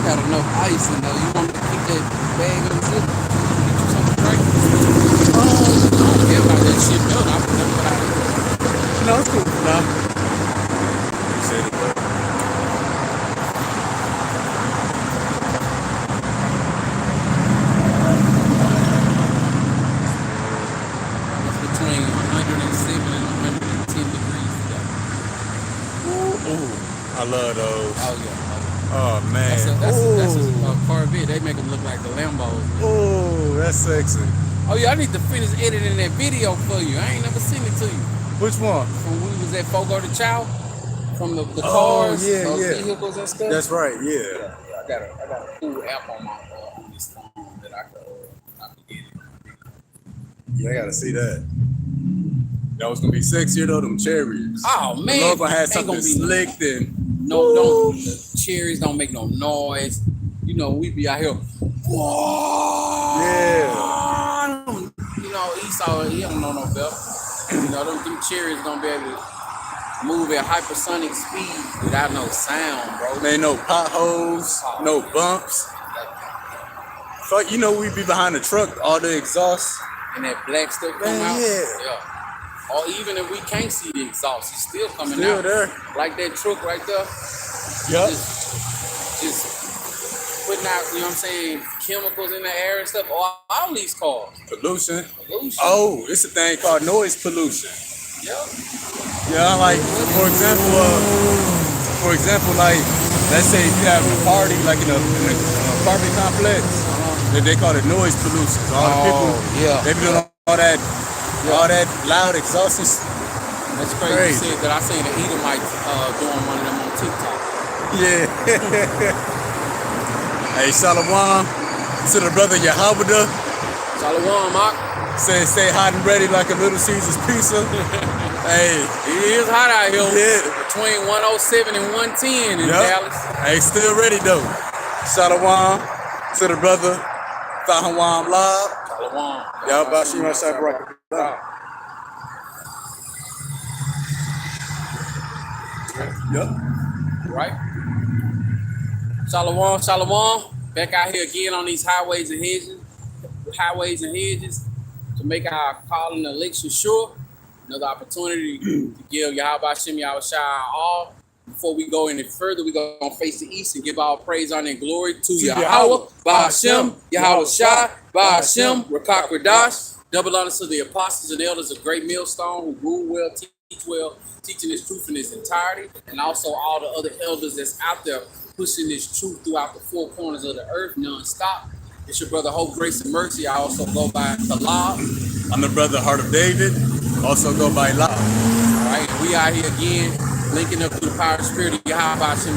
got enough ice in there. You want me to keep that bag on the zip? Get you something right? I don't care about that shit, no. I put them out of here. No, it's cool. No. Appreciate it, bro. It's between 107 and 110 degrees today. Ooh, I love those. Oh, yeah. Oh, man. That's a Corvette. They make them look like the Lambos. Oh, that's sexy. Oh, yeah, I need to finish editing that video for you. I ain't never sent it to you. Which one? From when we was at Fogo de Chao, from the cars, yeah, those yeah. vehicles and stuff. That's right, yeah. Yeah, I got a cool app on this phone that I can edit. Yeah, I gotta see that. That was gonna be sexier though, them cherries. Oh man, I love I had ain't something gonna be slicked and no cherries don't make no noise. You know, we be out here. yeah. You know, Esau, he don't know no better. You know, them cherries gonna be able to move at hypersonic speed without no sound, bro. Man, no potholes, no bumps. Fuck, you know we be behind the truck, all the exhaust. And that black stuff come Man, out. yeah. Or even if we can't see the exhaust, it's still coming Still out. there. Like that truck right there. Yep. Just putting out, you know what I'm saying, chemicals in the air and stuff. All these cars. Pollution. Pollution. Oh, it's a thing called noise pollution. Yep. Yeah, like for example, like let's say if you have a party like in an apartment complex, they call it noise pollution. So all the people, they be doing all that loud exhaust. That's crazy. You said that. I seen the Edomites doing one of them on TikTok. Yeah. Hey, Shalom to the brother Yahawada. Shalom, Mark. Stay hot and ready like a Little Caesar's pizza. Hey, it is hot out here. Yeah. Between 107 and 110 in Dallas. Hey, still ready though. Shalom to the brother Ahmawan Ibad. Shalom. Yahawashi myself right. Yep. Right? Shalom, shalom. Back out here again on these highways and hedges to make our calling and election sure. Another opportunity to give YAHAWASHI all. Before we go any further, we're going to face the east and give all praise, honor, and glory to Yahweh, Ba'ashem, Yahawashai, Ba'ashem, Rakak Radash. Double honors to the apostles and elders of Great Millstone who rule well, teach well, teaching this truth in its entirety, and also all the other elders that's out there pushing this truth throughout the four corners of the earth non-stop. It's your brother Hope, Grace, and Mercy. I also go by Talab. I'm the brother Heart of David, also go by La. All right, and we out here again, linking up through the power of the spirit of YAHAWASHI in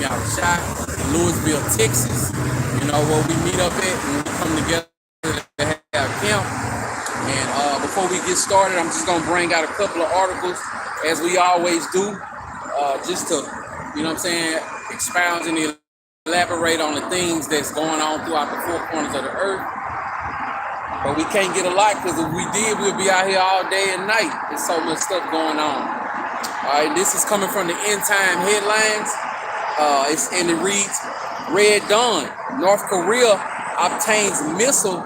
Louisville, Texas. You know, where we meet up at and we come together to have camp. And before we get started, I'm just gonna bring out a couple of articles, as we always do, just to, you know what I'm saying, expound and elaborate on the things that's going on throughout the four corners of the earth. But we can't get a lot, because if we did, we'll be out here all day and night. There's so much stuff going on. All right, this is coming from the End Time headlines. And it reads, Red Dawn, North Korea obtains missile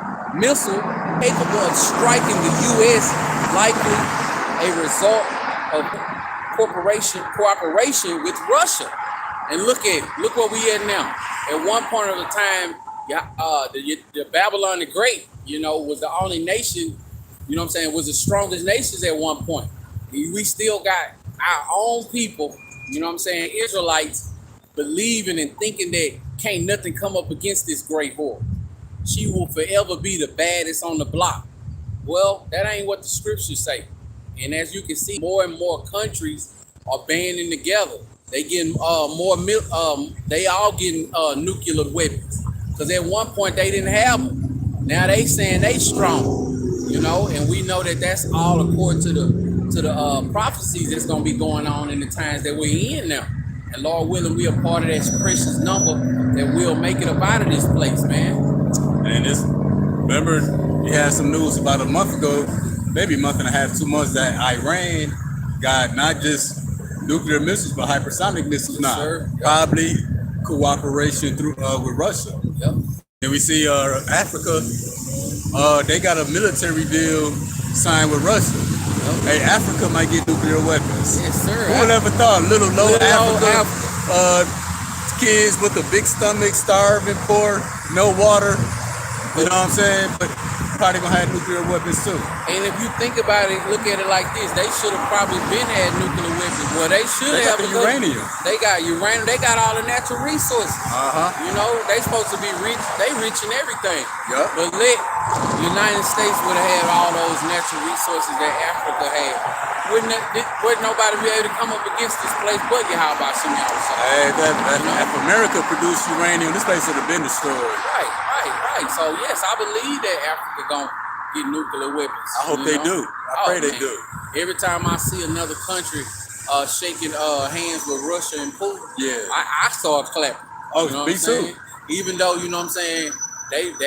capable of striking the U.S., likely a result of cooperation with Russia. And look where we at now. At one point of the time, the Babylon the Great, you know, was the only nation, you know what I'm saying, was the strongest nations at one point. We still got our own people, you know what I'm saying, Israelites, believing and thinking that can't nothing come up against this great whore. She will forever be the baddest on the block. Well, that ain't what the scriptures say. And as you can see, more and more countries are banding together. They getting they all getting nuclear weapons. Because at one point they didn't have them. Now they saying they strong, you know, and we know that that's all according to the prophecies that's gonna be going on in the times that we're in now. And Lord willing, we are part of that precious number that will make it up out of this place, man. And remember, we had some news about a month ago, maybe a month and a half, 2 months, that Iran got not just nuclear missiles, but hypersonic missiles now. Sure. Probably cooperation through with Russia. Yep. And we see Africa, they got a military deal signed with Russia. Yep. Hey, Africa might get nuclear weapons. Yes, sir. Who would ever thought? Little Africa, kids with a big stomach, starving, poor, no water. You know what I'm saying? But probably gonna have nuclear weapons too. And if you think about it, look at it like this: they should have probably been had nuclear weapons. Well, they should have. Got the uranium. They got uranium. They got all the natural resources. You know, they supposed to be rich. They rich in everything. Yep. But let United States would have had all those natural resources that Africa had. Wouldn't nobody be able to come up against this place but YAHAWASHI? Hey, if America produced uranium, this place would have been destroyed. Right. So yes, I believe that Africa gonna get nuclear weapons. I hope they do. I pray they do. Every time I see another country shaking hands with Russia and Putin, I start clapping. Oh, you know me too. Even though, you know what I'm saying, they you know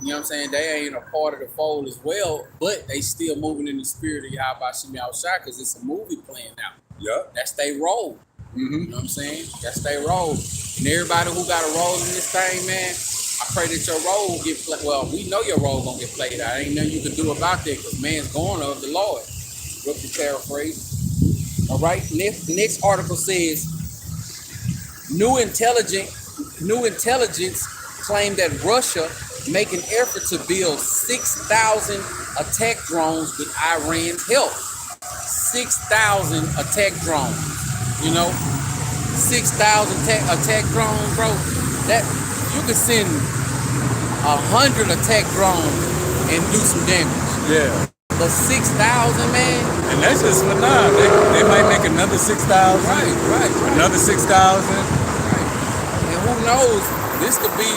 what I'm saying, they ain't a part of the fold as well, but they still moving in the spirit of YAHAWASHI because it's a movie playing out. Yeah. That's their role. You know what I'm saying? That's their role. And everybody who got a role in this thing, man, I pray that your role will get played. Well, we know your role gonna get played out. Ain't nothing you can do about that because man's going of the Lord. Roughly paraphrase. All right. Next article says new intelligence claimed that Russia make an effort to build 6,000 attack drones with Iran's help. 6,000 attack drones. You know, 6,000 attack drones, bro. That you could send 100 attack drones and do some damage. Yeah. But 6,000, man. And that's just for now. They might make another 6,000. Right. Another 6,000. Right. And who knows? This could be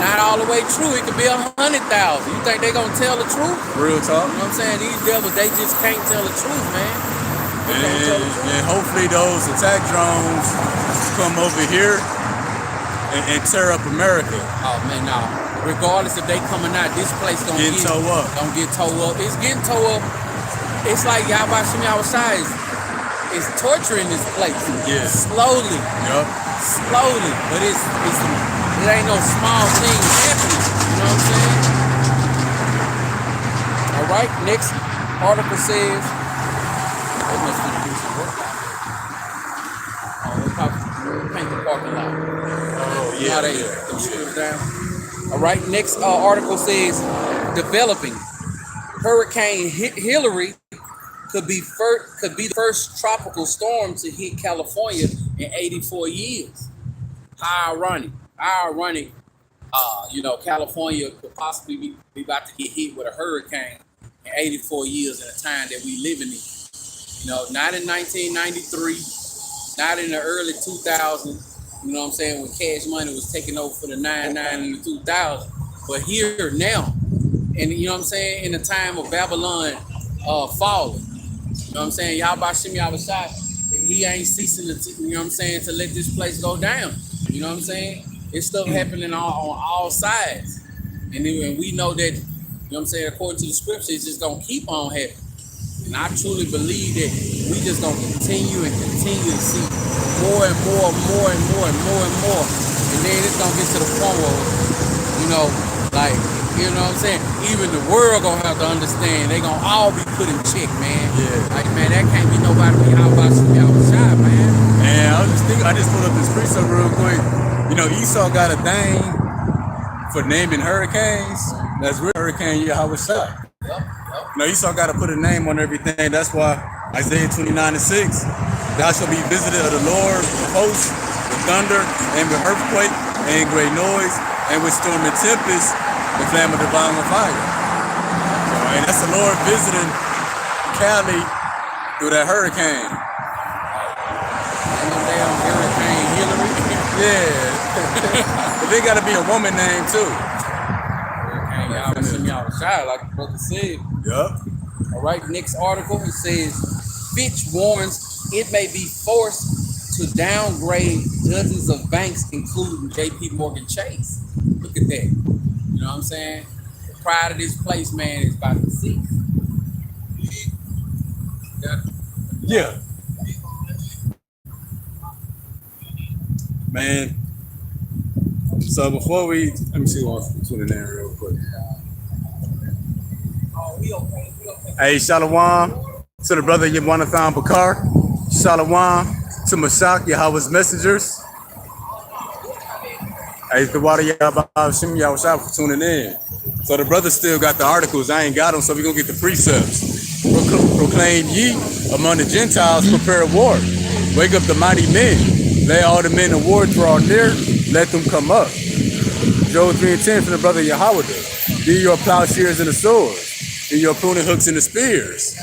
not all the way true. It could be 100,000. You think they gonna tell the truth? Real talk. You know what I'm saying? These devils, they just can't tell the truth, man. And hopefully those attack drones come over here and tear up America. Oh man, no. Regardless if they coming out, this place gonna get towed up. Gonna get towed up. It's getting towed up. It's like YAHAWASHI is torturing this place. Yeah. Slowly. Yep. Slowly. But it ain't no small thing happening. You know what I'm saying? All right. Next article says. They must be doing some work. Paint the parking lot. Oh yeah. Down. All right. Next article says developing Hurricane Hillary could be the first tropical storm to hit California in 84 years. How ironic. You know, California could possibly be about to get hit with a hurricane in 84 years in a time that we living in. You know, not in 1993, not in the early 2000s. You know what I'm saying? When Cash Money was taking over for the 99 and the 2000, but here now, and you know what I'm saying, in the time of Babylon falling, you know what I'm saying? YAHAWASHI, he ain't ceasing to, you know what I'm saying, to let this place go down. You know what I'm saying? It's stuff happening on all sides, and we know that, you know what I'm saying, according to the scripture, it's just gonna keep on happening. And I truly believe that we just gonna continue to see more and more. And then it's gonna get to the point where, you know, like, you know what I'm saying? Even the world gonna have to understand. They gonna all be put in check, man. Yeah. Like, man, that can't be nobody but YAHAWASHI, man. And I was just thinking, I just pulled up this precept real quick. You know, Esau got a thing for naming hurricanes. That's real. Hurricane YAHAWASHI. Yep. No, Esau got to put a name on everything. That's why Isaiah 29:6, thou shalt be visited of the Lord with hosts, with thunder, and with earthquake, and great noise, and with storm and tempest, and flame of devouring fire. So, and that's the Lord visiting Cali through that hurricane. And them damn Hurricane Hillary. Yeah. But they got to be a woman name too. YAHAWASHI, like the brother said. Yup. All right, next article, it says Fitch warns it may be forced to downgrade dozens of banks, including JP Morgan Chase. Look at that. You know what I'm saying? The pride of this place, man, is about to cease. Yeah. Man, So before let me see what's tuning in real quick. Hey, Shalom to the brother Yawanathan Bakar. Shalom to Mashak, Yahawah's messengers. Hey, the water Yahawashim Yahawashai for tuning in. So the brother still got the articles. I ain't got them, so we gonna get the precepts. Proclaim ye among the Gentiles, prepare war. Wake up the mighty men. Lay all the men of war draw near. Let them come up. Job 3:10 from the brother Yahweh. Be your plowshares and the swords. Be your pruning hooks and the spears.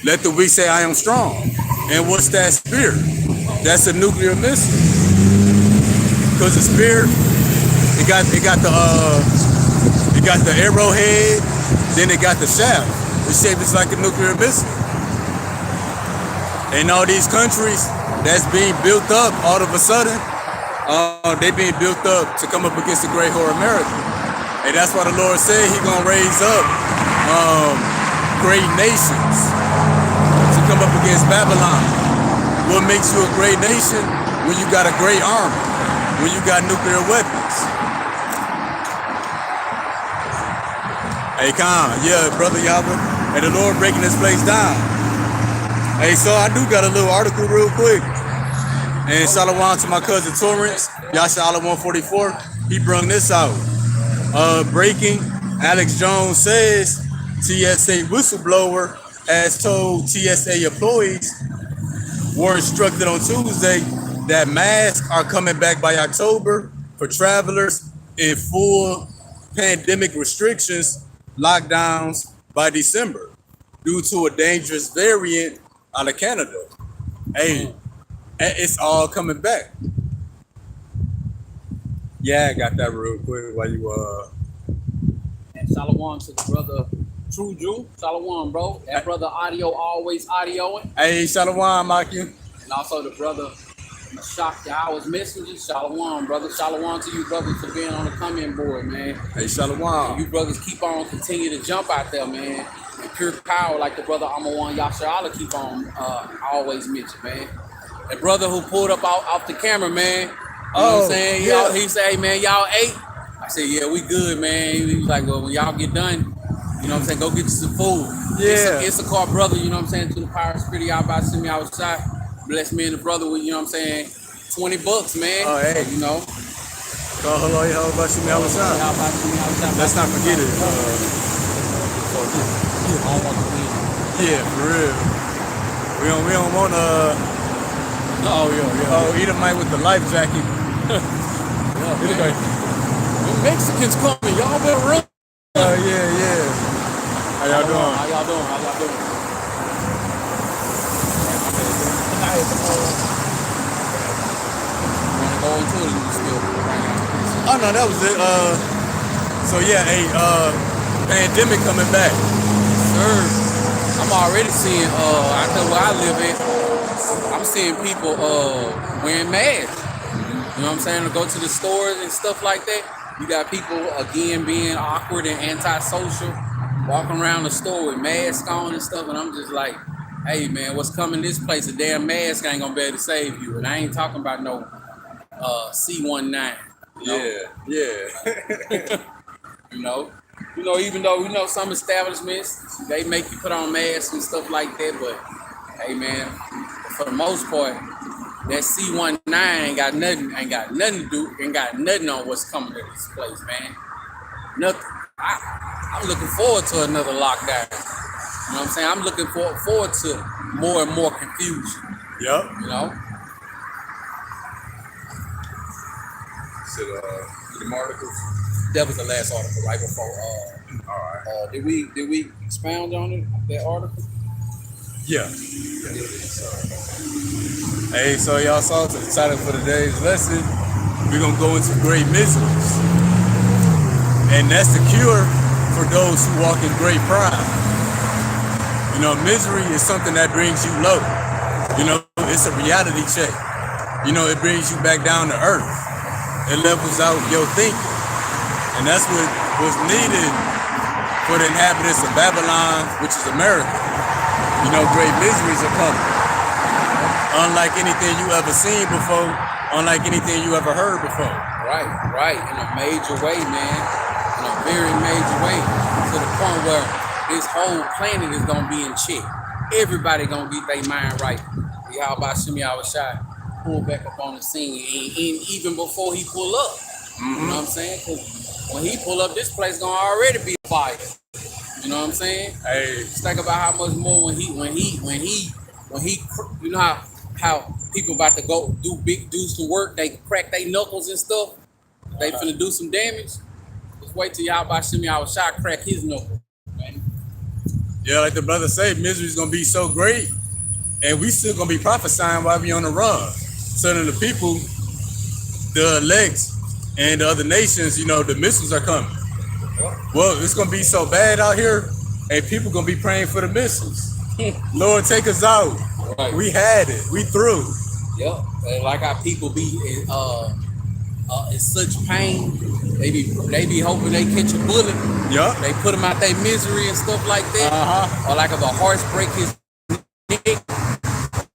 Let the weak say, I am strong. And what's that spear? That's a nuclear missile. Because the spear, it got the arrowhead, then it got the shaft. It's shaped just like a nuclear missile. And all these countries that's being built up all of a sudden, they being built up to come up against the great whore America. And that's why the Lord said He gonna raise up great nations to come up against Babylon. What makes you a great nation? When you got a great army, when you got nuclear weapons. Hey, Khan, yeah, brother Yahweh, and the Lord breaking this place down. Hey, so I do got a little article real quick. And shalom to my cousin Torrance, Yasha Allah 144. He brung this out. Breaking, Alex Jones says TSA whistleblower has told TSA employees were instructed on Tuesday that masks are coming back by October for travelers in full pandemic restrictions, lockdowns by December due to a dangerous variant out of Canada. Hey, it's all coming back. Yeah, I got that real quick while you And shalom to the brother True Jew. Shalom, bro. That brother audio always audioing. Hey, shalom, Maki. And also the brother Mashak Yahawah's messengers. Shalom, brother. Shalom to you brothers for being on the comment board, man. Hey, shalom. You brothers keep on continue to jump out there, man. And pure power like the brother Ahmawan Ibad keep on always mention, man. The brother who pulled up off the camera, man. You know what I'm saying? Yeah. He said, hey, man, y'all ate? I said, yeah, we good, man. He was like, well, when y'all get done, you know what I'm saying, go get you some food. Yeah. It's a car brother, you know what I'm saying, to the power spirit, y'all about to send me outside. Bless me and the brother with, you know what I'm saying, $20, man. Oh, hey. So, you know. Hello, YAHAWASHI. Let's not forget it. Yeah, for real. We don't want Edomite with the life jacket. Yeah, the Mexicans coming, y'all better run. Yeah. How y'all doing? How y'all doing? Wanna go into it and still right now? Oh no, that was it. So yeah, pandemic coming back. Sir, I'm already seeing out there where I live at, I'm seeing people wearing masks. You know what I'm saying? To go to the stores and stuff like that. You got people again being awkward and antisocial, walking around the store with masks on and stuff, and I'm just like, hey man, what's coming this place? A damn mask ain't gonna be able to save you. And I ain't talking about no C19. Yeah. You know, even though some establishments they make you put on masks and stuff like that, but hey man, for the most part, that C19 ain't got nothing to do, ain't got nothing on what's coming to this place, man. Nothing. I'm looking forward to another lockdown. You know what I'm saying? I'm looking forward to more and more confusion. Yep. You know? Should the articles? That was the last article right before. All right. Did we expound on it? That article? Yeah. Hey, so y'all saw the title for today's lesson. We're gonna go into great miseries, and that's the cure for those who walk in great pride. You know, misery is something that brings you low. You know, it's a reality check. You know, it brings you back down to earth. It levels out your thinking, and that's what was needed for the inhabitants of Babylon, which is America. You know, great miseries are coming. Unlike anything you ever seen before, unlike anything you ever heard before. Right, in a major way, man. In a very major way. To the point where this whole planet is gonna be in check. Everybody gonna get their mind right. YAHAWASHI pull back up on the scene, and even before he pull up. You know what I'm saying? Because when he pull up, this place gonna already be a fire. You know what I'm saying? Hey, Just think about how much more when he, you know how people about to go do some work, they crack their knuckles and stuff. They finna do some damage. Just wait till YAHAWASHI crack his knuckle. Man. yeah, like the brother said, misery's gonna be so great, and we still gonna be prophesying while we on the run. Telling the people, the elect, and the other nations, you know, the missiles are coming. Well, it's gonna be so bad out here, and people gonna be praying for the missiles. Lord, take us out. Right. We had it. We through. Yeah, and like how people be in such pain. They be hoping they catch a bullet. Yeah. They put them out their misery and stuff like that. Or like if a horse break his neck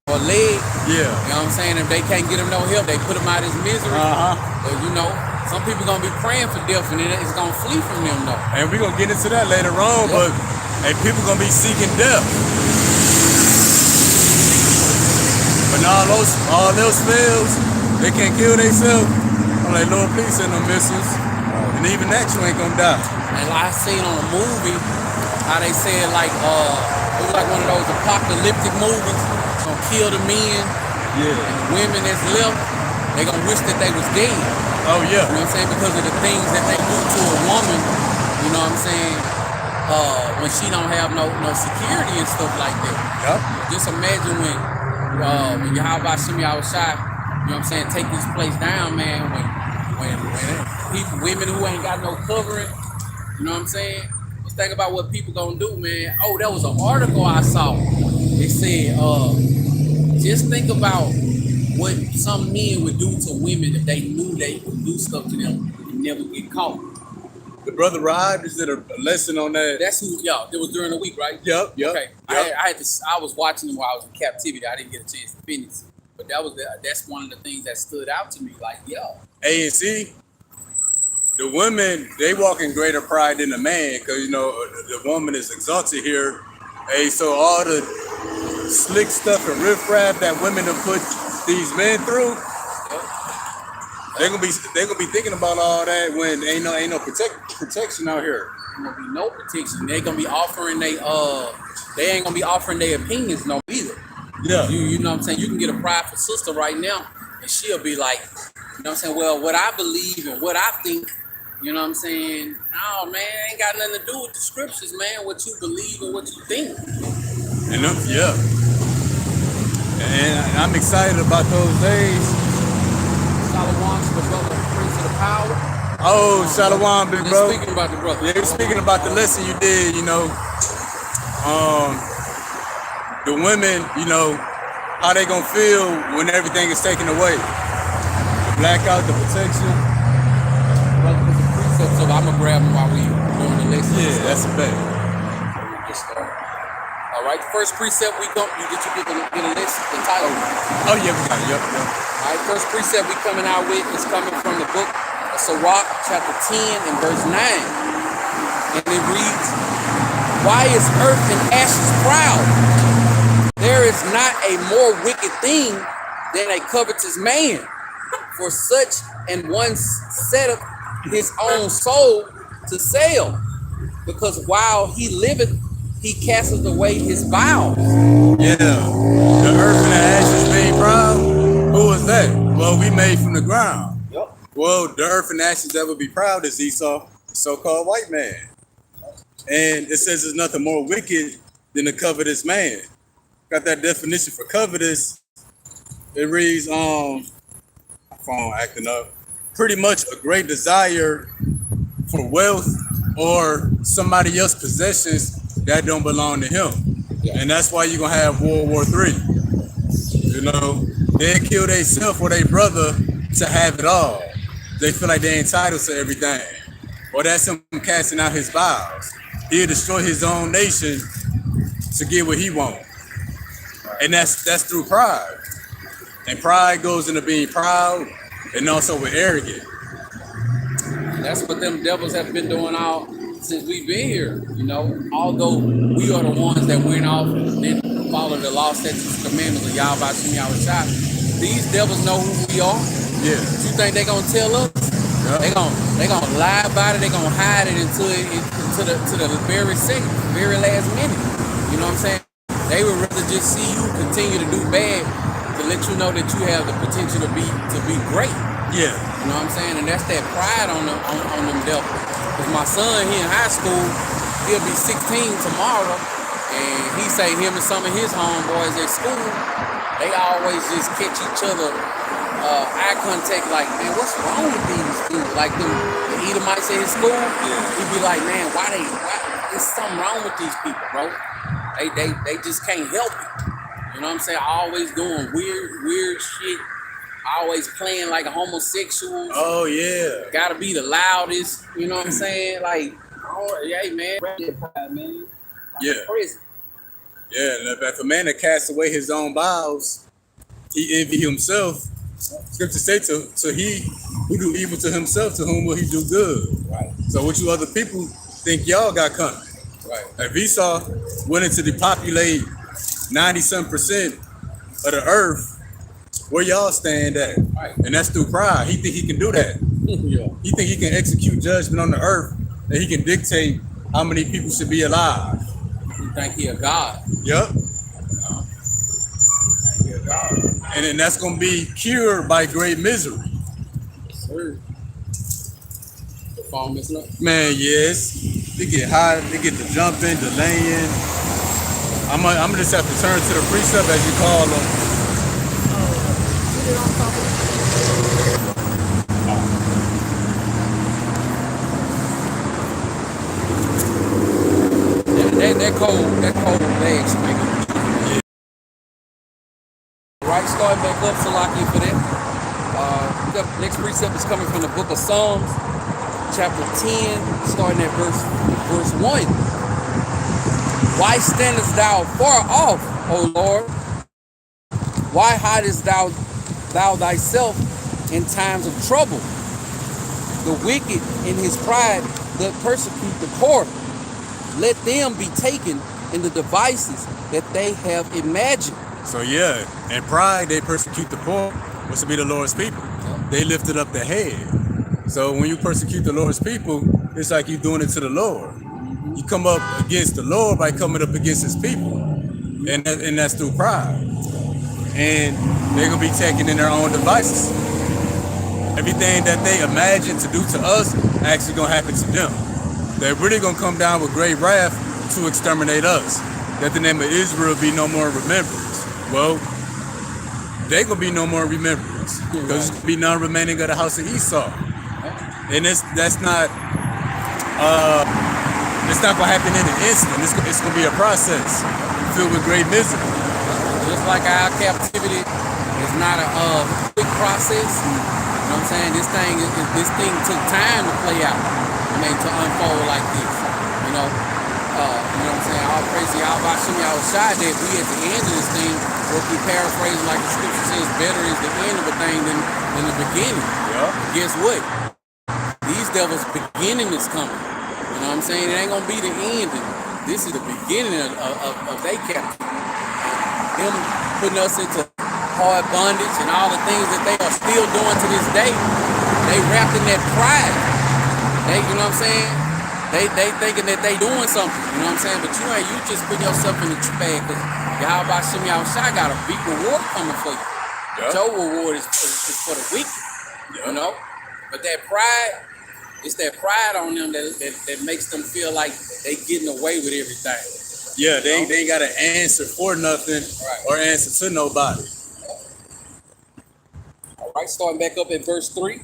or leg. Yeah. You know what I'm saying? If they can't get him no help, they put him out his misery. But you know, some people gonna be praying for death, and it's gonna flee from them though. And we're gonna get into that later on, but hey, people gonna be seeking death. When all else fails, they can't kill themselves. I'm like, Lord, please send them missiles. And even that you ain't gonna die. And I seen on a movie how they said like it was like one of those apocalyptic movies. Gonna kill the men. Yeah. And the women that's left, they gonna wish that they was dead. Oh yeah. You know what I'm saying? Because of the things that they do to a woman, you know what I'm saying? When she don't have no security and stuff like that. Yep. Just imagine when YAHAWASHI, you know what I'm saying, take this place down, man, when people, women who ain't got no covering, you know what I'm saying? Just think about what people gonna do, man. Oh, that was an article I saw. They said, just think about what some men would do to women if they knew they would do stuff to them and never get caught. The brother Rod, is it a lesson on that? That's who, y'all. It was during the week, right? Yep. Okay. Yep. I was watching him while I was in captivity. I didn't get a chance to finish. But that's one of the things that stood out to me. Like, yo. A and C, the women, they walk in greater pride than the man, because you know the woman is exalted here. Hey, so all the slick stuff and riffraff that women have put these men through, they're gonna be thinking about all that when ain't no protection out here. Ain't gonna be no protection. They gonna be offering they ain't gonna be offering their opinions no either. Yeah. You know what I'm saying? You can get a prideful sister right now, and she'll be like, you know what I'm saying? Well, what I believe and what I think, you know what I'm saying? No, man, ain't got nothing to do with the scriptures, man. What you believe and what you think. And and I'm excited about those days. Shalom to the brother, Prince of the Power. Oh, Shalom, big bro. Speaking about the brother. Yeah, speaking about the lesson you did, you know, the women, you know, how they gonna feel when everything is taken away. The blackout, the protection. Brother, there's a precept, so I'm gonna grab them while we doing the lesson. Yeah, that's a bet. Get started. All right, the first precept we come, you get a list, the title. Oh yeah, we got it. Yep. All right, first precept we coming out with is coming from the book of Sirach, chapter 10 and verse 9. And it reads, why is earth and ashes proud? There is not a more wicked thing than a covetous man. For such an one setteth his own soul to sell, because while he liveth, he casteth away his bowels. Yeah, the earth and the ashes made proud. Who is that? Well, we made from the ground. Yep. Well, the earth and ashes that would be proud is Esau, the so-called white man. And it says there's nothing more wicked than a covetous man. Got that definition for covetous. It reads, phone acting up. Pretty much a great desire for wealth or somebody else's possessions that don't belong to him. Yeah. And that's why you're gonna have World War III. You know, they kill themselves or their brother to have it all. They feel like they're entitled to everything. Or that's him casting out his vows. He'll destroy his own nation to get what he wants. And that's through pride. And pride goes into being proud and also with arrogant. That's what them devils have been doing all since we've been here. You know, although we are the ones that went off and didn't follow the law, statutes, commandments of YAHAWASHI, these devils know who we are. Yeah. You think they gonna tell us? Yeah. They gonna lie about it. They gonna hide it until to the very second, very last minute. You know what I'm saying? They would rather just see you continue to do bad to let you know that you have the potential to be great. Yeah. You know what I'm saying? And that's that pride on them devils. Cause my son, he in high school, he'll be 16 tomorrow, and he say him and some of his homeboys at school, they always just catch each other eye contact, like, man, what's wrong with these dudes? Like the Edomites at his school, he'd be like, man, why there's something wrong with these people, bro. They just can't help it. You know what I'm saying? Always doing weird shit. Always playing like a homosexual. Oh yeah. Gotta be the loudest. You know what I'm saying? Like, hey man, man. Yeah. Crazy. Yeah, and if a man that casts away his own bowels, he envy himself. Scripture say to he who do evil to himself, to whom will he do good? Right. So what you other people think y'all got coming? Right. If Esau wanted to depopulate 90-some% of the earth, where y'all stand at? Right. And that's through pride. He think he can do that. Yeah. He think he can execute judgment on the earth, and he can dictate how many people should be alive. You think he a god? Yep. He a god. And then that's gonna be cured by great misery. Sir. The phone messing up? Man, yes. They get hot, they get to jumping, delaying. I'm gonna just have to turn to the precept, as you call them. That cold leg sprinkle. Yeah. Right, start back up, Salaki, for that. The next precept is coming from the book of Psalms, chapter 10, starting at verse 1. Why standest thou far off, O Lord? Why hidest thou thyself in times of trouble? The wicked in his pride doth persecute the poor. Let them be taken in the devices that they have imagined. So yeah, in pride they persecute the poor, which will be the Lord's people. They lifted up the head. So when you persecute the Lord's people, it's like you're doing it to the Lord. You come up against the Lord by coming up against his people. And that's through pride. And they're gonna be taken in their own devices. Everything that they imagine to do to us actually gonna happen to them. They're really gonna come down with great wrath to exterminate us. That the name of Israel be no more remembrance. Well, they gonna be no more remembrance. Because there's gonna be none remaining of the house of Esau. And that's not it's not gonna happen in an instant. It's gonna be a process filled with great misery. Just like our captivity is not a quick process. You know what I'm saying? This thing took time to play out. I mean, to unfold like this. You know what I'm saying? All praise to YAHAWASHI, that we at the end of this thing, we'll be paraphrasing like the scripture says, better is the end of a thing than the beginning. Yeah. Guess what? These devils' beginning is coming. You know what I'm saying? It ain't gonna be the ending. This is the beginning of their captivity. Them putting us into hard bondage and all the things that they are still doing to this day. They wrapped in that pride. You know what I'm saying? They thinking that they doing something. You know what I'm saying? But you just put yourself in the bag, because YAHAWASHI got a big reward coming for you. Yep. Your reward is for the wicked. Yep. You know? But that pride, it's that pride on them that makes them feel like they getting away with everything. Yeah, they ain't got an answer for nothing, right, or answer to nobody. All right, starting back up at verse 3.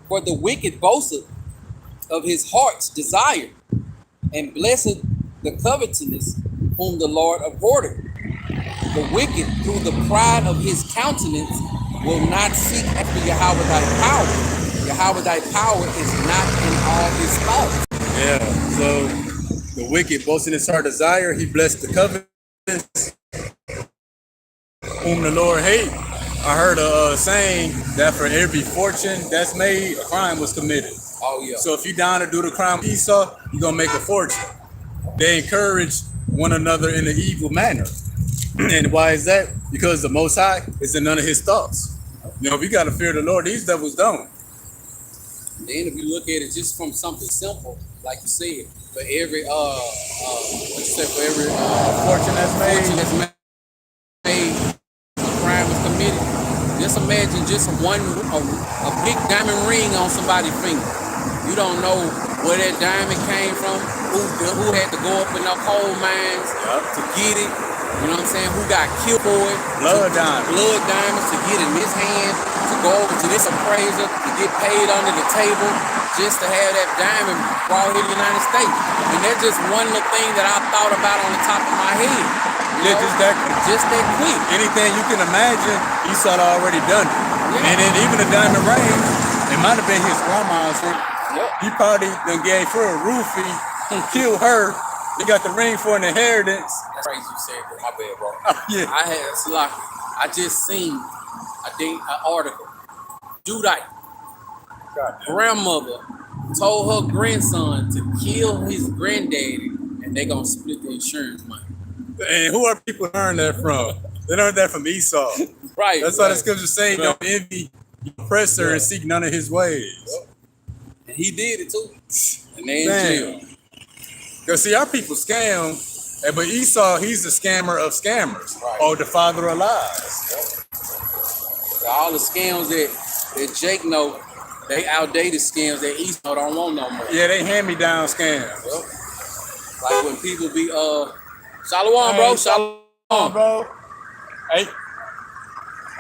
For the wicked boasteth of his heart's desire, and blessed the covetousness whom the Lord abhorreth. The wicked, through the pride of his countenance, will not seek after Yahweh thy power. Yahweh thy power is not in all his thoughts. Yeah, so the wicked boasting his heart desire, he blessed the covetous whom the Lord hates. I heard a saying that for every fortune that's made, a crime was committed. Oh yeah. So if you down to do the crime with Esau, you're gonna make a fortune. They encourage one another in an evil manner. And why is that? Because the Most High is in none of his thoughts. You know, if you gotta fear the Lord, these devils don't. Then if you look at it just from something simple, like you said, for every what you say, for every Fortune that's fortune made. that's made, a crime is committed. Just imagine just a big diamond ring on somebody's finger. You don't know where that diamond came from, who had to go up in the coal mines to get it. You know what I'm saying? Who got killed for it? Blood diamonds. Blood diamonds to get in his hand, to go over to this appraiser, to get paid under the table, just to have that diamond brought here to the United States. And that's just one little thing that I thought about on the top of my head. Yeah, Just that quick. anything you can imagine, Esau had already done it. Yeah. And then even the diamond ring, it might have been his grandma's ring. Yep. He probably done gave her a roofie, killed her. He got the ring for an inheritance. That's crazy you said that. My bad, bro. Yeah. I just seen an article. Judite grandmother told her grandson to kill his granddaddy, and they gonna split the insurance money. And who are people learn that from? They learned that from Esau. Right. That's why the scriptures say, Right. don't envy the oppressor and seek none of his ways. Yep. And he did it too. And they in Damn. jail. Because see, our people scam, but Esau, he's the scammer of scammers, Right. or the father of lies. All the scams that Jake know, they outdated scams that Esau don't want no more. Yeah, they hand-me-down scams. Yep. Like when people be Shalom, bro. Shalom. Bro. Hey,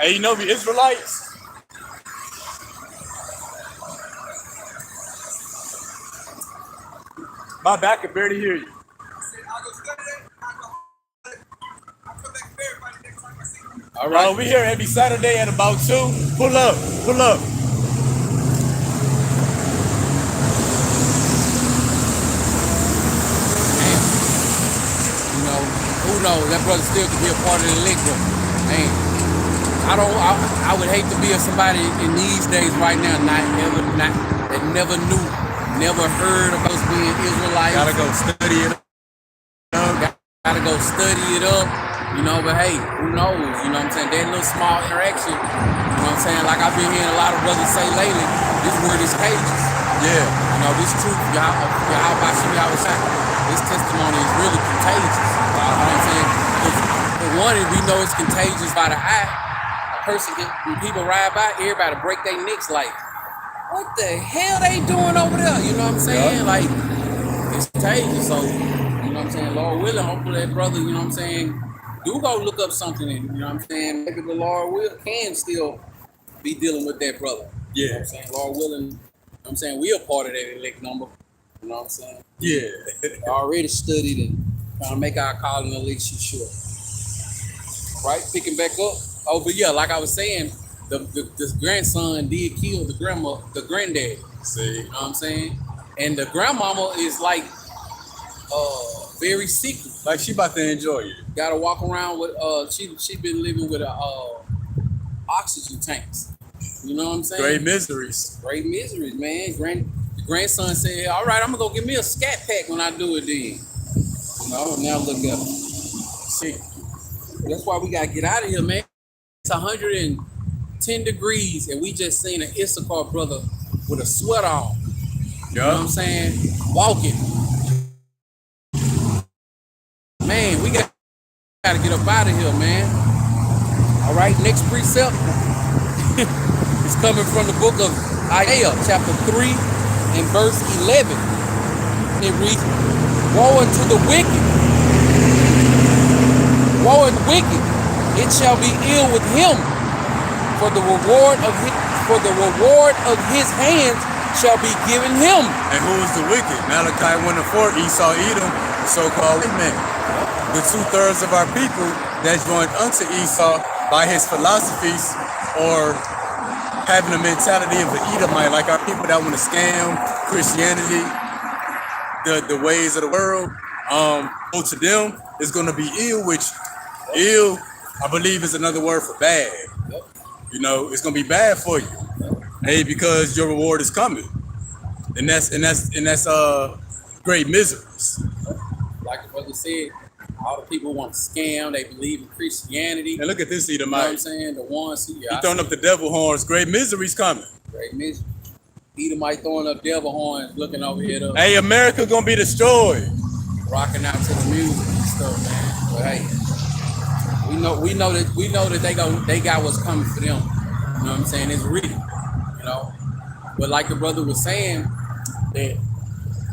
you know we Israelites? My back can barely hear you. All right. We here every Saturday at about 2. Pull up. You know, who knows? That brother still could be a part of the elect group. Man, I would hate to be somebody in these days right now that never knew, never heard of us being Israelites. Gotta go study it. Gotta go study it up. You know, but hey, who knows? You know what I'm saying? That little small interaction, you know what I'm saying? Like I've been hearing a lot of brothers say lately, this word is contagious. Yeah. You know, this truth, YAHAWASHI, this testimony is really contagious. You know what I'm saying? For one, we know it's contagious by the eye. A person when people ride by, everybody break their necks like, what the hell they doing over there? You know what I'm saying? Yeah. Like, it's contagious. So, you know what I'm saying? Lord willing, hopefully that brother, you know what I'm saying, do go look up something, and you know what I'm saying? Maybe the Lord can still be dealing with that brother. Yeah. You know what I'm saying? Lord willing, you know what I'm saying? We are part of that elect number. You know what I'm saying? Yeah. We already studied and trying to make our calling election sure. Right? Picking back up. Oh, but yeah, like I was saying, this grandson did kill the granddad. See. You know what I'm saying? And the grandmama is like very secret. Like she about to enjoy it. Gotta walk around with she been living with oxygen tanks. You know what I'm saying? Great miseries. Great miseries, man. The grandson said, all right, I'm gonna go get me a scat pack when I do it then. You know, now look up. See, that's why we gotta get out of here, man. It's 110 degrees and we just seen an Issachar brother with a sweater on. You know what I'm saying? Walking. Man, we gotta get up out of here, man. All right, next precept is coming from the book of Isaiah, chapter 3 and verse 11. It reads, woe unto the wicked. Woe unto the wicked. It shall be ill with him, for the reward of his hands shall be given him. And who is the wicked? Malachi 1:4, Esau, Edom, the so-called men. The 2/3 of our people that's joined unto Esau by his philosophies or having the mentality of an Edomite, like our people that want to scam Christianity, the ways of the world, go to them is going to be ill, which ill, I believe, is another word for bad. Yep. You know, it's gonna be bad for you. Hey, because your reward is coming. And that's great miseries. Like the brother said, all the people want to scam. They believe in Christianity. And look at this You know what I'm Edomite. saying? The ones who He throwing up the devil horns. Great miseries coming. great misery. Edomite throwing up devil horns, looking over here, Hey, America gonna be destroyed. rocking out to the music and stuff, man. But hey, we know that they got what's coming for them. You know what I'm saying? It's real, you know. But like the brother was saying, that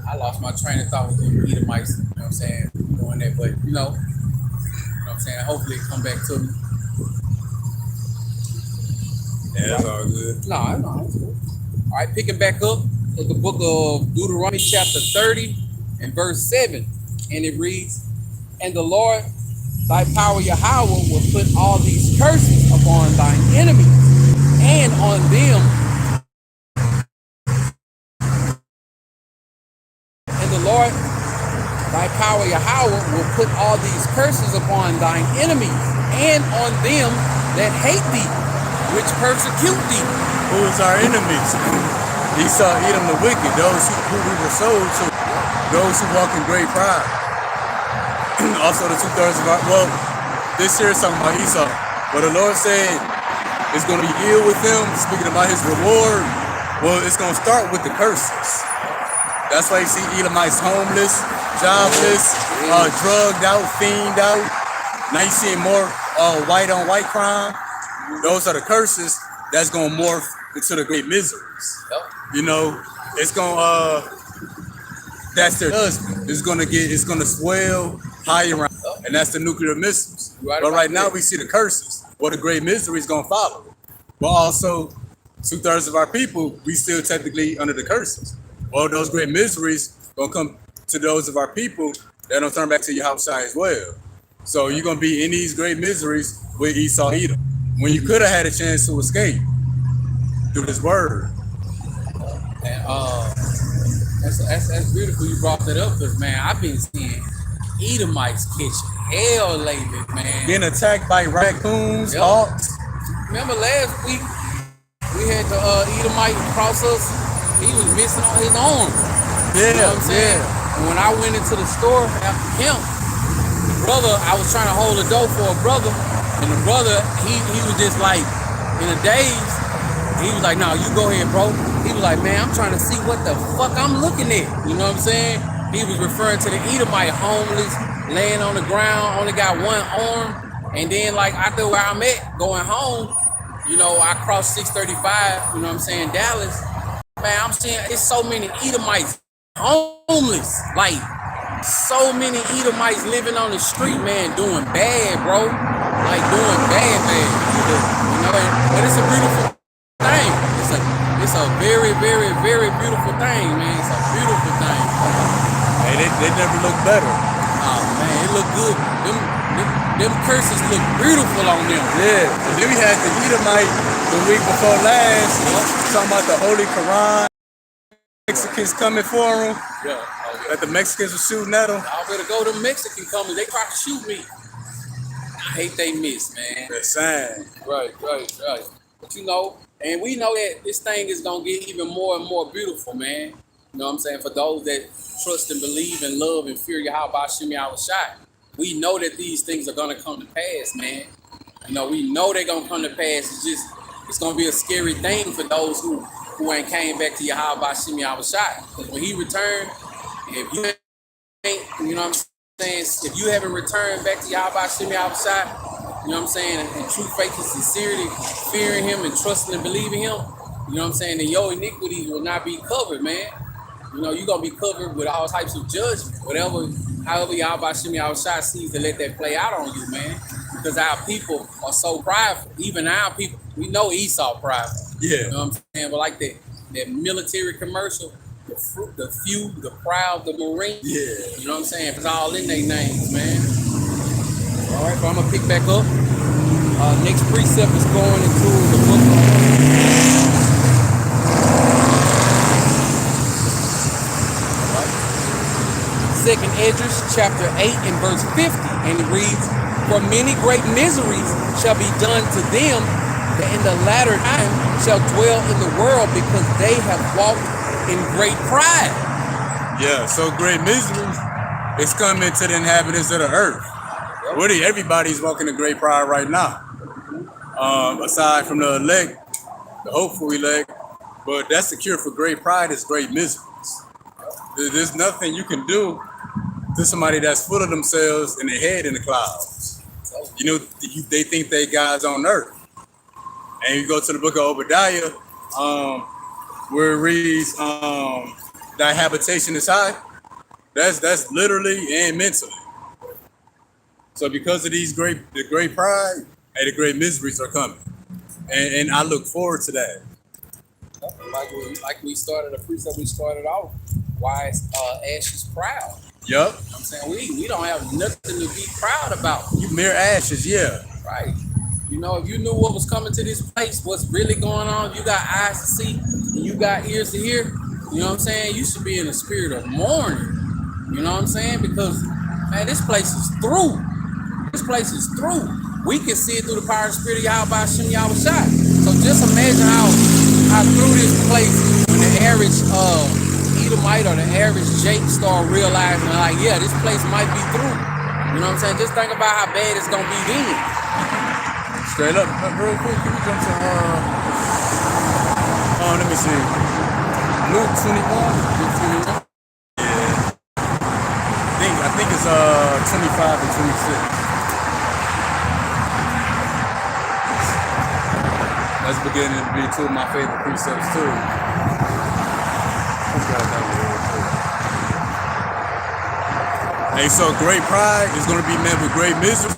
I lost my train of thought with them Edomites. You know what I'm saying? Doing that, but you know what I'm saying. Hopefully, it come back to me. Yeah, that's all good. No, it's good. All right, picking back up at the book of Deuteronomy, chapter 30 and verse 7, and it reads, "And the Lord, thy power Yahawah, will put all these curses upon thine enemies, and on them, and the Lord, thy power Yahawah, will put all these curses upon thine enemies, and on them that hate thee, which persecute thee." Who is our enemies? Esau, Edom, the wicked, those who we were sold to, those who walk in great pride. Also, the 2/3 of our, well, this here is talking about Esau. But the Lord said it's going to be ill with them, speaking about his reward. Well, it's going to start with the curses. That's why you see Edomites homeless, jobless, drugged out, fiend out. Now you see more white on white crime. Those are the curses that's going to morph into the great miseries. Yep. You know, it's gonna that's their husband. It's gonna swell high around, and that's the nuclear missiles. Right, but right now we see the curses. Well, the great misery is gonna follow. But also, 2/3 of our people, we still technically under the curses. Well, those great miseries gonna come to those of our people that don't turn back to Yahawashi as well. So you're gonna be in these great miseries with Esau, Edom, when you could have had a chance to escape through this word. And that's beautiful you brought that up, because man, I've been seeing Edomites catching hell lately, man. Getting attacked by raccoons, Yep. hawks. Remember last week we had the Edomite cross us. He was missing on his arm. Yeah, You know what I'm saying? And when I went into the store after camp, the brother, I was trying to hold the door for a brother, and the brother, he was just like in a daze. He was like, "No, you go ahead, bro." He was like, "Man, I'm trying to see what the fuck I'm looking at." You know what I'm saying? He was referring to the Edomite homeless, laying on the ground, only got one arm. And then like out there where I'm at, going home, you know, I crossed 635, you know what I'm saying, Dallas. Man, I'm seeing it's so many Edomites homeless. Like so many Edomites living on the street, man, doing bad, bro. Like doing bad. You know, but it's a beautiful thing. It's a very, very, very beautiful thing, man. It's a beautiful thing. Hey, they never look better. Oh man, it look good. Them curses look beautiful on them. Yeah. And then we had the Edomite the week before last, talking about the Holy Quran. Mexicans coming for them. Yeah. That the Mexicans were shooting at them. I better go to Mexican coming. They try to shoot me. I hate they miss, man. They're saying. Right. But you know, and we know that this thing is gonna get even more and more beautiful, man. You know what I'm saying? For those that trust and believe and love and fear YAHAWASHI, we know that these things are gonna come to pass, man. You know, we know they're gonna come to pass. It's gonna be a scary thing for those who ain't came back to YAHAWASHI. Because when he returned, if you ain't, you know what I'm saying, if you haven't returned back to YAHAWASHI, you know what I'm saying, and true faith and sincerity, fearing him and trusting and believing him, you know what I'm saying, then your iniquities will not be covered, man. You know, you're going to be covered with all types of judgment, however YAHAWASHI sees to let that play out on you, man. Because our people are so prideful. Even our people, we know Esau prideful. Yeah. You know what I'm saying? But like that military commercial, the few, the proud, the Marine. Yeah. You know what I'm saying? It's all in their names, man. All right, but I'm gonna pick back up. Next precept is going into the book of Second Esdras, chapter 8 and verse 50, and it reads, "For many great miseries shall be done to them that in the latter time shall dwell in the world, because they have walked in great pride. Yeah, so great miseries is coming to the inhabitants of the earth. Really, everybody's walking in great pride right now. Aside from the elect, the hopeful elect, but that's the cure for great pride is great miseries. There's nothing you can do to somebody that's full of themselves and their head in the clouds. You know, they think they God's on earth. And you go to the book of Obadiah, where it reads, thy habitation is high. That's literally and mentally. So because of the great pride and the great miseries are coming. And I look forward to that. Like we started a precept, we started off. Why is Ash is proud? Yup. I'm saying we don't have nothing to be proud about. You mere ashes, yeah. Right. You know, if you knew what was coming to this place, what's really going on, you got eyes to see, and you got ears to hear, you know what I'm saying? You should be in a spirit of mourning. You know what I'm saying? Because, man, this place is through. This place is through. We can see it through the power of the spirit of YAHAWASHI. So just imagine how through this place, when the average Edomite or the average Jake start realizing, like, yeah, this place might be through. You know what I'm saying? Just think about how bad it's going to be then. Straight up, real quick, can we jump to, let me see. Luke 21? Yeah. I think it's 25 and 26. That's beginning to be two of my favorite precepts too. Hey, so great pride is going to be met with great miseries.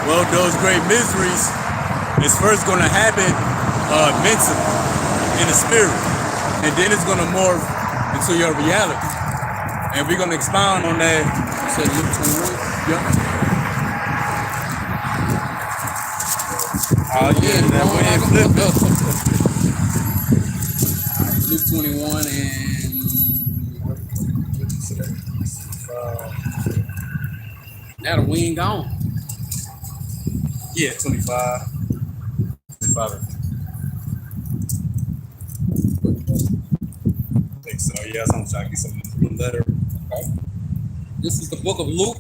Well, those great miseries is first going to happen mentally, in the spirit, and then it's going to morph into your reality. And we're going to expound on that. You said Luke 21? Yep. Oh yeah, that way it flipped up. Luke 21 and now the wind gone. Yeah, 25. 25. I think so. Yeah, I'm trying to get some blue letter. Okay. This is the book of Luke,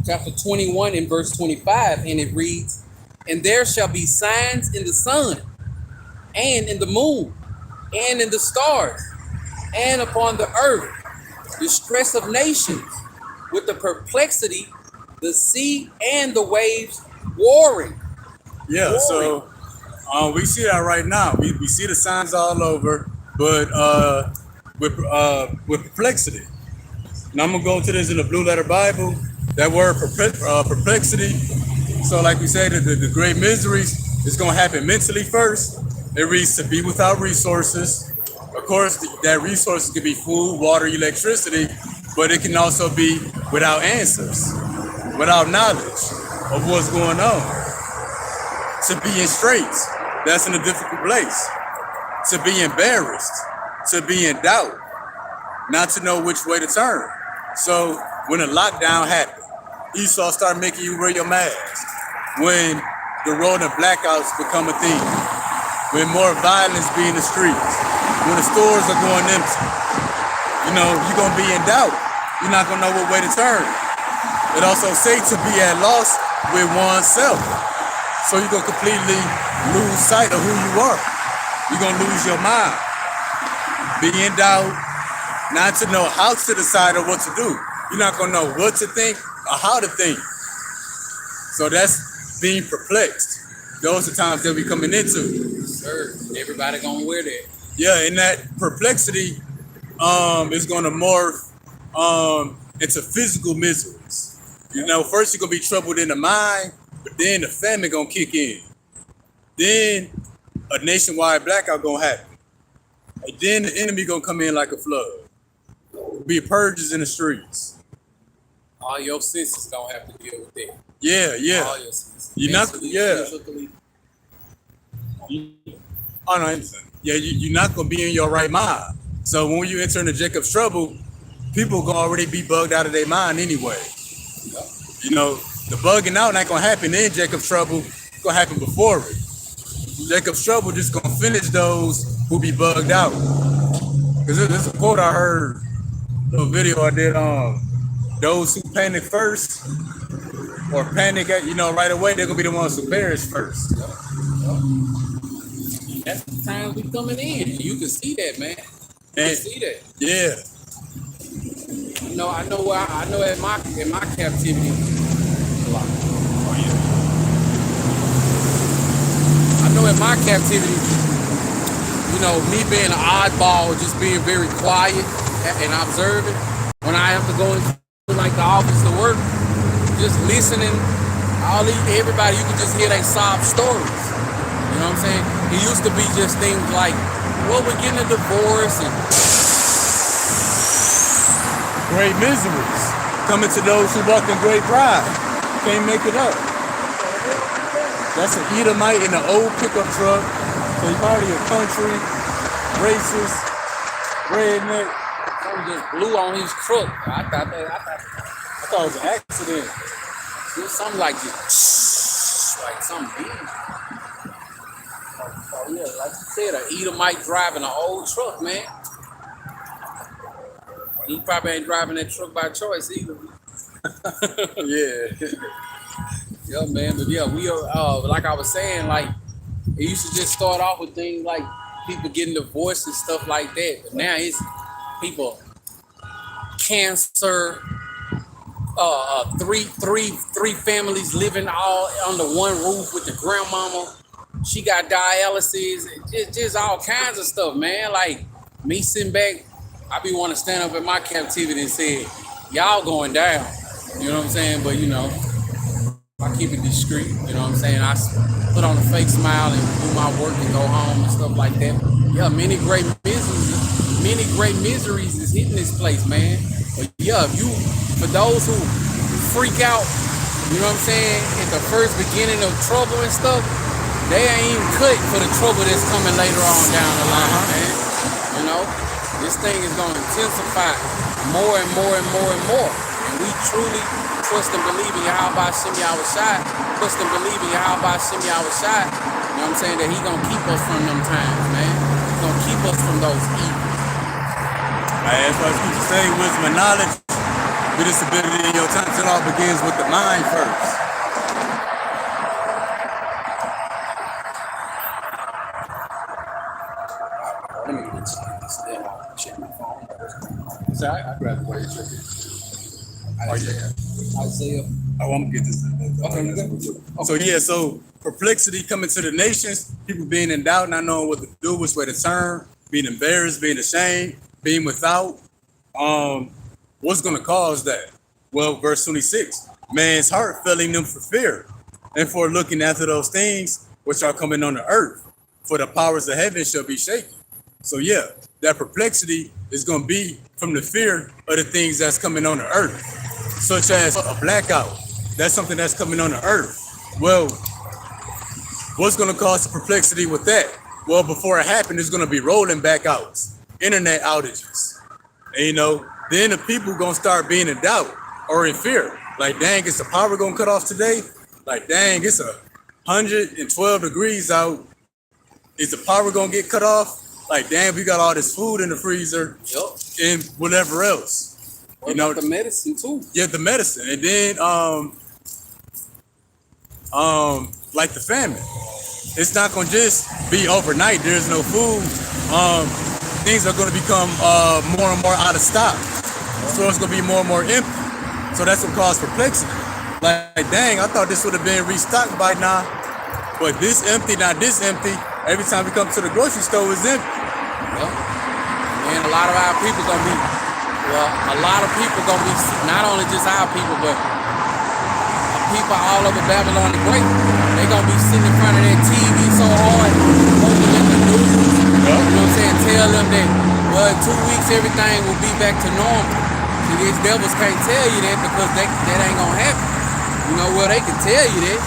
chapter 21 and verse 25, and it reads, and there shall be signs in the sun, and in the moon, and in the stars, and upon the earth, distress of nations, with the perplexity, the sea and the waves warring. Yeah, warring. So we see that right now. We see the signs all over, but with perplexity. Now I'm gonna go to this in the Blue Letter Bible. That word perplexity. So like we said, the great miseries is going to happen mentally first. It reads to be without resources. Of course, that resources can be food, water, electricity, but it can also be without answers, without knowledge of what's going on. To be in straits, that's in a difficult place. To be embarrassed, to be in doubt, not to know which way to turn. So when a lockdown happened, Esau started making you wear your mask. When the rolling blackouts become a thing, when more violence be in the streets, when the stores are going empty, you know, you're going to be in doubt. You're not going to know what way to turn. It also says to be at loss with oneself. So you're going to completely lose sight of who you are. You're going to lose your mind. Be in doubt, not to know how to decide or what to do. You're not going to know what to think or how to think. So that's being perplexed. Those are times that we're coming into. Sure, everybody gonna wear that. Yeah, and that perplexity is gonna morph into physical miseries. You know, first you're gonna be troubled in the mind, but then the famine gonna kick in. Then a nationwide blackout gonna happen. And then the enemy gonna come in like a flood. Be purges in the streets. All your senses gonna have to deal with that. Yeah. All your senses. You're not, oh no, you're not gonna be in your right mind. So when you enter into Jacob's trouble, people gonna already be bugged out of their mind anyway. Yeah. You know, the bugging out ain't gonna happen in Jacob's trouble. It's gonna happen before it. Jacob's trouble just gonna finish those who be bugged out. Cause there's a quote I heard, a little video I did on those who panic first or panic at, right away, they're gonna be the ones who perish first. That's the time we coming in. You can see that, man. You can see that. Yeah. I know in my captivity. I know in my captivity, me being an oddball, just being very quiet and observing. When I have to go into like the office to work, just listening, everybody, you can just hear they sob stories. You know what I'm saying? It used to be just things like, well, we're getting a divorce and great miseries coming to those who walk in great pride. Can't make it up. That's an Edomite in an old pickup truck. So he's already a country, racist, redneck. Something just blew on his truck. I thought it was an accident. It was something like this, like something big. Oh yeah, like you said, an Edomite driving an old truck, man. He probably ain't driving that truck by choice either. Yeah. Yeah, man. But yeah, we are, like I was saying, like, it used to just start off with things like people getting divorced and stuff like that. But now it's people, cancer, three families living all under one roof with the grandmama. She got dialysis, just all kinds of stuff, man. Like me sitting back, I be want to stand up in my captivity and say, y'all going down. You know what I'm saying? But I keep it discreet. You know what I'm saying? I put on a fake smile and do my work and go home and stuff like that. Yeah, many great miseries is hitting this place, man. But yeah, for those who freak out, you know what I'm saying, at the first beginning of trouble and stuff, they ain't even cut for the trouble that's coming later on down the line, man. This thing is going to intensify more and more and more and more. And we truly trust and believe in YAHAWASHI. Trust and believe in YAHAWASHI. You know what I'm saying? That he going to keep us from them times, man. He's going to keep us from those evils. That's why I keep saying wisdom and knowledge. With this ability in your time, it all begins with the mind first. Let me get this thing off. Check my phone. Sorry, I'd rather wear it. Isaiah. I want to get this. Okay. So perplexity coming to the nations, people being in doubt, not knowing what to do, which way to turn, being embarrassed, being ashamed, being without. What's going to cause that? Well, verse 26, man's heart filling them for fear and for looking after those things which are coming on the earth, for the powers of heaven shall be shaken. So yeah, that perplexity is going to be from the fear of the things that's coming on the earth, such as a blackout. That's something that's coming on the earth. Well, what's going to cause the perplexity with that? Well, before it happened, there's going to be rolling backouts, internet outages. And, then the people going to start being in doubt or in fear. Like, dang, is the power going to cut off today? Like, dang, it's 112 degrees out. Is the power going to get cut off? Like, damn, we got all this food in the freezer and whatever else. The medicine too. Yeah, the medicine. And then, like the famine. It's not going to just be overnight. There's no food. Things are going to become more and more out of stock. So it's going to be more and more empty. So that's what caused perplexity. Like, dang, I thought this would have been restocked by now. But this empty, not this empty. Every time we come to the grocery store, it's empty. Well, and a lot of our people going to be, not only just our people, but people all over Babylon the Great. They're going to be sitting in front of their TV so hard, opening the news. You know what I'm saying? Tell them that, well, in 2 weeks, everything will be back to normal. See, these devils can't tell you that because that ain't going to happen. They can tell you that,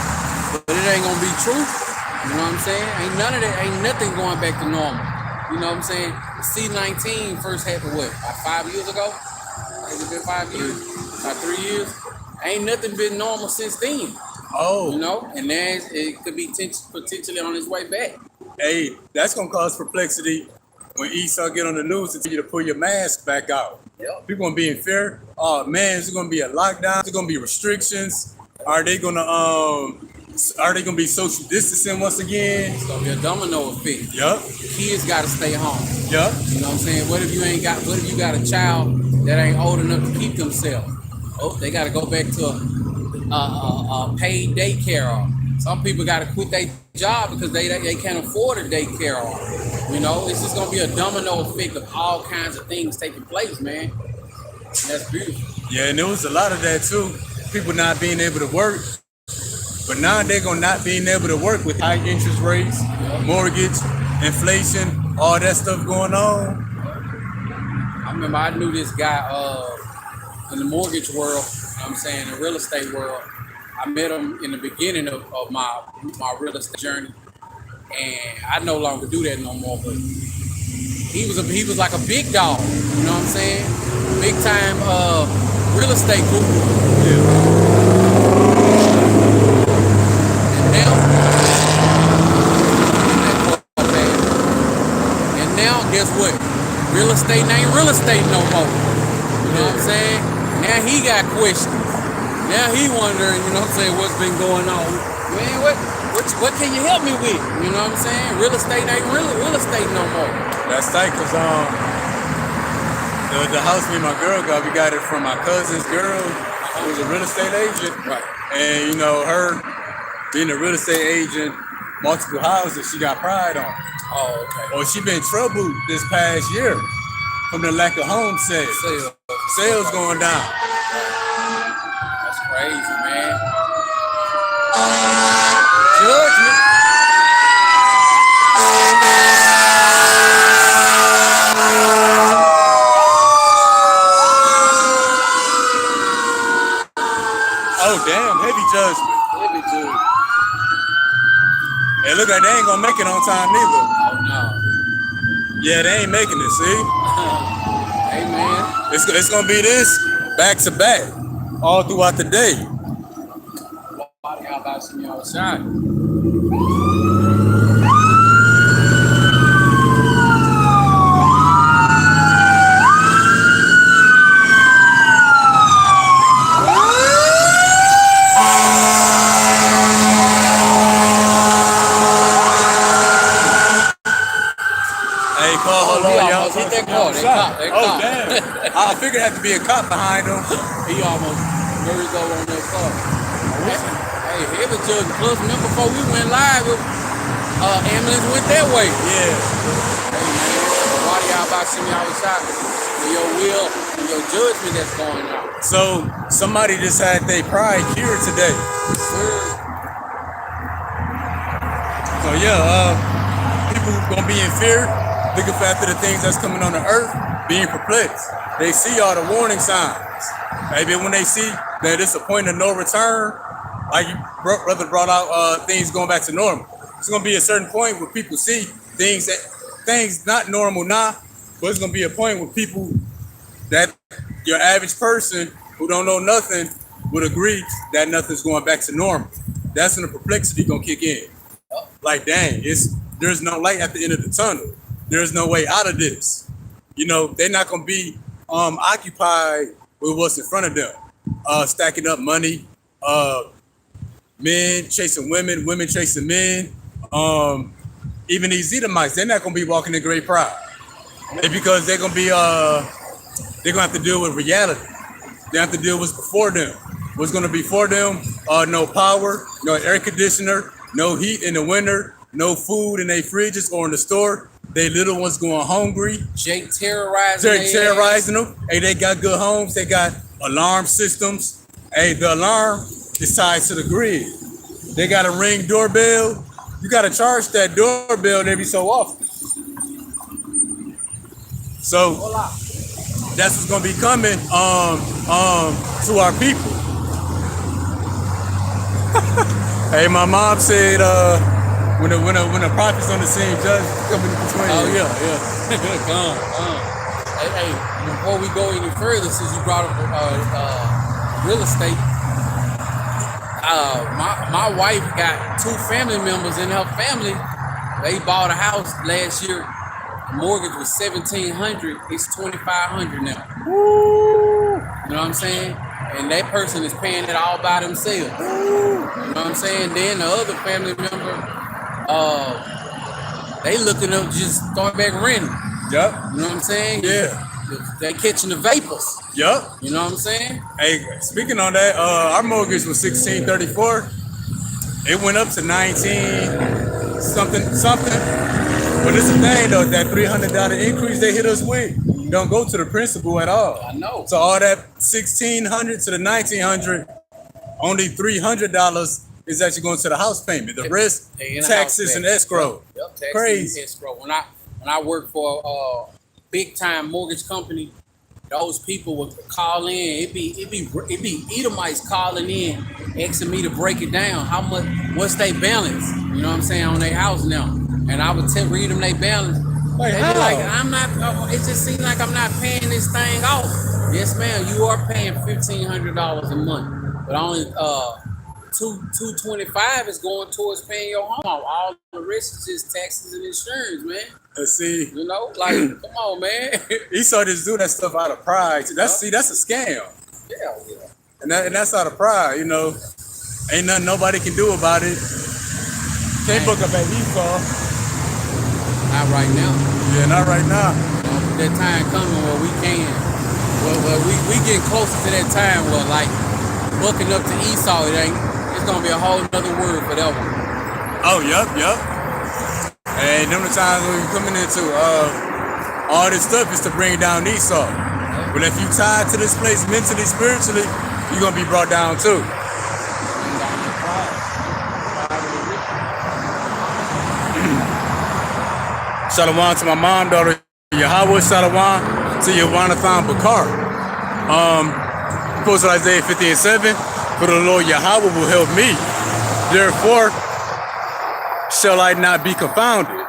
but it ain't going to be true. You know what I'm saying? Ain't nothing going back to normal. You know what I'm saying? The C-19 first happened, about 5 years ago? Has it been 5 years? About 3 years? Ain't nothing been normal since then. Oh, You know, and then it could be potentially on his way back. hey, that's gonna cause perplexity when Esau get on the news and tell you to pull your mask back out. Yep. People gonna be in fear. Oh man, is it gonna be a lockdown? Is it gonna be restrictions? Are they gonna be social distancing once again? It's gonna be a domino effect. Yup. Kids gotta stay home. Yup. You know what I'm saying? What if you got a child that ain't old enough to keep themselves? Oh, they gotta go back to a paid daycare. Some people gotta quit their job because they can't afford a daycare. You know, it's just gonna be a domino effect of all kinds of things taking place, man. And that's beautiful. Yeah, and there was a lot of that too. People not being able to work. But now they're gonna not being able to work with high interest rates, mortgage, inflation, all that stuff going on. I remember I knew this guy in the mortgage world, you know what I'm saying, the real estate world. I met him in the beginning of my real estate journey, and I no longer do that no more. But he was like a big dog, you know what I'm saying? Big time real estate guru. Yeah. And now, guess what? Real estate ain't real estate no more. You know what I'm saying? Now he got questions. Now he wondering, you know what I'm saying, what's been going on. Man, what can you help me with? You know what I'm saying? Real estate ain't real estate no more. That's tight, cause the house me and my girl got, we got it from my cousin's girl who was a real estate agent. Right. And you know, her being a real estate agent, multiple houses, she got pride on. Oh, okay. Well, she been troubled this past year from the lack of home sales. Sales going down. That's crazy, man. Judgment. Oh, damn, heavy judgment. Heavy dude. It look like they ain't gonna make it on time neither. Oh, no. Yeah, they ain't making it, see? Hey, man. It's gonna be this back to back all throughout the day. YAHAWASHI outside. Hold on, y'all. Hit that car. Oh, damn. I figured it had to be a cop behind him. He almost merged over on that car. Hey, heavy judge. Plus, remember before we went live, ambulance went that way. Yeah. Hey, man. Why y'all about to see me outside? For your will and your judgment that's going on. So, somebody just had their pride cured today. Sir. So, yeah, people gonna be in fear, looking for after the things that's coming on the earth, being perplexed. They see all the warning signs. Maybe when they see that it's a point of no return, like you brother brought out things going back to normal. It's gonna be a certain point where people see things not normal now, but it's gonna be a point where people that your average person who don't know nothing would agree that nothing's going back to normal. That's when the perplexity gonna kick in. Like, dang, there's no light at the end of the tunnel. There's no way out of this. You know, they're not gonna be occupied with what's in front of them. Stacking up money, men chasing women, women chasing men. Even these Edomites, they're not gonna be walking in great pride. Because they're gonna have to deal with reality. They have to deal with what's before them. What's gonna be for them? No power, no air conditioner, no heat in the winter, no food in their fridges or in the store. They little ones going hungry. Jake terrorizing them. Hey, they got good homes. They got alarm systems. Hey, the alarm is tied to the grid. They got a Ring doorbell. You got to charge that doorbell every so often. So that's what's gonna be coming to our people. Hey, my mom said when the prophet's on the scene, judge coming between. Oh yeah. Come. Hey, before we go any further, since you brought up real estate, My wife got 2 family members in her family. They bought a house last year. The mortgage was $1,700. It's $2,500 now. Woo. You know what I'm saying? And that person is paying it all by themselves. You know what I'm saying? Then the other family member, they looking up just start back renting. Yep. You know what I'm saying? Yeah. They catching the vapors. Yep. You know what I'm saying? Hey, speaking on that, our mortgage was $1,634. It went up to 19 something. But it's the thing though, that $300 increase they hit us with don't go to the principal at all. I know. So all that $1,600 to the $1,900, only $300 is actually going to the house payment. The rest, taxes and escrow. Yep, taxes Crazy. and escrow. When I worked for a big time mortgage company, those people would call in. It'd be Edomites calling in, asking me to break it down. How much? What's their balance? You know what I'm saying, on their house now? And I would read them their balance. Like, They'd how? be like, I'm not. It just seems like I'm not paying this thing off. Yes, ma'am. You are paying $1,500 a month, but only $225 is going towards paying your home off. All the rest is just taxes and insurance, man. Let's see. You know, like, come on, man. Esau just do that stuff out of pride. That's a scam. Yeah. And that's out of pride, you know. Ain't nothing nobody can do about it. Can't book up at Esau. Not right now. Yeah, not right now. That time coming where we can. Well, we getting closer to that time where, like, booking up to Esau, it's gonna be a whole nother word for that one. Oh, yep. And them the times when we're coming into all this stuff is to bring down Esau. But if you tied to this place mentally, spiritually, you're gonna be brought down too. Shalom to my mom, daughter Yahawah. Shalom to Yawanathan Bakar. Posted Isaiah 50:7. For the Lord Yahawah will help me. Therefore shall I not be confounded.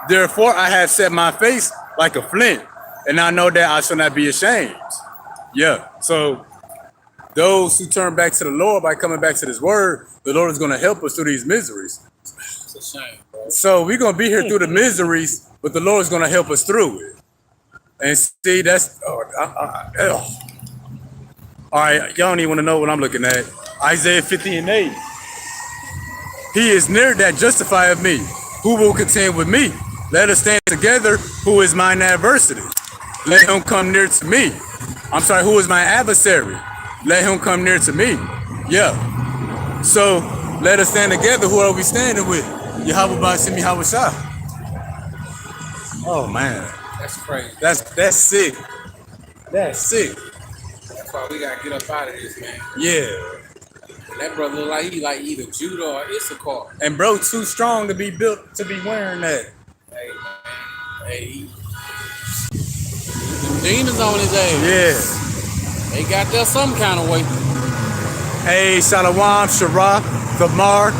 Therefore I have set my face like a flint, and I know that I shall not be ashamed. Yeah. So those who turn back to the Lord by coming back to this word, the Lord is going to help us through these miseries. It's a shame, bro. So we're going to be here through the miseries, but the Lord is going to help us through it. And see, that's... All right, y'all don't even want to know what I'm looking at. Isaiah 50:8. He is near that justifieth me. Who will contend with me? Let us stand together. Who is mine adversary? Let him come near to me. I'm sorry, who is my adversary? Let him come near to me. Yeah. So let us stand together. Who are we standing with? Yahawah Ba'ashem Yahawashah. Oh man. That's crazy. That's sick. That's sick. That's why we gotta get up out of this, man. Yeah. That brother look like he like either Judah or Issachar. And bro, too strong to be built to be wearing that. Hey, man. Hey, them demons on his ass. Yeah. They got there some kind of way. Hey, Shalom, Shara, Thamar,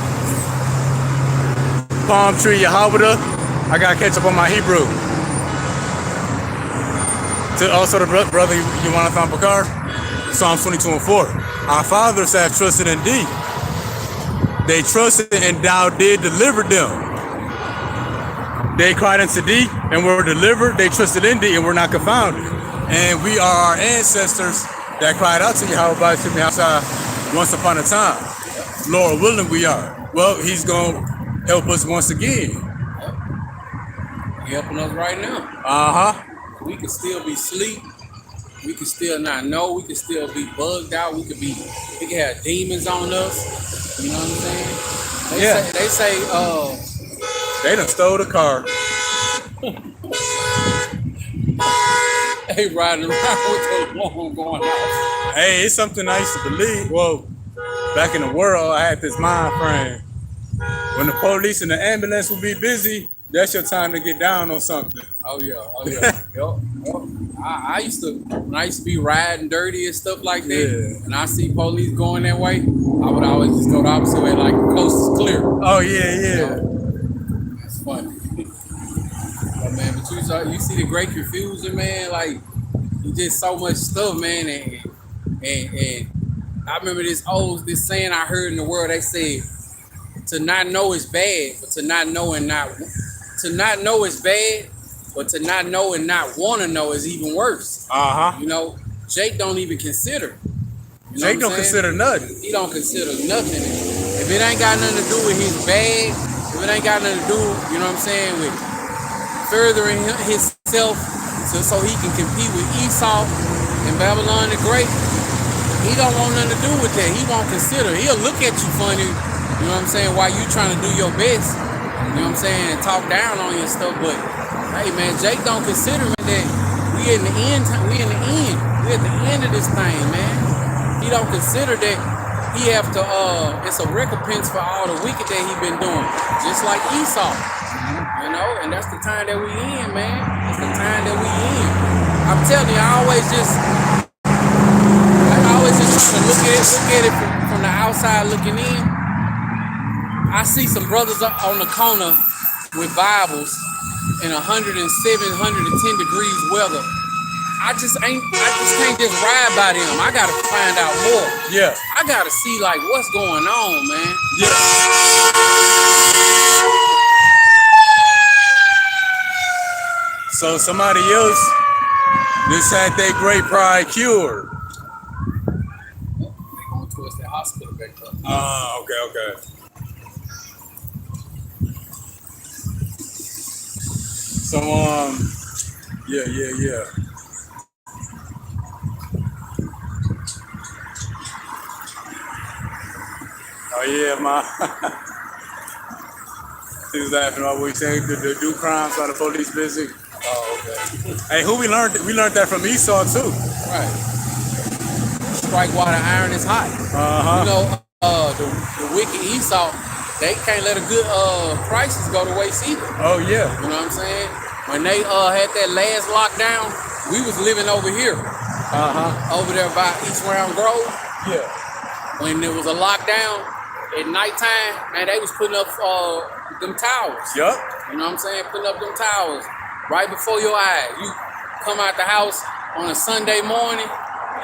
Palm Tree, Yahawah. I gotta catch up on my Hebrew. To also the brother Yawanathan Bakar, Psalms 22:4. Our fathers have trusted in thee. They trusted and thou did deliver them. They cried unto thee and were delivered. They trusted in thee and were not confounded. And we are our ancestors that cried out to Yahawah outside once upon a time. Lord willing, we are. Well, he's going to help us once again. He helping us right now. Uh-huh. We can still be asleep. We can still not know. We can still be bugged out. We can have demons on us. You know what I'm saying? They say they done stole the car. They riding around with the alarm going off. Hey, it's something I used to believe. Well, back in the world, I had this mind frame. When the police and the ambulance would be busy, that's your time to get down on something. Oh yeah. Yep. I used to be riding dirty and stuff like that, Yeah. and I see police going that way, I would always just go the opposite way, like the coast is clear. Oh yeah. You know? That's funny. But man, you see the great confusion, man. Like, it's just so much stuff, man, and I remember this saying I heard in the world. They said, to not know is bad, but to not know is bad, but to not know and not want to know is even worse. You know, Jake don't even consider. You know Jake don't consider nothing. He don't consider nothing. If it ain't got nothing to do with his bag, if it ain't got nothing to do, you know what I'm saying, with furthering himself so he can compete with Esau and Babylon the Great, he don't want nothing to do with that. He won't consider. He'll look at you funny, you know what I'm saying, while you trying to do your best, you know what I'm saying, and talk down on your stuff. But hey man, Jake don't consider that we at the end of this thing, man. He don't consider that he have to it's a recompense for all the wicked that he been doing, just like Esau. You know, and that's the time that we in, man. That's the time that we in. I'm telling you, I always just try to look at it from the outside looking in. I see some brothers up on the corner with Bibles in 107, 110 degrees weather. I just can't just ride by them. I gotta find out more. Yeah. I gotta see like what's going on, man. Yeah. So somebody else just had their great pride cured. They're going towards that hospital back there. Okay. So yeah. Oh yeah, he was laughing about what we saying to do crimes while the police busy. Oh, okay. Hey, who we learned that from Esau too. Right. Strike while the iron is hot. You know, the wicked Esau, they can't let a good crisis go to waste either. Oh yeah. You know what I'm saying? When they had that last lockdown, we was living over here. Over there by East Round Grove. Yeah. When there was a lockdown at nighttime, man, they was putting up them towers. Yup. You know what I'm saying? Putting up them towers right before your eyes. You come out the house on a Sunday morning,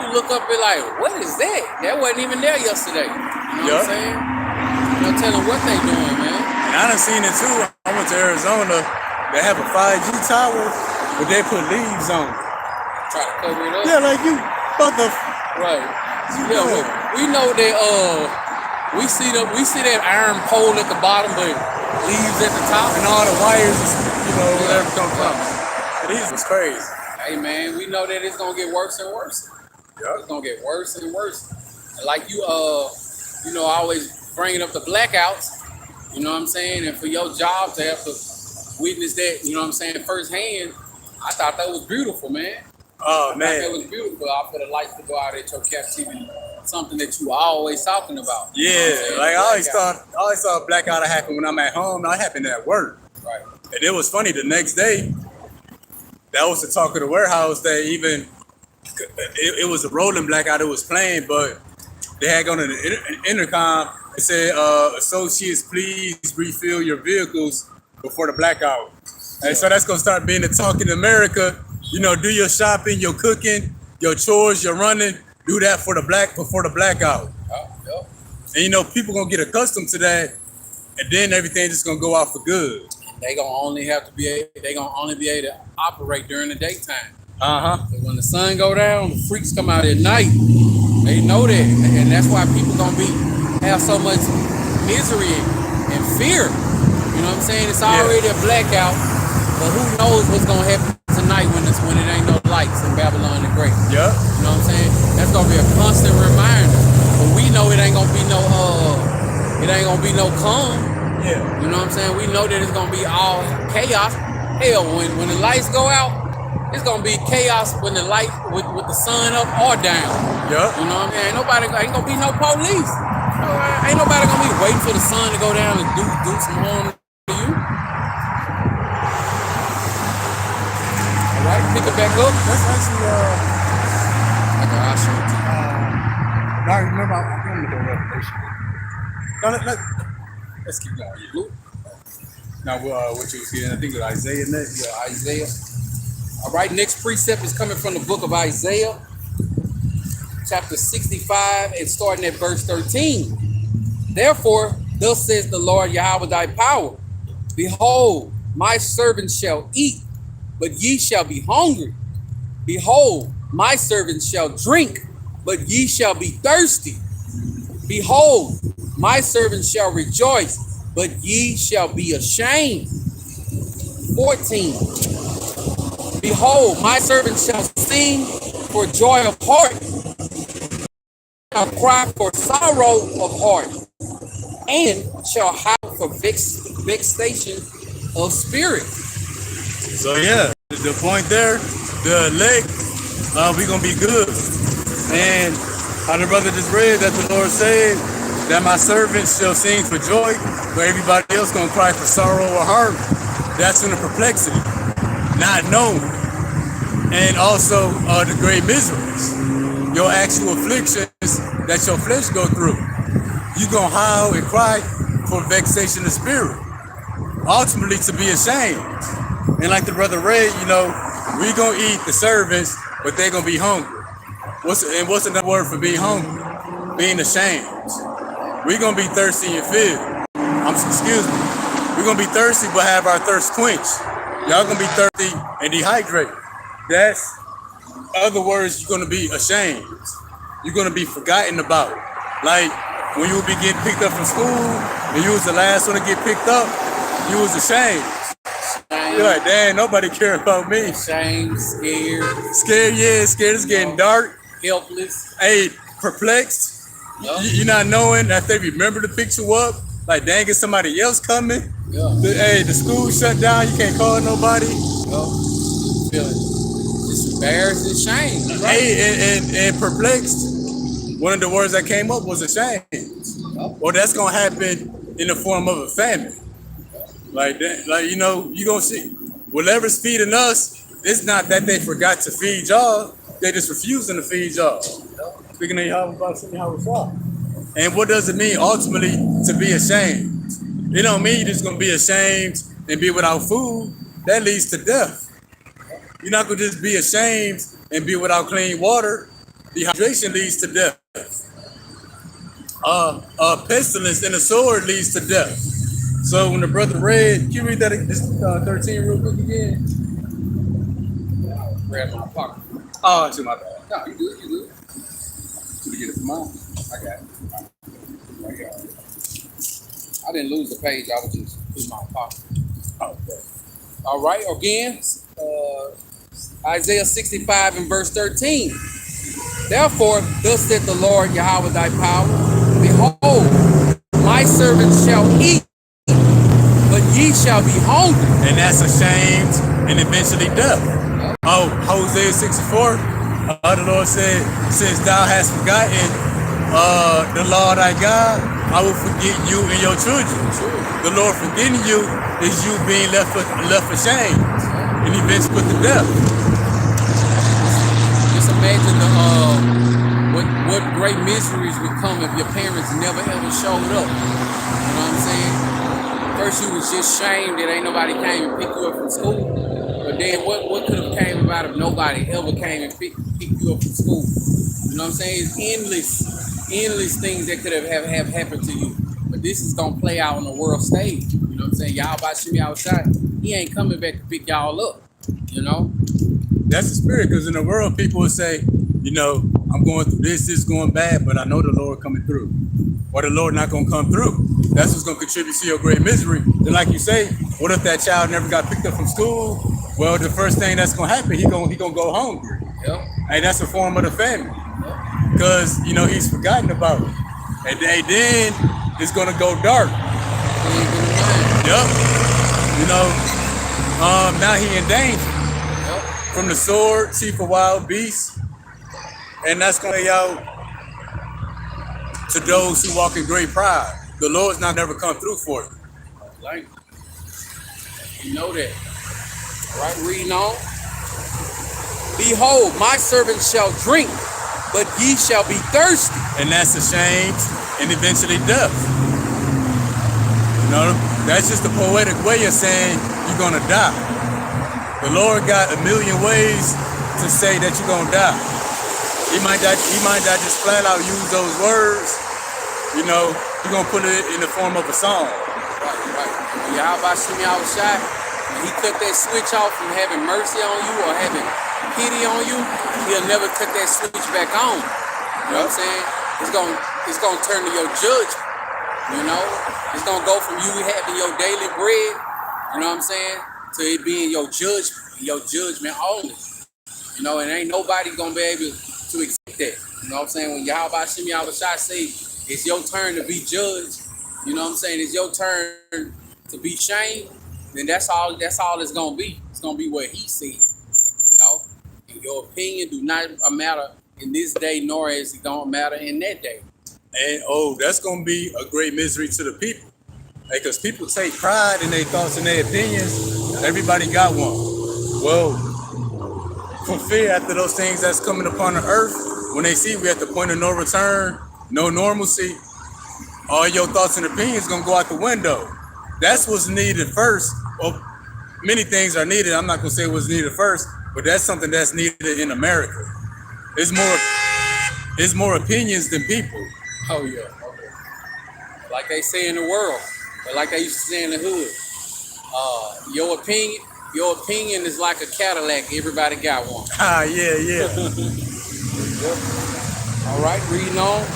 you look up and like, what is that? That wasn't even there yesterday. You know what I'm saying? You know, tell them what they doing, man. And I done seen it too. I went to Arizona. They have a 5G tower, but they put leaves on it. Try to cover it up. Yeah, like you, Right. Yeah, we know that we see that iron pole at the bottom, but leaves at the top, and all the wires, whatever come from. It is crazy. Hey man, we know that it's gonna get worse and worse. Yeah. It's gonna get worse and worse. And like you always bringing up the blackouts. You know what I'm saying? And for your job to have to witness that, you know what I'm saying, firsthand, I thought that was beautiful, man. Oh man, that was beautiful. I for the lights to go out at your captivity, something that you always talking about. Yeah, you know like I always thought blackout happen when I'm at home. Not happened at work. Right. And it was funny. The next day, that was the talk of the warehouse. That even it was a rolling blackout. It was playing, but they had on an intercom. It said, "Associates, please refill your vehicles before the blackout." And so that's gonna start being the talk in America. You know, do your shopping, your cooking, your chores, your running. Do that before the blackout. Yep. And you know, people gonna get accustomed to that, and then everything just gonna go out for good. They gonna only be able to operate during the daytime. So when the sun go down, the freaks come out at night. They know that, and that's why people gonna have so much misery and fear. You know what I'm saying? It's already a blackout, but who knows what's gonna happen tonight when it ain't no lights in Babylon the Great. Yeah. You know what I'm saying? That's gonna be a constant reminder. But we know it ain't gonna be no calm. Yeah. You know what I'm saying? We know that it's gonna be all chaos. Hell, when the lights go out, it's gonna be chaos when the light with the sun up or down. Yeah. You know what I mean? Ain't gonna be no police. Ain't nobody gonna be waiting for the sun to go down and do some harm to you. Right, pick it back up. That's actually I'll show it to you. I remember I'm gonna do a revelation. No, let's keep going. Luke. Now, what you was getting? I think it was Isaiah next. Yeah, Isaiah. All right, next precept is coming from the book of Isaiah, chapter 65 and starting at verse 13. Therefore, thus says the Lord Yahweh thy power. Behold, my servants shall eat, but ye shall be hungry. Behold, my servants shall drink, but ye shall be thirsty. Behold, my servants shall rejoice, but ye shall be ashamed. 14. Behold, my servants shall sing for joy of heart, shall cry for sorrow of heart, and shall howl for vexation of spirit. So yeah, the point there, the elect, we gonna be good. And how the brother just read that the Lord said that my servants shall sing for joy, but everybody else gonna cry for sorrow or heart. That's in the perplexity, not known. And also the great miseries, your actual afflictions that your flesh go through. You gonna howl and cry for vexation of spirit, ultimately to be ashamed. And like the brother read, we gonna eat the servants, but they gonna be hungry. What's another word for being hungry? Being ashamed. We gonna be thirsty and filled. Excuse me. We gonna be thirsty, but have our thirst quenched. Y'all gonna be thirsty and dehydrated. That's other words. You're gonna be ashamed. You're gonna be forgotten about. Like when you would be getting picked up from school and you was the last one to get picked up, you was ashamed. You're like, damn, nobody cared about me. Ashamed, scared. Scared, yeah, scared. It's getting dark. Helpless. Hey, perplexed. Yep. You're not knowing that they remember to pick you up. Like, dang, is somebody else coming? Yeah. The school shut down. You can't call nobody. Yep. Feeling just embarrassed and shamed. Right? Hey, and perplexed. One of the words that came up was ashamed. Yep. Or that's gonna happen in the form of a famine. Like that, you gonna see whatever's feeding us. It's not that they forgot to feed y'all; they just refusing to feed y'all. Speaking of Yahawashi. And what does it mean ultimately to be ashamed? It don't mean you're just gonna be ashamed and be without food. That leads to death. You're not gonna just be ashamed and be without clean water. Dehydration leads to death. Pestilence and a sword leads to death. So when the brother read, can you read that 13 real quick again? Grab my pocket. Oh, it's my bad. No, you good, you good. Did you get it from mine? I got it. I didn't lose the page, I was just in my pocket. Okay. All right, again, Isaiah 65 and verse 13. Therefore, thus saith the Lord Yahweh thy power. Behold, my servants shall eat, but ye shall be hungry. And that's ashamed and eventually death. Oh, Hosea 64, the Lord said, since thou hast forgotten the Lord thy God, I will forget you and your children. The Lord forgetting you is you being left ashamed and eventually put to death. Just imagine what great miseries would come if your parents never ever showed up. You know what I'm saying? First you was just shamed that ain't nobody came and picked you up from school. But then what could have came about if nobody ever came and picked you up from school? You know what I'm saying? It's endless things that could have happened to you. But this is gonna play out on the world stage. You know what I'm saying? Yahawashimi outside. He ain't coming back to pick y'all up. That's the spirit, because in the world people will say, I'm going through this is going bad, but I know the Lord coming through. Or the Lord not gonna come through. That's what's gonna contribute to your great misery. Then like you say, what if that child never got picked up from school? Well, the first thing that's gonna happen, he gonna go hungry. Yep. And that's a form of the family. Because he's forgotten about it. And then it's gonna go dark. Yep. Now he in danger. Yep. From the sword, chief of wild beasts. And that's gonna play out to those who walk in great pride. The Lord's not never come through for you. Like, you know that. All right, reading on. Behold, my servants shall drink, but ye shall be thirsty. And that's ashamed and eventually death. That's just a poetic way of saying you're gonna die. The Lord got a million ways to say that you're gonna die. He might not just flat out use those words. You know, he's gonna put it in the form of a song. Right. When YAHAWASHI, when he cut that switch off from having mercy on you or having pity on you, he'll never cut that switch back on. You know what I'm saying? It's gonna turn to your judgment. You know, it's gonna go from you having your daily bread, you know what I'm saying, to it being your judgment only. You know, and ain't nobody gonna be able to accept that. You know what I'm saying? When YAHAWASHI say it's your turn to be judged, you know what I'm saying? It's your turn to be shamed. Then that's all it's gonna be. It's gonna be what he said. You know, and your opinion do not matter in this day, nor is it gonna matter in that day. And that's gonna be a great misery to the people, because people take pride in their thoughts and their opinions. Everybody got one. Well, for fear after those things that's coming upon the earth, when they see we at the point of no return, no normalcy, all your thoughts and opinions gonna go out the window. That's what's needed first. Well, many things are needed. I'm not gonna say what's needed first, but that's something that's needed in America. It's more opinions than people. Oh yeah. Okay. Like they say in the world, but like they used to say in the hood, your opinion is like a Cadillac. Everybody got one. Yeah. Yep. All right, reading on.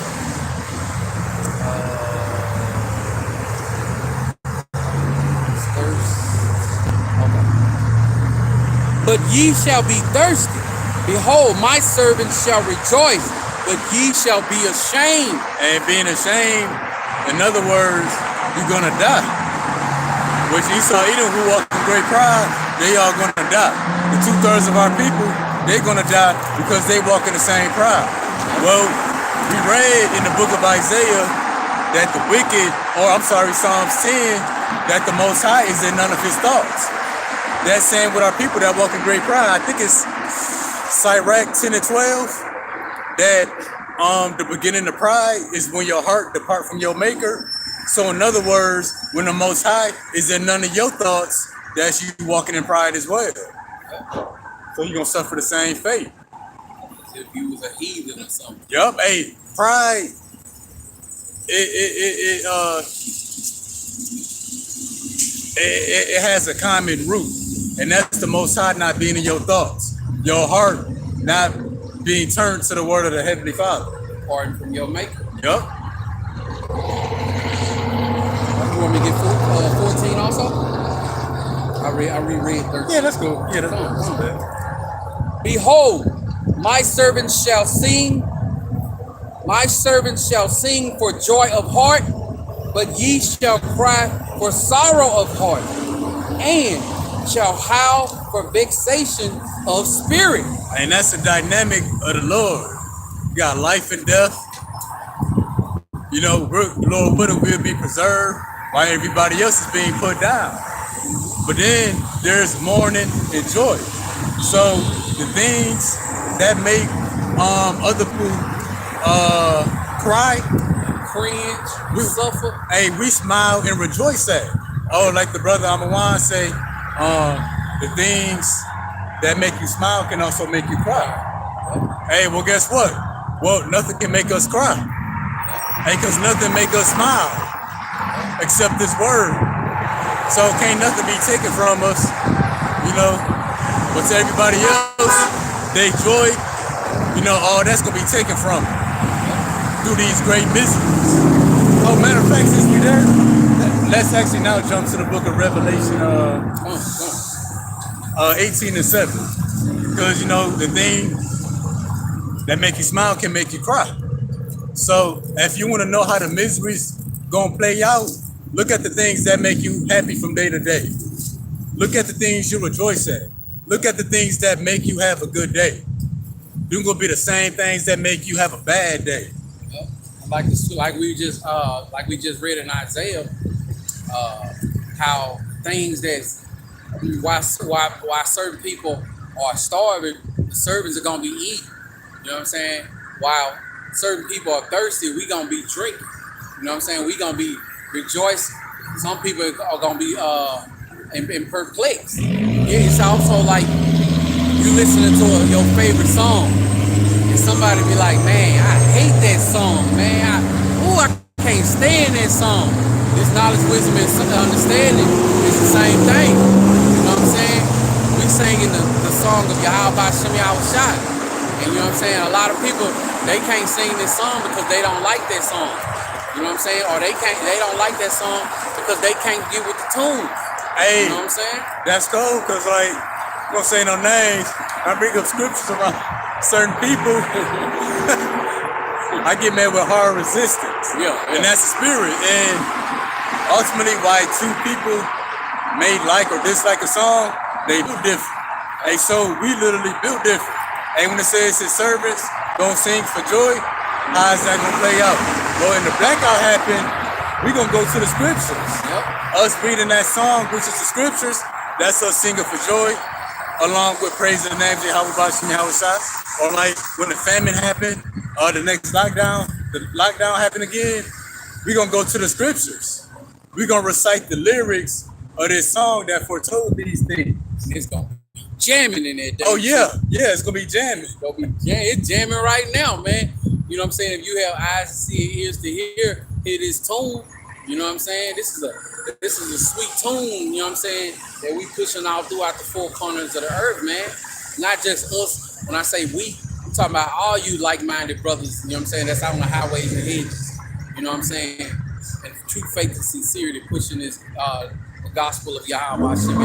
But ye shall be thirsty. Behold, my servants shall rejoice, but ye shall be ashamed. And being ashamed, in other words, you're gonna die. Which Esau, Edom, who walk in great pride, they are gonna die. The 2/3 of our people, they're gonna die because they walk in the same pride. Well, we read in the book of Isaiah that the wicked, Psalms 10, that the Most High is in none of his thoughts. That's saying with our people that walk in great pride. I think it's Sirach 10 and 12, that the beginning of pride is when your heart depart from your maker. So in other words, when the Most High is in none of your thoughts, that's you walking in pride as well. So you're gonna suffer the same fate. As if you was a heathen or something. Yup. Hey, pride. It has a common root, and that's the Most High not being in your thoughts, your heart not being turned to the word of the Heavenly Father. Pardon from your maker. Yup. You want me to get 14 also? I reread 13. Yeah, let's go. Yeah, that's bad. Behold, my servants shall sing. My servants shall sing for joy of heart, but ye shall cry for sorrow of heart, and shall howl for vexation of spirit. And that's the dynamic of the Lord. You got life and death. You know, Lord Buddha will be preserved while everybody else is being put down. But then there's mourning and joy. So the things that make other people cry, cringe, we suffer. Hey, we smile and rejoice at. Oh, like the brother Ahmawan say, the things that make you smile can also make you cry. Hey, well, guess what? Well, nothing can make us cry. Hey, because nothing make us smile except this word. So can't nothing be taken from us, you know. But to everybody else, they joy, you know, all that's going to be taken from them through these great miseries. Oh, matter of fact, since we're there, let's actually now jump to the book of Revelation 18 and 7. Because, you know, the thing that make you smile can make you cry. So if you want to know how the miseries gonna play out, look at the things that make you happy from day to day. Look at the things you rejoice at. Look at the things that make you have a good day. They're gonna be the same things that make you have a bad day. Like we just read in Isaiah, how things why certain people are starving, the servants are gonna be eating. You know what I'm saying? While certain people are thirsty, we gonna be drinking. You know what I'm saying? We gonna be rejoicing. Some people are gonna be in perplexed. It's also like you listening to your favorite song, and somebody be like, man, I hate that song, man. I can't stand that song. This knowledge, wisdom, and understanding is the same thing. You know what I'm saying? We singing the song of YAHAWASHI, and you know what I'm saying? A lot of people, they can't sing this song because they don't like that song. You know what I'm saying? Or they don't like that song because they can't get with the tune. Hey, you know what I'm saying? That's cool, cause like, I'm gonna say no names. I bring up scriptures around certain people. I get met with hard resistance. Yeah. And that's the spirit. And ultimately, why two people may like or dislike a song, they build different. Hey, so we literally build different. And when it says his servants don't sing for joy, how is that gonna play out? Well, when the blackout happened, we gonna go to the scriptures. Yep. Us reading that song, which is the scriptures, that's us singing for joy, along with praising the name of YAHAWASHI. Or like when the famine happened, the next lockdown happened again, we gonna go to the scriptures. We gonna recite the lyrics of this song that foretold these things. And it's gonna be jamming in there. Oh yeah, it's gonna be jamming. It's jamming right now, man. You know what I'm saying? If you have eyes to see, ears to hear this tune, you know what I'm saying? This is a sweet tune, you know what I'm saying, that we pushing out throughout the four corners of the earth, man. Not just us. When I say we, I'm talking about all you like-minded brothers, you know what I'm saying, that's out on the highways and hedges. You know what I'm saying? And true faith and sincerity pushing this the gospel of YAHAWASHI.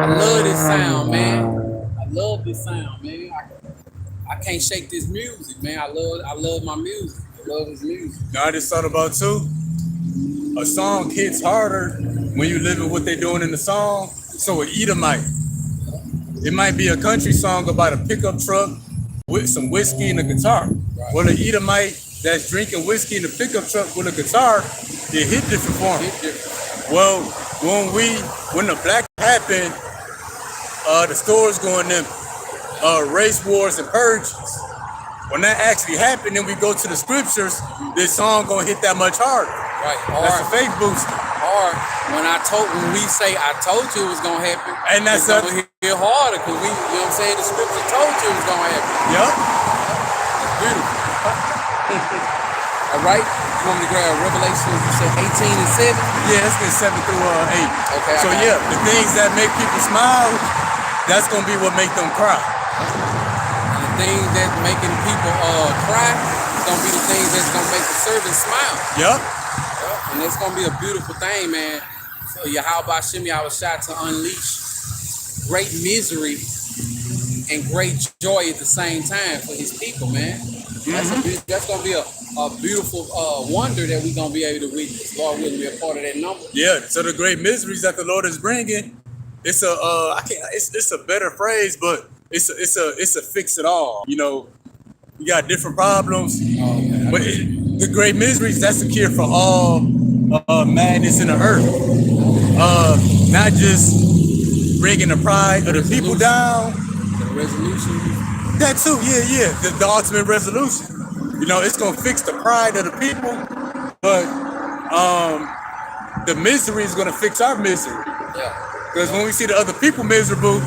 I love this sound, man. I love this sound, man. I can't shake this music, man. I love my music. I love his music. Now I just thought about too. A song hits harder when you live with what they're doing in the song. So an Edomite, it might be a country song about a pickup truck with some whiskey and a guitar. Right. Well, an Edomite that's drinking whiskey in the pickup truck with a guitar, it hit different for him. Well, when the black happened, the stores going them race wars and purges. When that actually happened, then we go to the scriptures, this song gonna hit that much harder. Right. That's a faith booster. Or when we say I told you it was gonna happen, and that's gonna hit harder because we, you know what I'm saying, the scripture told you it was gonna happen. Yep. It's beautiful. All right. You want me to grab Revelation? You said 18 and 7. Yeah, let's get 7 through 8. Okay. So yeah, the things that make people smile, that's gonna be what make them cry. And the things that making people cry is gonna be the things that's gonna make the servant smile. Yep. And it's gonna be a beautiful thing, man. For YAHAWASHI to unleash great misery and great joy at the same time for his people, man. That's gonna be a beautiful wonder that we're gonna be able to witness. Lord willing, be a part of that number. Yeah. So the great miseries that the Lord is bringing, it's a better phrase, but it's a fix it all. You know, we got different problems, but the great miseries, that's the cure for all madness in the earth. Not just bringing the pride of the people down. The resolution. That too, yeah. The ultimate resolution. You know, it's gonna fix the pride of the people, but the misery is gonna fix our misery. Yeah. Because when we see the other people miserable,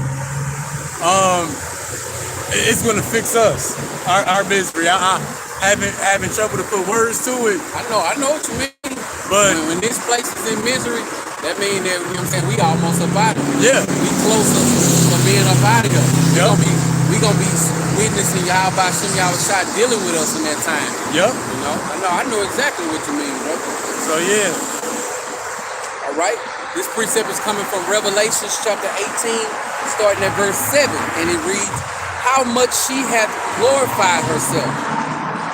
it's gonna fix us, our misery. I having trouble to put words to it. I know what you mean. But when this place is in misery, that means that, you know what I'm saying, we almost up out of it. Yeah. We closer to being up out of here. We gonna be witnessing YAHAWASHI dealing with us in that time. Yep. You know, I know exactly what you mean, bro. So yeah. All right. This precept is coming from Revelation chapter 18, starting at verse 7, and it reads, "How much she hath glorified herself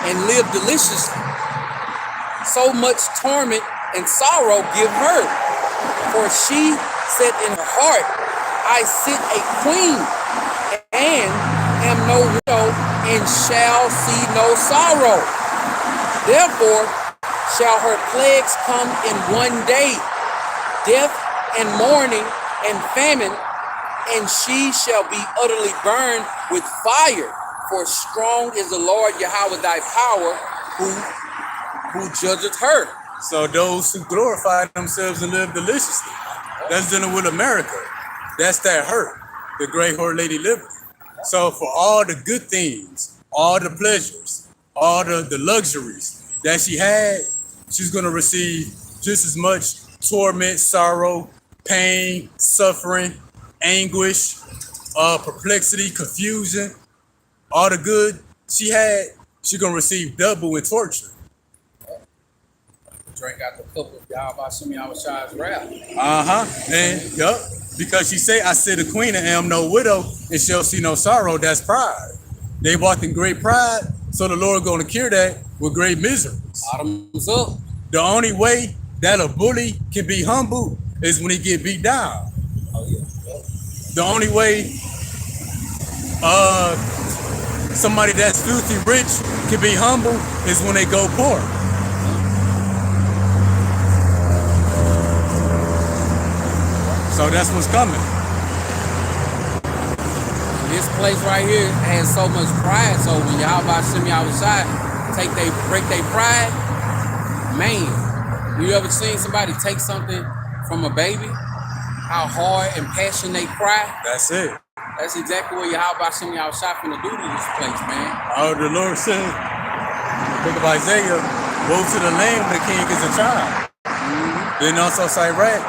and lived deliciously. So much torment and sorrow give her. For she said in her heart, I sit a queen and am no widow and shall see no sorrow. Therefore shall her plagues come in one day, death and mourning and famine, and she shall be utterly burned with fire. For strong is the Lord Yahweh thy power, who judgeth her." So those who glorify themselves and live deliciously, that's dealing with America. That's that hurt, the great whore lady liberty. So for all the good things, all the pleasures, all the luxuries that she had, she's going to receive just as much torment, sorrow, pain, suffering, anguish, perplexity, confusion, all the good she had, she's going to receive double in torture. Drink out the cup of YAHAWASHI's wrath. And yup, because she say, I said the queen and am no widow and shall see no sorrow. That's pride. They walked in great pride, so the Lord going to cure that with great miseries. Bottoms up. The only way that a bully can be humble is when he get beat down. Oh yeah. The only way somebody that's filthy rich can be humble is when they go poor. So that's what's coming. This place right here has so much pride. So when y'all about to send me outside, break their pride, man. You ever seen somebody take something from a baby? How hard and passionate they cry? That's it. That's exactly what y'all about to send me outside finna do to this place, man. Oh, the Lord said, in the book of Isaiah, woe to the land when the king is a child. Then also Sirach,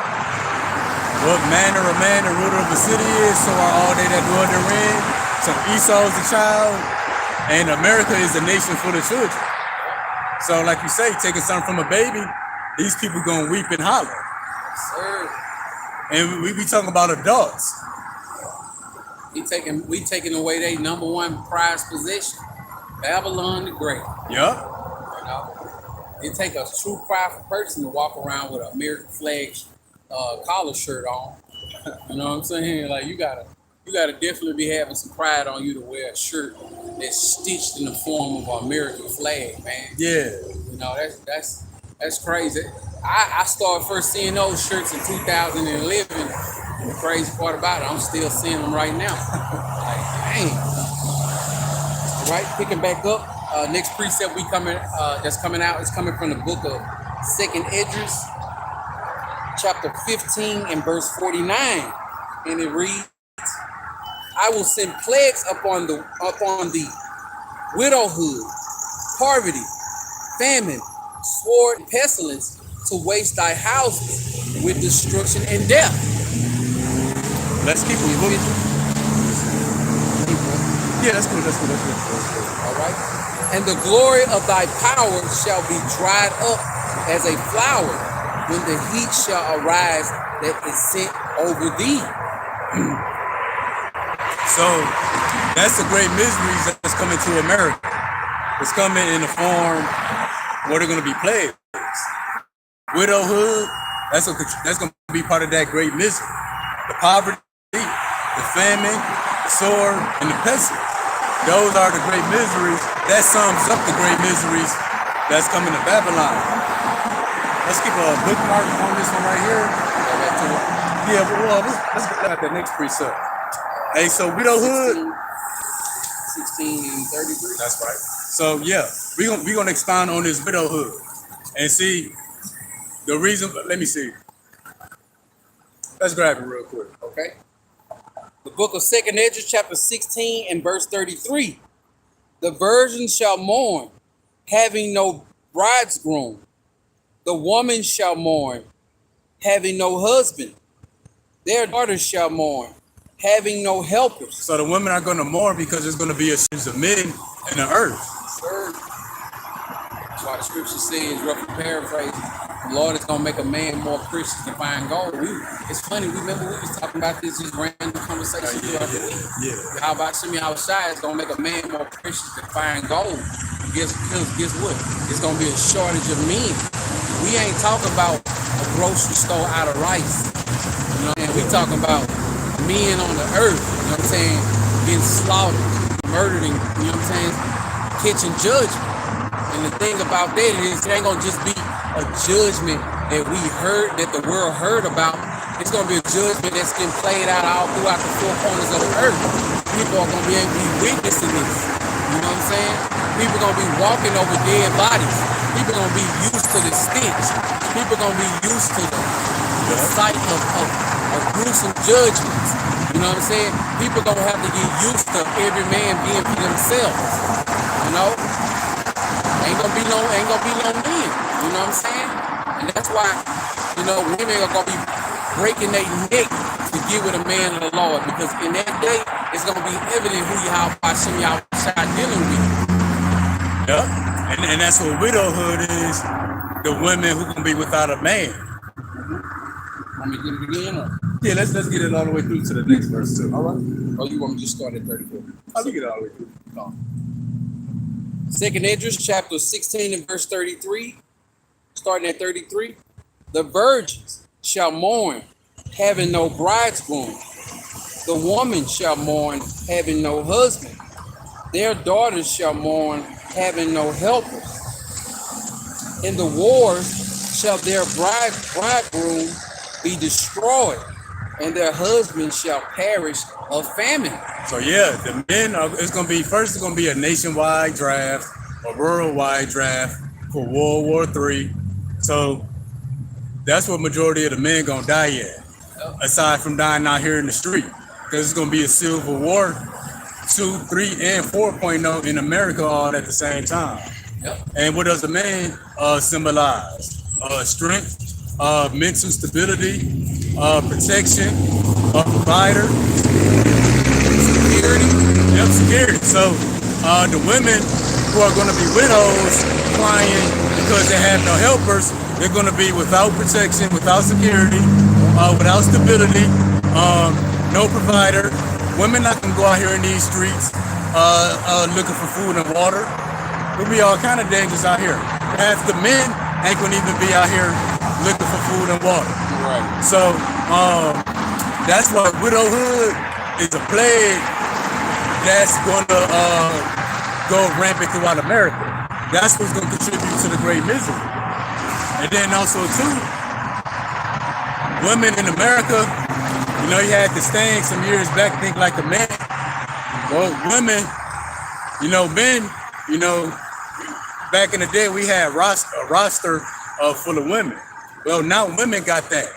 what manner of man the ruler of the city is, so are all they that dwell therein. So Esau is the child, and America is a nation full of children. So like you say, taking something from a baby, these people gonna weep and holler. Sir. And we be talking about adults. We taking away their number one prized possession. Babylon the Great. Yup. You know? It take a true prideful person to walk around with an American flag collar shirt on. You know what I'm saying? Like you gotta definitely be having some pride on you to wear a shirt that's stitched in the form of an American flag, man. Yeah. You know, that's crazy. I started first seeing those shirts in 2011. And the crazy part about it, I'm still seeing them right now. Like, dang. All right, picking back up. Next precept that's coming out is coming from the book of 2nd Esdras, chapter 15 and verse 49. And it reads, I will send plagues upon the widowhood, poverty, famine, sword, and pestilence to waste thy houses with destruction and death. Let's keep it moving. Yeah, that's cool. All right. And the glory of thy power shall be dried up as a flower when the heat shall arise that is sent over thee. So that's the great miseries that's coming to America. It's coming in the form where they're going to be plagues. Widowhood, that's going to be part of that great misery. The poverty, the famine, the sword, and the pestilence. Those are the great miseries. That sums up the great miseries that's coming to Babylon. Let's keep a bookmark on this one right here. Yeah, well, let's get at the next precept. Hey, so widowhood. 16 and 33. That's right. So yeah, we're gonna expound on this widowhood and see the reason. Let me see. Let's grab it real quick. Okay. The book of 2nd Esdras, chapter 16 and verse 33. The virgin shall mourn, having no bridegroom. The woman shall mourn, having no husband. Their daughters shall mourn, having no helpers. So the women are going to mourn because there's going to be a series of men in the earth. Sir. That's why the scripture says, roughly paraphrased, the Lord is going to make a man more precious than fine gold. It's funny, remember we was talking about this just random conversation throughout the week. Yeah. How about Shimmy outside is going to make a man more precious than fine gold. Guess what? It's going to be a shortage of men. We ain't talking about a grocery store out of rice. You know, and we talking about men on the earth, you know what I'm saying, getting slaughtered, murdered, and, you know what I'm saying, catching judgment. And the thing about that is it ain't gonna just be a judgment that we heard, that the world heard about. It's gonna be a judgment that's getting played out all throughout the four corners of the earth. People are gonna be able to be witnessing this. You know what I'm saying? People gonna be walking over dead bodies. People gonna be used to the stench. People gonna be used to the sight of gruesome judgments. You You know what I'm saying? People gonna have to get used to every man being for themselves. You know? Ain't gonna be no men. You know what I'm saying? And that's why, you know, women are gonna be breaking their neck to get with a man of the Lord, because in that day it's gonna be evident who Yahawashai dealing with. Yeah, and that's what widowhood is. The women who can be without a man. Want me to get it again? Or? Yeah, let's get it all the way through to the next verse too. All right. Or you want me to just start at 34? I'll get it all the way through. No. Second Esdras, chapter 16 and verse 33, starting at 33. The virgins shall mourn, having no bridegroom. The woman shall mourn, having no husband. Their daughters shall mourn, having no helpers. In the wars shall their bridegroom be destroyed, and their husbands shall perish of famine. So yeah, the men are, it's gonna be a nationwide draft, a worldwide draft for World War III. So that's what majority of the men gonna die at. Aside from dying out here in the street. Because it's gonna be a civil war 2, 3, and 4.0 in America all at the same time. Yep. And what does the man symbolize? Strength, mental stability, protection, a provider, security. Yep, security. So the women who are going to be widows crying because they have no helpers, they're going to be without protection, without security, without stability, no provider. Women not going to go out here in these streets looking for food and water. It'll be all kind of dangerous out here. Half the men ain't going to even be out here looking for food and water. Right. So that's why widowhood is a plague that's going to go rampant throughout America. That's what's going to contribute to the great misery. And then also too, women in America, you know, you had this thing some years back, think like a man. Well, women, you know, men, you know, back in the day we had a roster full of women. Well, now women got that.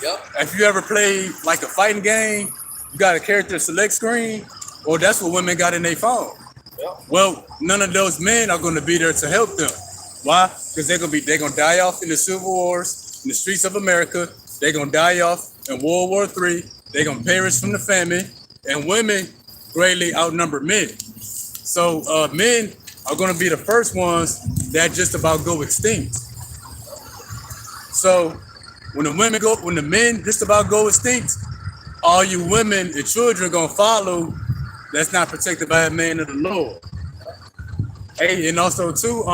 Yep. If you ever played like a fighting game, you got a character select screen, well, that's what women got in their phone. Yep. Well, none of those men are going to be there to help them. Why? Because they're gonna die off in the civil wars, in the streets of America. They're gonna die off in World War III. They're gonna perish from the famine, and women greatly outnumber men. So men are gonna be the first ones that just about go extinct. So when the men just about go extinct, all you women and children gonna follow that's not protected by a man of the Lord. Hey, and also too,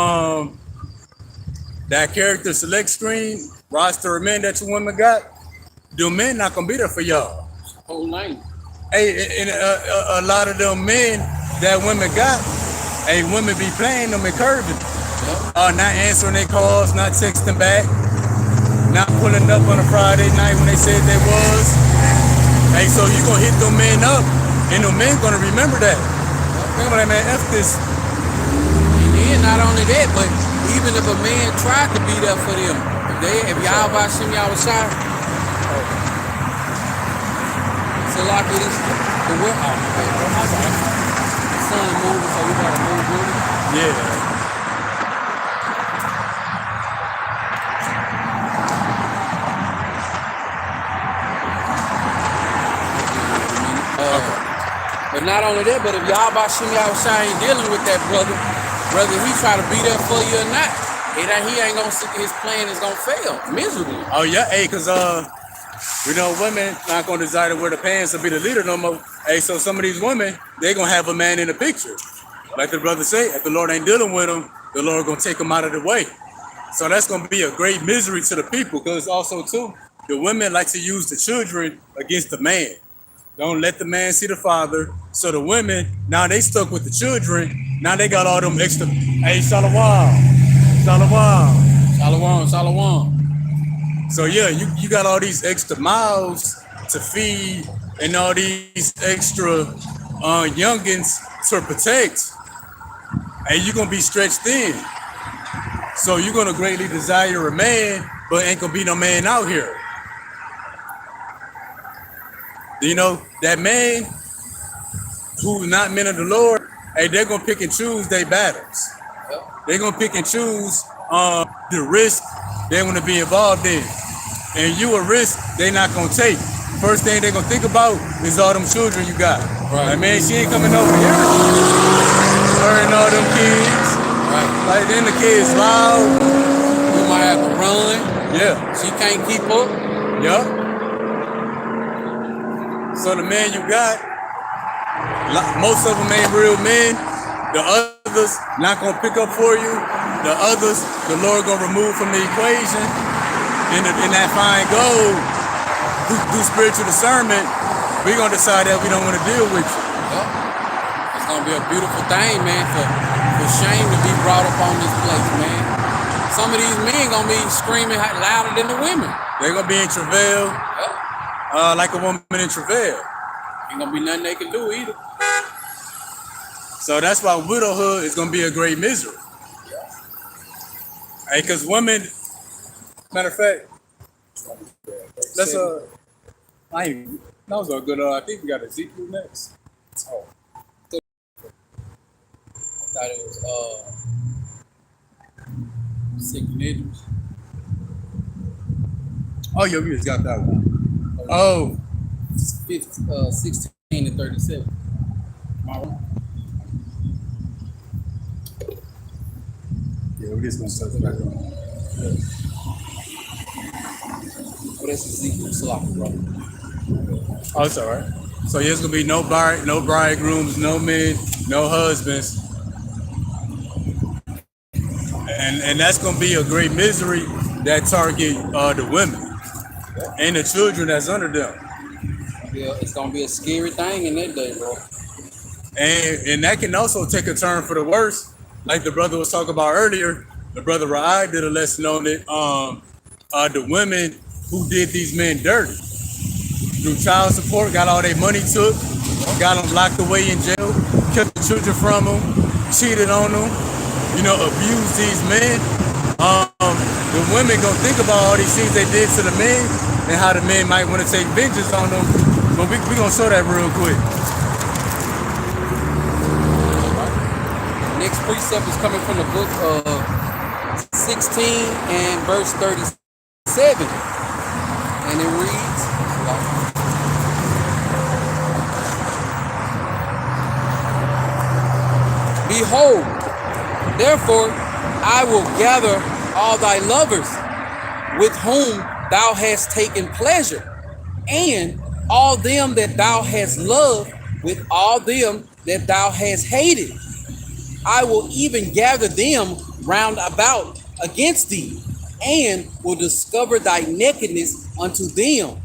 that character select screen, roster of men that you women got, the men not gonna be there for y'all. Whole line. Hey, and a lot of them men that women got, hey, women be playing them and curving. Not answering their calls, not texting back, not pulling up on a Friday night when they said they was. Hey, so you gonna hit them men up, and them men gonna remember that. Remember that, man, F this. And not only that, but even if a man tried to be there for them, if Yahawashim Yahawashai, so like this, the sun moving, so we gotta move with it. Yeah. But not only that, but if Yahawashim Yahawashai ain't dealing with that brother, whether he try to be there for you or not, he ain't gonna see his plan is gonna fail miserably. Oh yeah, hey, cause we know women not gonna desire to wear the pants or be the leader no more. Hey, so some of these women, they gonna have a man in the picture. Like the brother say, if the Lord ain't dealing with them, the Lord gonna take them out of the way. So that's gonna be a great misery to the people, because also too, the women like to use the children against the man. Don't let the man see the father. So the women, now they stuck with the children. Now they got all them extra, hey, Shalom. So yeah, you got all these extra mouths to feed and all these extra youngins to protect. And you're gonna be stretched thin. So you're gonna greatly desire a man, but ain't gonna be no man out here. You know, that man who's not men of the Lord, hey, they're gonna pick and choose their battles. Yep. They're gonna pick and choose the risk they want to be involved in. And you a risk they not gonna take. First thing they gonna think about is all them children you got. Right. Like, man, she ain't coming over here. Her and all them kids. Right. Like, then the kids loud. You might have to run. Yeah. She can't keep up. Yup. So the man you got, most of them ain't real men. The others not gonna pick up for you. The others, the Lord gonna remove from the equation. In that fine gold, through spiritual discernment, we gonna decide that we don't want to deal with you. Yep. It's gonna be a beautiful thing, man, for shame to be brought up on this place, man. Some of these men gonna be screaming louder than the women. They're gonna be in travail, Yep. like a woman in travail. Ain't gonna be nothing they can do either. So that's why widowhood is gonna be a great misery. Hey, cause women, matter of fact, let's that was a good. I think we got Ezekiel next. Oh. I thought it was Sick Ninjas. Oh, yeah, we just got that one. Oh, 16 to 37. Am I wrong? yeah, we just gonna start back on. Oh, that's Ezekiel Sloppy, bro. Oh, it's all right. So there's gonna be no bridegrooms, no men, no husbands, and that's gonna be a great misery that target the women and the children that's under them. Yeah, it's gonna be a scary thing in that day, bro. And that can also take a turn for the worse, like the brother was talking about earlier. The brother Rai did a lesson on it. The women who did these men dirty through child support, got all their money took, got them locked away in jail, kept the children from them, cheated on them, abused these men. The women gonna think about all these things they did to the men and how the men might want to take vengeance on them. But we gonna show that real quick. Next precept is coming from the book of 16 and verse 37. And it reads, Behold, therefore I will gather all thy lovers with whom thou hast taken pleasure, and all them that thou hast loved with all them that thou hast hated. I will even gather them round about against thee, and will discover thy nakedness unto them,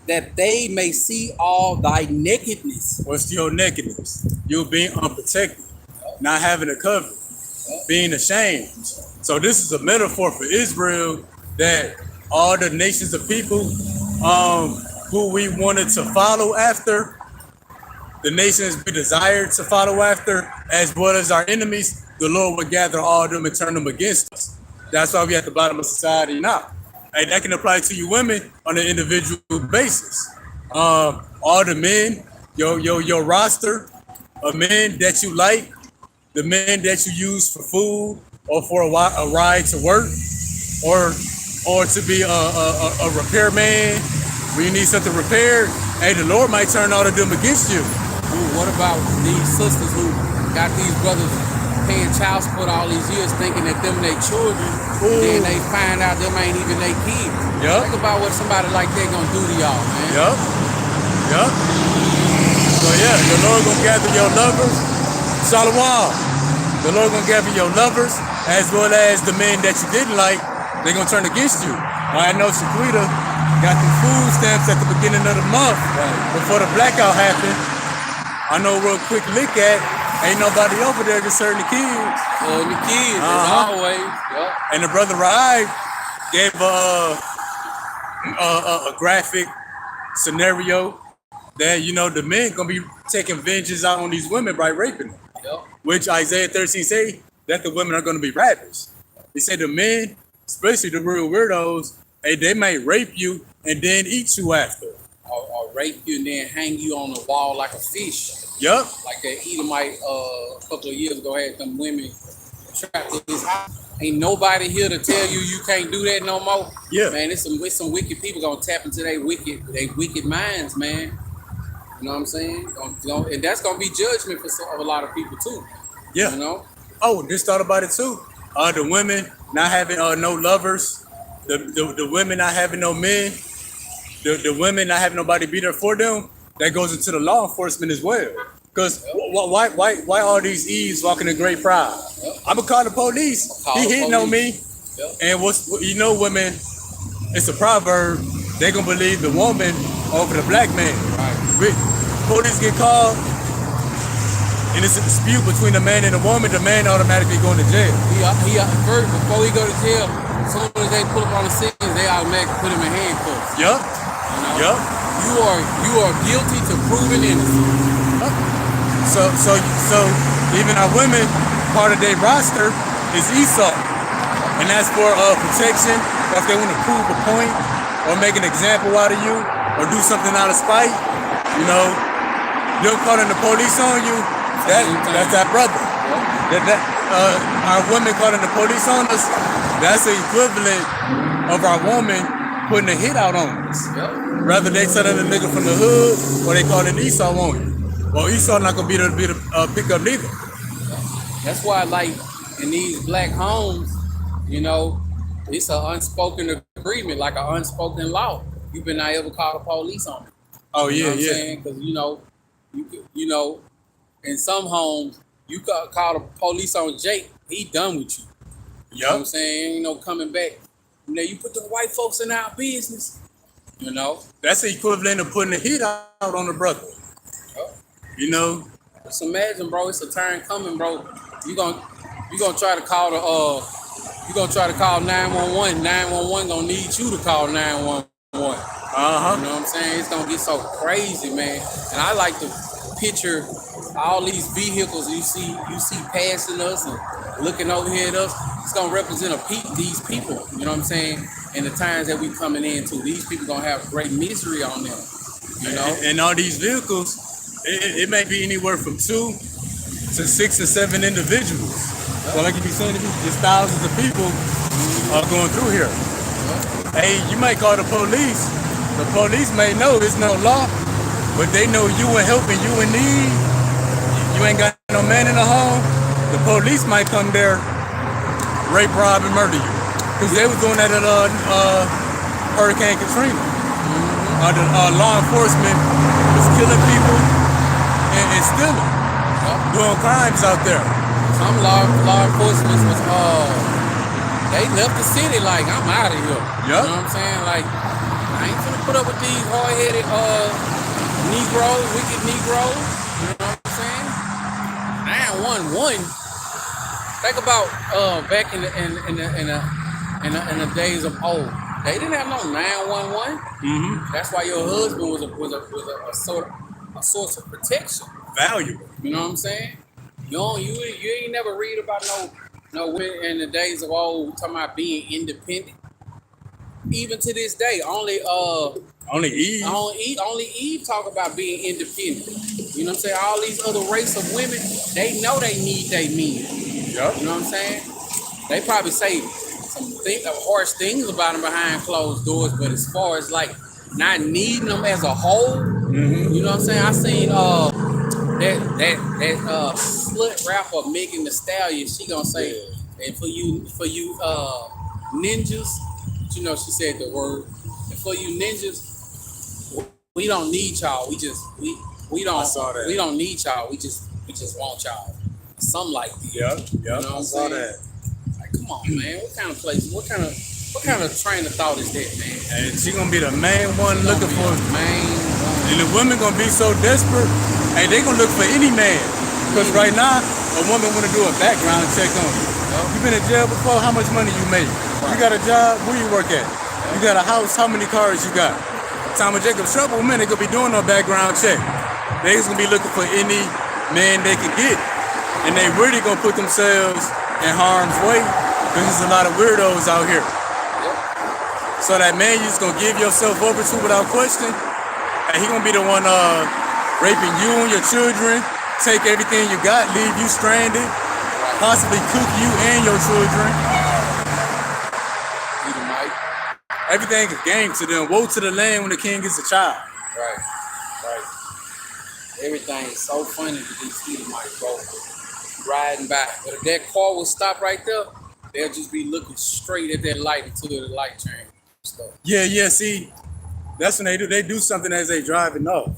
that they may see all thy nakedness. What's your nakedness? You being unprotected, not having a cover, being ashamed. So this is a metaphor for Israel, that all the nations of people who we wanted to follow after, the nations we desired to follow after, as well as our enemies, the Lord would gather all of them and turn them against us. That's why we at the bottom of society now. And that can apply to you women on an individual basis. All the men, your roster of men that you like, the men that you use for food or for a ride to work, or to be a repairman when you need something repaired, hey, the Lord might turn all of them against you. Ooh, what about these sisters who got these brothers paying child support all these years, thinking that them they children, then they find out them ain't even they kids. Yep. Think about what somebody like that gonna do to y'all, man. Yup. So yeah, the Lord gonna gather your lovers. Shalom. The Lord gonna gather your lovers as well as the men that you didn't like. They're gonna turn against you. I know Shaquita got the food stamps at the beginning of the month before the blackout happened. I know real quick look at, ain't nobody over there just serving the kids. The kids, as always. Yep. And the brother Rai gave a graphic scenario that, the men gonna be taking vengeance out on these women by raping them. Yep. Which Isaiah 13 say that the women are gonna be ravished. He said the men, especially the real weirdos, hey, they might rape you and then eat you after. Or rape you and then hang you on the wall like a fish. Yup. Like that Edomite a couple of years ago had them women trapped in his house. Ain't nobody here to tell you you can't do that no more. Yeah. Man, it's some wicked people gonna tap into their wicked minds, man. You know what I'm saying? And that's gonna be judgment for a lot of people too. Yeah. You know? Oh, just thought about it too. The women not having no lovers, the women not having no men, the women not having nobody be there for them. That goes into the law enforcement as well. Because why all these Eves walking in great pride? I'm gonna call the police. He hitting on me. And women, it's a proverb. They gonna believe the woman over the black man. Right. Police get called, and it's a dispute between the man and the woman. The man automatically going to jail. First, before he go to jail, as soon as they pull up on the scene, they automatically put him in handcuffs. Yup. You know? Yup. You are guilty to proven innocent. So even our women, part of their roster is Esau, and that's for protection. If they want to prove a point or make an example out of you or do something out of spite, they're calling the police on you. That's that brother. Our women calling the police on us. That's the equivalent of our woman putting a hit out on us. Rather they telling the nigga from the hood or they calling Esau on you. Well, Esau not gonna be there to pick up neither. That's why, like in these black homes, it's an unspoken agreement, like an unspoken law. You better not ever call the police on it. Oh yeah, you know what I'm saying? Because in some homes you call the police on Jake, he done with you. You know what I'm saying? Ain't no coming back. You put the white folks in our business. That's the equivalent of putting a hit out on the brother. Just imagine, bro. It's a turn coming, bro. You gonna try to call 911. 911 gonna need you to call 911. You know what I'm saying? It's gonna get so crazy, man. And I like to picture all these vehicles you see passing us and looking over here at us. It's gonna represent these people. You know what I'm saying? And the times that we coming into, these people gonna have great misery on them. And all these vehicles, it may be anywhere from 2 to 6 or 7 individuals. So like you be saying, there's thousands of people going through here. Hey, you might call the police. The police may know there's no law, but they know you in help and you in need. You ain't got no man in the home. The police might come there, rape, rob, and murder you. Because they was doing that at Hurricane Katrina. The law enforcement was killing people and stealing, doing crimes out there. Some law enforcement was they left the city like, I'm out of here. You know what I'm saying? Like, I ain't finna put up with these hard-headed Negroes, wicked Negroes. You know what I'm saying? 911. Think about back in the days of old. They didn't have no 911. That's why your husband was a source of protection. Valuable. You know what I'm saying? You ain't never read about no women in the days of old talking about being independent. Even to this day, only Eve talk about being independent. You know what I'm saying? All these other race of women, they know they need their men. Yep. You know what I'm saying? They probably say some harsh things about them behind closed doors, but as far as like not needing them as a whole, you know what I'm saying? I seen that slut rapper Megan Thee Stallion. She gonna say, and for you ninjas, she said the word. And for you ninjas, we don't need y'all. We don't need y'all. We just want y'all. Something like that. Yep. You know what I'm saying? That. Like, come on, man. What kind of place? What kind of train of thought is that, man? And she gonna be the main one looking for main one. And the women gonna be so desperate. Hey, they gonna look for any man. Because right now, a woman wanna do a background check on you. You been in jail before? How much money you make? You got a job? Where you work at? You got a house? How many cars you got? Time of Jacob's trouble, man, they gonna be doing a background check. They just gonna be looking for any man they can get. And they really gonna put themselves in harm's way because there's a lot of weirdos out here. So that man you just gonna give yourself over to without question, He gonna be the one raping you and your children, take everything you got, leave you stranded, possibly cook you and your children. Edomite. Everything is game to them. Woe to the land when the king gets a child. Right. Everything is so funny with these Edomites, bro. Riding by. But if that car will stop right there, they'll just be looking straight at that light until the light change. Yeah, see, that's when they do something as they driving off.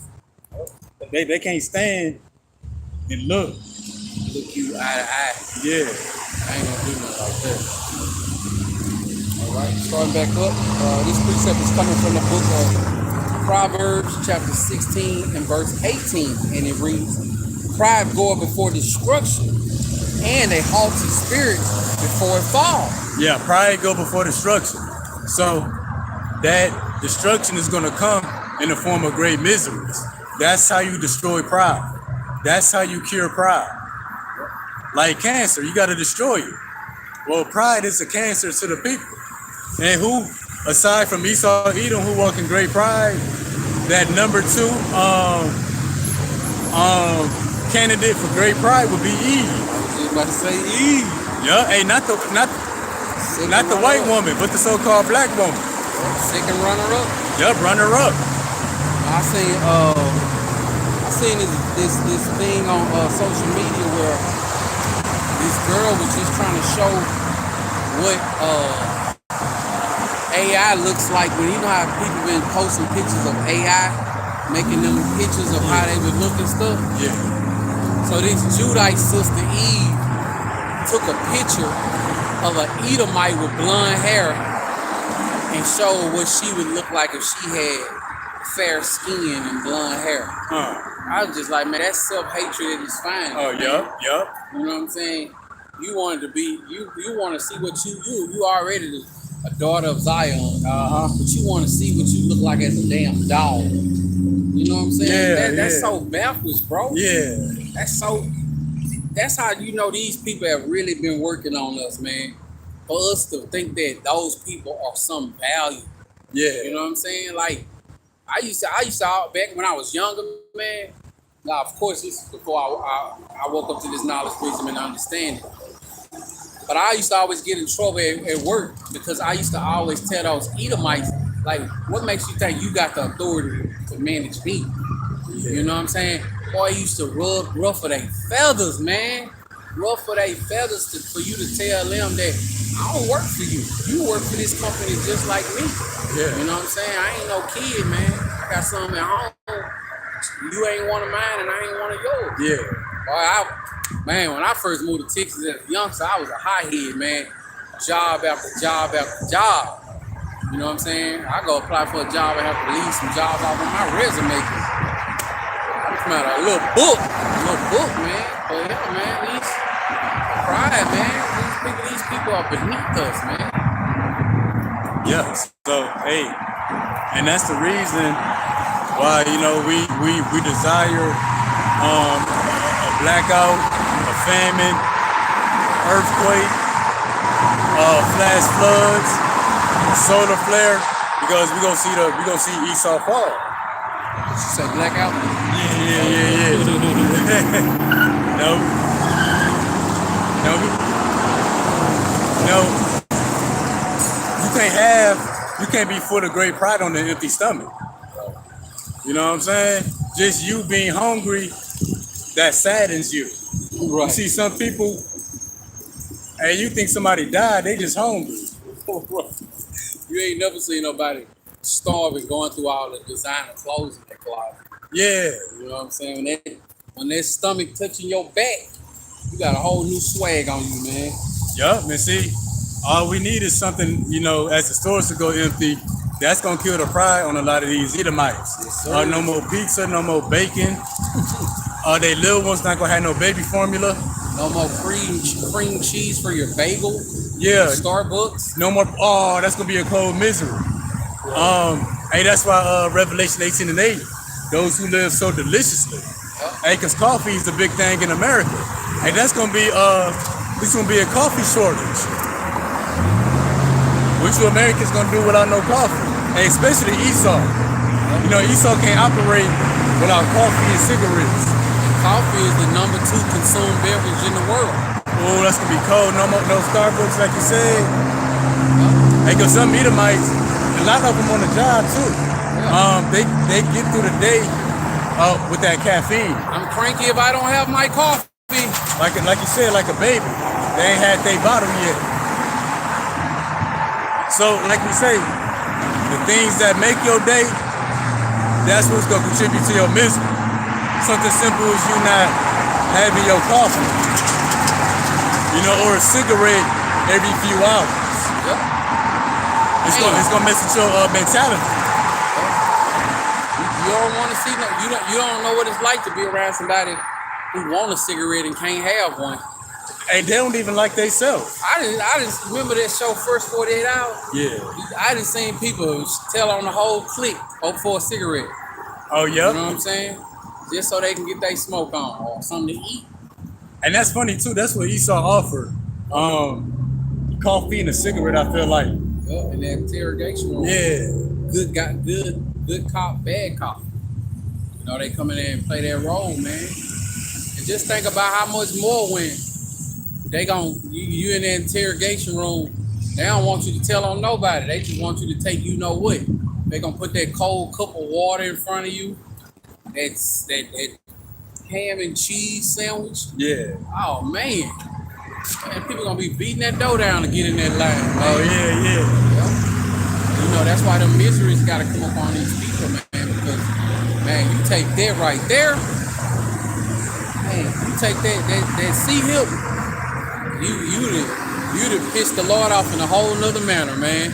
They can't stand and look you eye to eye. Yeah. I ain't gonna do nothing like that. All right, starting back up. This precept is coming from the book of Proverbs, chapter 16 and verse 18, and it reads, "Pride goeth before destruction, and a haughty spirit before it fall." Yeah, pride go before destruction. So that destruction is going to come in the form of great miseries. That's how you destroy pride. That's how you cure pride. Like cancer, you got to destroy it. Well, pride is a cancer to the people. And who, aside from Esau, Edom, who walk in great pride, that number 2 candidate for great pride would be Eve. I was just about to say Eve. Yeah, hey, not the white woman, but the so-called black woman. Second runner-up. Yup, runner-up. I seen this thing on social media where this girl was just trying to show what AI looks like. When you know how people been posting pictures of AI, making them pictures of how they would look and stuff. Yeah. So this Judite sister Eve took a picture of an Edomite with blonde hair and showed what she would look like if she had fair skin and blonde hair. I was just like, man, that's self-hatred at its finest. Oh, yup. You know what I'm saying? You wanted to be, you want to see what you already a daughter of Zion. But you want to see what you look like as a damn dog. You know what I'm saying? That's so backwards, bro. Yeah. That's how you know these people have really been working on us, man. For us to think that those people are some value. Yeah. You know what I'm saying? Like, I used to back when I was younger, man. Now, of course, this is before I woke up to this knowledge, wisdom, and understanding. But I used to always get in trouble at work because I used to always tell those Edomites, like, what makes you think you got the authority to manage me? You know what I'm saying? Boy, I used to ruffle their feathers, man. Ruffle their feathers for you to tell them that I don't work for you. You work for this company just like me. Yeah. You know what I'm saying? I ain't no kid, man. I got something at home. You ain't one of mine and I ain't one of yours. Yeah. Boy, man, when I first moved to Texas as a youngster, I was a hothead, man. Job after job after job. You know what I'm saying? I go apply for a job and have to leave some jobs off on my resume. I'm come out a little book, man. But yeah, man, these pride, man. These people are beneath us, man. Yes. So, hey, and that's the reason why, you know, we desire a blackout, a famine, earthquake, flash floods, solar flare, because we gonna see Esau fall. You say blackout? Yeah. No. You can't be full of great pride on an empty stomach. You know what I'm saying? Just you being hungry, that saddens you. Right. You see some people, and you think somebody died, they just hungry. You ain't never seen nobody starving going through all the designer clothes in their closet. Yeah. You know what I'm saying? When that stomach touching your back, you got a whole new swag on you, man. Yup, and see, all we need is something, you know, as the stores to go empty, that's gonna kill the pride on a lot of these Edomites. Yes, No more pizza, no more bacon. They little ones not gonna have no baby formula. No more cream cheese for your bagel. Yeah. Starbucks. No more. Oh, that's gonna be a cold misery. Hey, that's why Revelation 18 and 8, those who live so deliciously. Hey, cause coffee is the big thing in America. Hey, this gonna be a coffee shortage. Which Americans gonna do without no coffee? Hey, especially Esau. You know, Esau can't operate without coffee and cigarettes. Coffee is the #2 consumed beverage in the world. Oh, that's gonna be cold. No Starbucks, like you said. Hey, cause some Edomites, a lot of them on the job too. They get through the day with that caffeine. I'm cranky if I don't have my coffee. Like you said, like a baby. They ain't had their bottom yet. So, like we say, the things that make your day, that's what's gonna contribute to your misery. Something simple as you not having your coffee, you know, or a cigarette every few hours. Yep. It's gonna mess with your mentality. You don't want to see no. You don't know what it's like to be around somebody who want a cigarette and can't have one. And they don't even like themselves. I just remember that show First 48 Hours. Yeah. I just seen people tell on the whole clique hope for a cigarette. Oh yeah. You know what I'm saying? Just so they can get their smoke on or something to eat. And that's funny too. That's what Esau offered. Coffee and a cigarette. I feel like. Yeah, in that interrogation room. Yeah. Good cop, bad cop. You know, they come in there and play their role, man. And just think about how much more when they you in the interrogation room, they don't want you to tell on nobody. They just want you to take you know what. They gonna put that cold cup of water in front of you. That ham and cheese sandwich. Yeah. Oh man. Man, people gonna be beating that dough down to get in that line. Man. Oh yeah. You know, that's why the miseries gotta come up on these people, man, because man, you take that right there, man, you take that C-hip, you done pissed the Lord off in a whole nother manner, man.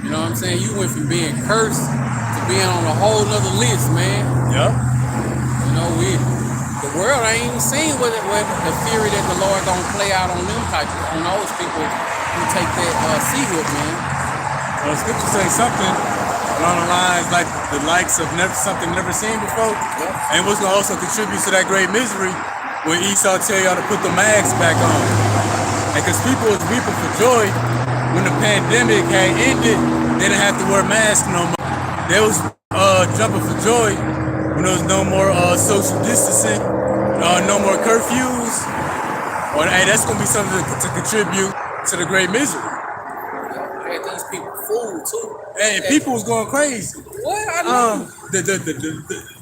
You know what I'm saying? You went from being cursed to being on a whole nother list, man. Yep. You know, the world ain't even seen what the theory that the Lord gonna play out on them on those people who take that C-hip, man. Well, scripture say something along the lines like the likes of something never seen before. Yep. And what's gonna also contribute to that great misery when Esau tell y'all to put the masks back on. And because people was weeping for joy when the pandemic had ended, they didn't have to wear masks no more. They was jumping for joy when there was no more social distancing, no more curfews. Well, hey, that's gonna be something to contribute to the great misery. Had these people fooled too. And people was going crazy. What? I know.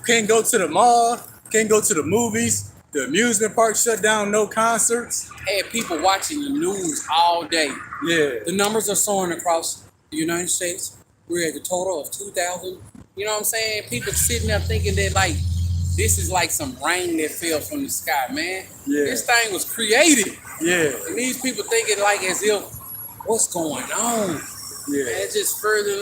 Can't go to the mall, can't go to the movies, the amusement park shut down, no concerts. Had people watching the news all day. Yeah. The numbers are soaring across the United States. We're at a total of 2,000. You know what I'm saying? People sitting there thinking that like this is like some rain that fell from the sky, man. Yeah. This thing was created. Yeah. And these people thinking like as if what's going on? Yeah. And it's just further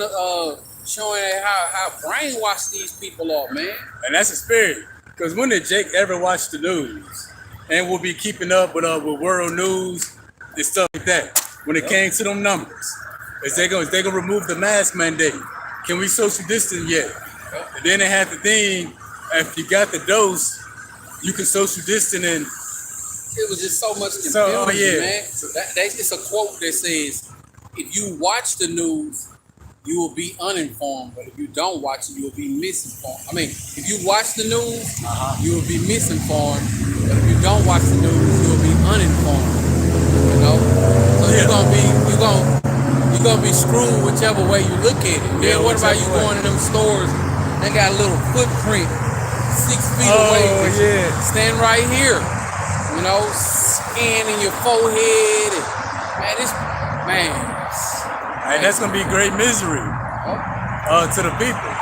showing how brainwashed these people are, man. And that's a spirit. Because when did Jake ever watch the news? And we'll be keeping up with world news and stuff like that. When it came to them numbers. Is they gonna remove the mask mandate? Can we social distance yet? And then they had the thing, if you got the dose, you can social distance and it was just so much confusion, man. It's a quote that says, if you watch the news, you will be uninformed, but if you don't watch it, you will be misinformed. I mean, if you watch the news, you will be misinformed, but if you don't watch the news, you will be uninformed. You know, so you're gonna be screwed whichever way you look at it. Then what about you going to them stores? They got a little footprint 6 feet away. Stand right here. You know, scanning your forehead. And that's gonna be great misery to the people.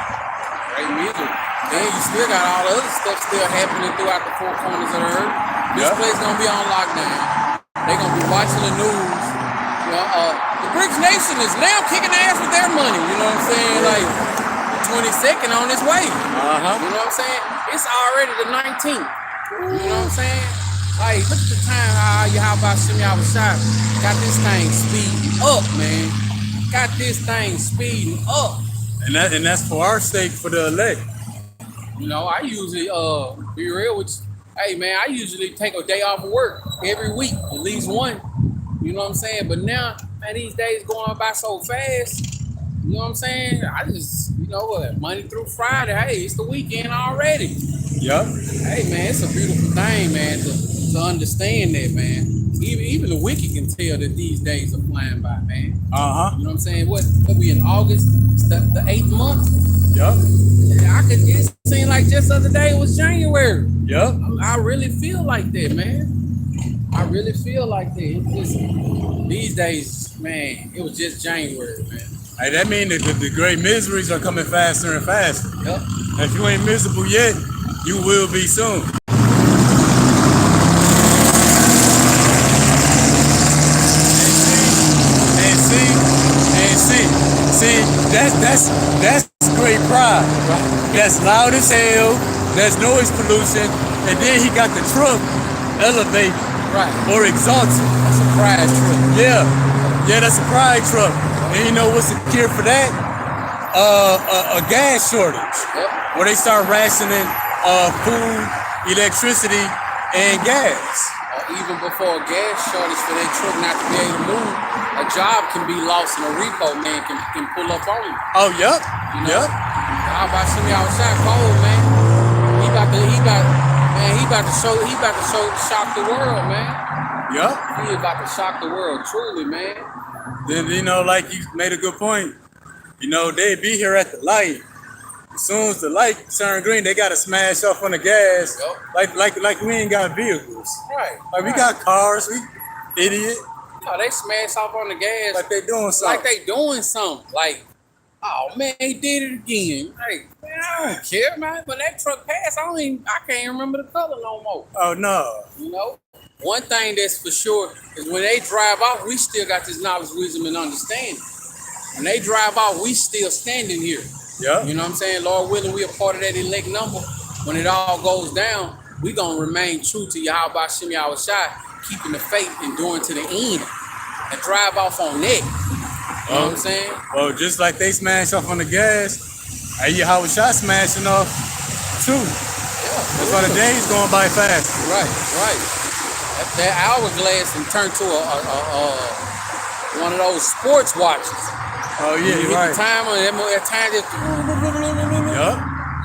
Great misery. Then you still got all the other stuff still happening throughout the four corners of the earth. This place gonna be on lockdown. They gonna be watching the news. You know, the BRICS nation is now kicking ass with their money. You know what I'm saying? Like the 22nd on its way. You know what I'm saying? It's already the 19th. You know what I'm saying? Like, look at the time how YAHAWASHI got this thing speeding up, man. Got this thing speeding up. And that's for our sake, for the elect. You know, I usually be real with you. Hey man, I usually take a day off of work every week, at least one. You know what I'm saying? But now, man, these days going by so fast. You know what I'm saying? I just, know what? Monday through Friday. Hey, it's the weekend already. Yep. Hey, man, it's a beautiful thing, man, to understand that, man. Even the wicked can tell that these days are flying by, man. Uh-huh. You know what I'm saying? What we in August? It's the 8th month. Yep. It seemed like just the other day it was January. Yep. I really feel like that, man. I really feel like that. It's just these days, man, it was just January, man. Hey, that means that the great miseries are coming faster and faster. Yep. If you ain't miserable yet, you will be soon. See, that's great pride. That's loud as hell. That's noise pollution, and then he got the truck elevate or exalted. That's a pride truck. Yeah, that's a pride truck. And you know what's the cure for that? A gas shortage. Yep. Where they start rationing food, electricity, and gas. Even before a gas shortage for that truck not to be able to move, a job can be lost and a repo man can pull up on you. Oh, yep. You know? How about some y'all shot cold, man? He about to shock the world, man. Yep. He about to shock the world, truly, man. Then, you know, like you made a good point. You know, they be here at the light. As soon as the light turn green, they gotta smash off on the gas. Yep. Like we ain't got vehicles. Right. Like we got cars, we idiot. No, they smash off on the gas. Like they doing something. Like, oh man, he did it again. Like, man, I don't care, man. When that truck passed, I can't remember the color no more. Oh no. You know? One thing that's for sure is when they drive off, we still got this knowledge, wisdom, and understanding. When they drive off, we still standing here. Yeah. You know what I'm saying? Lord willing, we a part of that elect number. When it all goes down, we gonna remain true to YAHAWASHI, keeping the faith, enduring to the end, and drive off on that. You know what I'm saying? Well, just like they smash off on the gas, YAHAWASHI smashing off too. Yeah. That's why the day's going by fast. Right. That hourglass and turned to one of those sports watches. Oh yeah, you right. The time on that time just.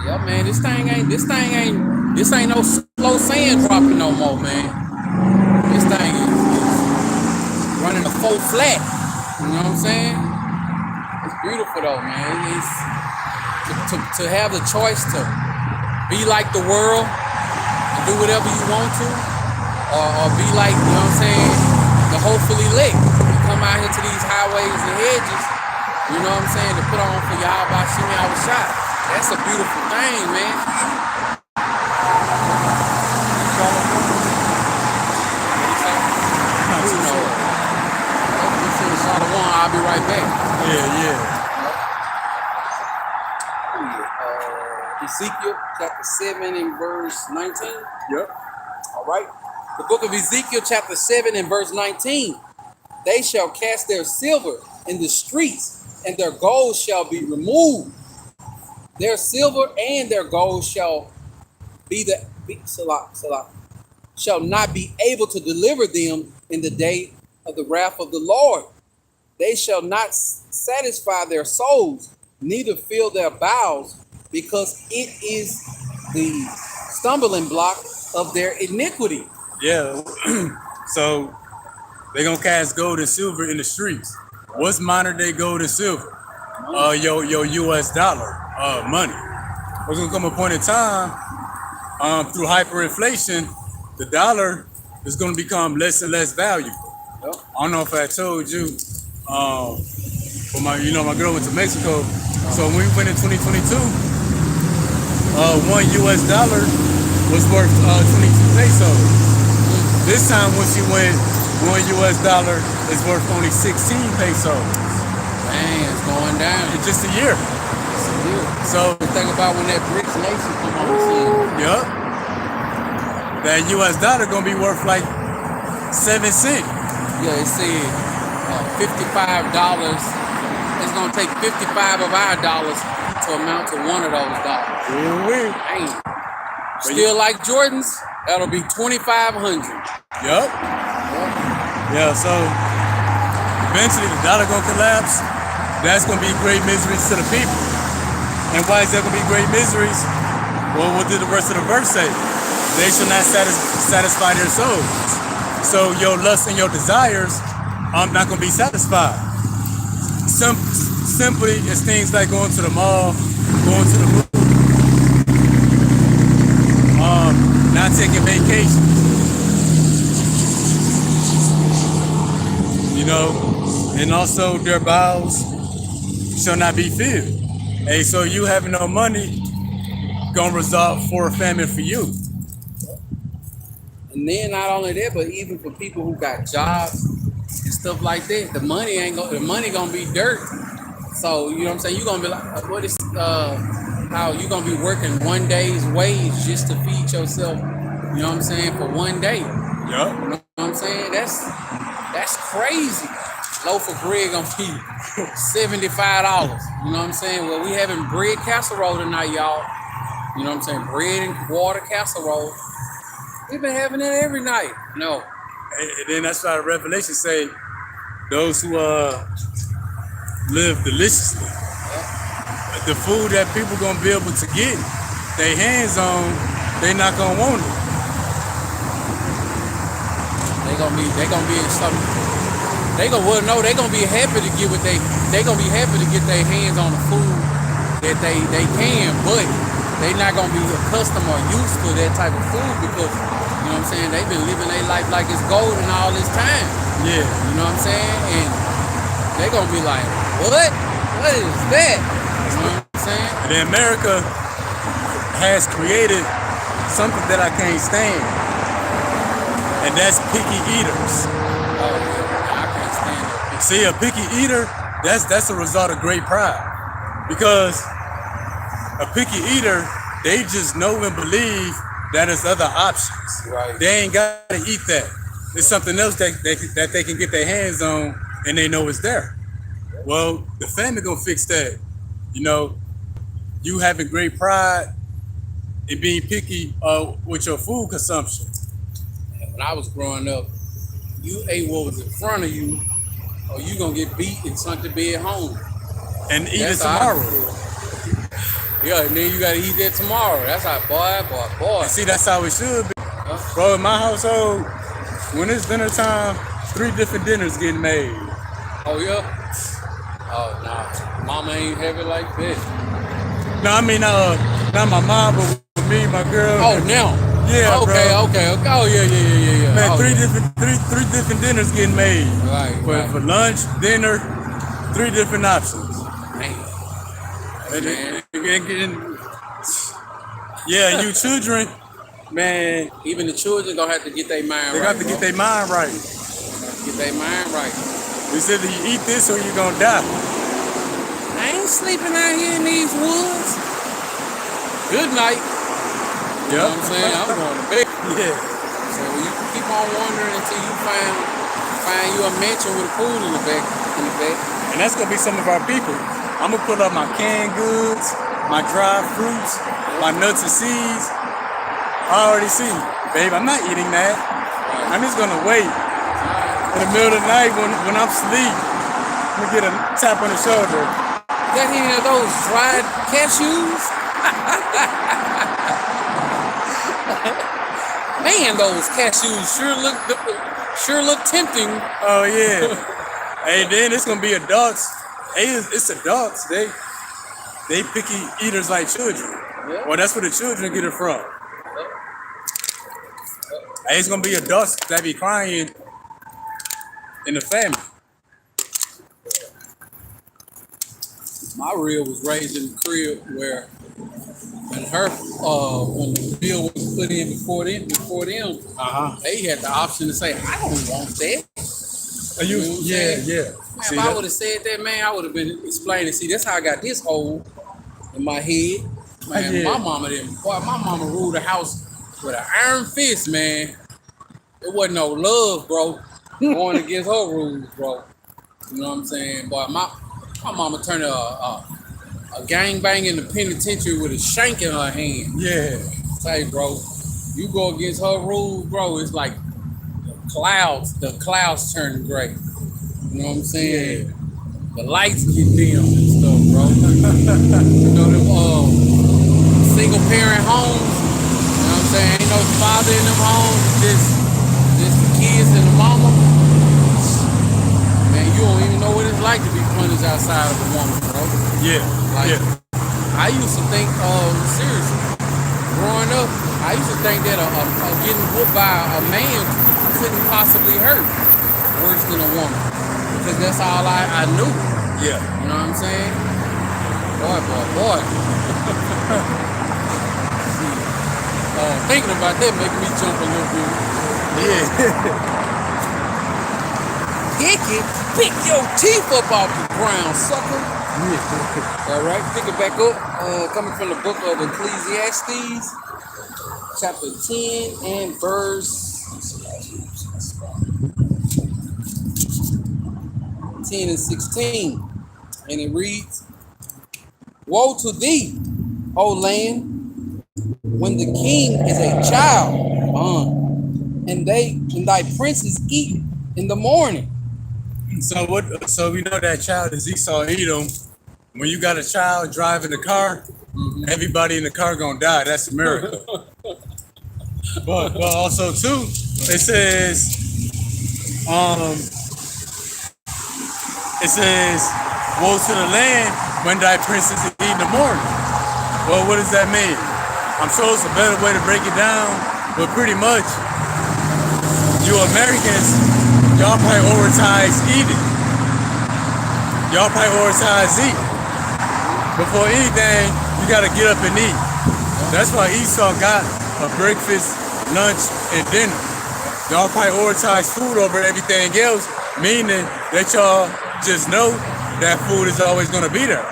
Yeah, man. This ain't no slow sand dropping no more, man. This thing is running a full flat. You know what I'm saying? It's beautiful though, man. It's to have the choice to be like the world and do whatever you want to, or be like, you know what I'm saying, the hopefully elect. You come out here to these highways and hedges, you know what I'm saying, to put on for YAHAWASHI. That's a beautiful thing, man. I'll be right back. Yeah. Ezekiel chapter 7 and verse 19. Yep. All right. The book of Ezekiel chapter 7 and verse 19. They shall cast their silver in the streets, and their gold shall be removed. Their silver and their gold shall shall not be able to deliver them in the day of the wrath of the Lord. They shall not satisfy their souls, neither fill their bowels, because it is the stumbling block of their iniquity. Yeah. So they're gonna cast gold and silver in the streets. What's modern day gold and silver? Your US dollar, money. There's gonna come a point in time, through hyperinflation, the dollar is gonna become less and less valuable. Yep. I don't know if I told you, but my girl went to Mexico. So when we went in 2022, one US dollar was worth 22 pesos. This time when she went, one US dollar is worth only 16 pesos. Man, it's going down. In just a year. So think about when that BRICS nation come on the scene. Yep. That US dollar gonna be worth like 7 cents. Yeah, it said $55. It's gonna take 55 of our dollars to amount to one of those dollars. Dang. Still like Jordans, that'll be 2,500. Yep. Yeah, so eventually the dollar gonna collapse. That's gonna be great misery to the people. And why is there going to be great miseries? Well, what did the rest of the verse say? They shall not satisfy their souls. So your lust and your desires are not going to be satisfied. Simply, it's things like going to the mall, going to the movie, not taking vacations. You know, and also their bowels shall not be filled. Hey, so you having no money gonna result for a famine for you. And then not only that, but even for people who got jobs and stuff like that, the money gonna be dirt. So you know what I'm saying? You're gonna be like, what is how you gonna be working one day's wage just to feed yourself, you know what I'm saying, for one day. Yep. You know what I'm saying? That's crazy. Loaf of bread gonna be $75. You know what I'm saying? Well, we having bread casserole tonight, y'all. You know what I'm saying? Bread and water casserole. We've been having it every night. No. And then that's why the Revelation say, those who live deliciously. Yep. The food that people gonna be able to get their hands on, they not gonna want it. They gonna be in something. They gonna be happy to get what they gonna be happy to get their hands on the food that they can, but they not gonna be accustomed or used to that type of food because, you know what I'm saying, they've been living their life like it's golden all this time. Yeah. You know what I'm saying? And they gonna be like, what? What is that? You know what I'm saying? And then America has created something that I can't stand. And that's picky eaters. Oh yeah. See, a picky eater, that's a result of great pride. Because a picky eater, they just know and believe that there's other options. Right. They ain't got to eat that. There's something else that they can get their hands on and they know it's there. Well, the family gonna fix that. You know, you having great pride and being picky with your food consumption. When I was growing up, you ate what was in front of you, or you gonna get beat and sent to bed home. And eat it tomorrow. Yeah, and then you gotta eat that tomorrow. That's how, boy. And see, that's how it should be. Bro, in my household, when it's dinner time, 3 different dinners getting made. Oh, yeah? Oh, nah. Mama ain't have it like that. No, I mean, not my mom, but with me, my girl. Oh, now? Yeah, okay, bro. okay. Oh, yeah. Man, oh, three different dinners getting made. Right. For lunch, dinner, 3 different options. Man. And yeah, you children, man. Even the children gonna have to get their mind right. They got to get their mind right. Get their mind right. It's either you eat this or you're gonna die. I ain't sleeping out here in these woods. Good night. You know what I'm saying? I'm going to bed. Yeah. So you can keep on wandering until you find you a mansion with a pool in the back. And that's gonna be some of our people. I'm gonna put up my canned goods, my dried fruits, my nuts and seeds. I already see, babe, I'm not eating that. I'm just gonna wait. In the middle of the night when I'm asleep, I'm gonna get a tap on the shoulder. Got any of those dried cashews? Man, those cashews sure look tempting. Oh yeah. Hey, then it's gonna be adults. Hey, it's adults. They picky eaters like children. Yeah. Well, that's where the children get it from. Hey, it's gonna be adults that be crying in the family. My reel was raised in the crib where when the bill was put in before them, they had the option to say, I don't want that. Yeah. Man, if I would have said that, man, I would have been explaining. See, that's how I got this hole in my head. Man, my mama didn't. Boy, my mama ruled the house with an iron fist, man. There wasn't no love, bro. Going against her rules, bro. You know what I'm saying? Boy, my mama turned a gangbang in the penitentiary with a shank in her hand. Yeah. Say, bro, you go against her rules, bro, it's like the clouds turn gray. You know what I'm saying? Yeah. The lights get dim and stuff, bro. You know them single parent homes. You know what I'm saying? Ain't no father in them homes. Just the kids and the mama. Man, you don't even know what it's like to be punished outside of a woman, bro. Yeah. Like, Yeah. I used to think, seriously, growing up, I used to think that getting whooped by a man couldn't possibly hurt worse than a woman. Because that's all I knew. Yeah. You know what I'm saying? Boy. Thinking about that making me jump a little bit. Yeah. Pick your teeth up off the ground, sucker. All right, pick it back up. Coming from the book of Ecclesiastes, chapter 10 and verse 10 and 16. And it reads, "Woe to thee, O land, when the king is a child, and thy princes eat in the morning." So we know that child is Esau Edom. When you got a child driving the car, everybody in the car gonna die. That's America. but also too, it says, woe to the land when thy princes eat in the morning. Well, what does that mean? I'm sure it's a better way to break it down, but pretty much, you Americans, y'all prioritize eating. Y'all prioritize eating. Before anything, you gotta get up and eat. That's why Esau got a breakfast, lunch, and dinner. Y'all prioritize food over everything else, meaning that y'all just know that food is always gonna be there.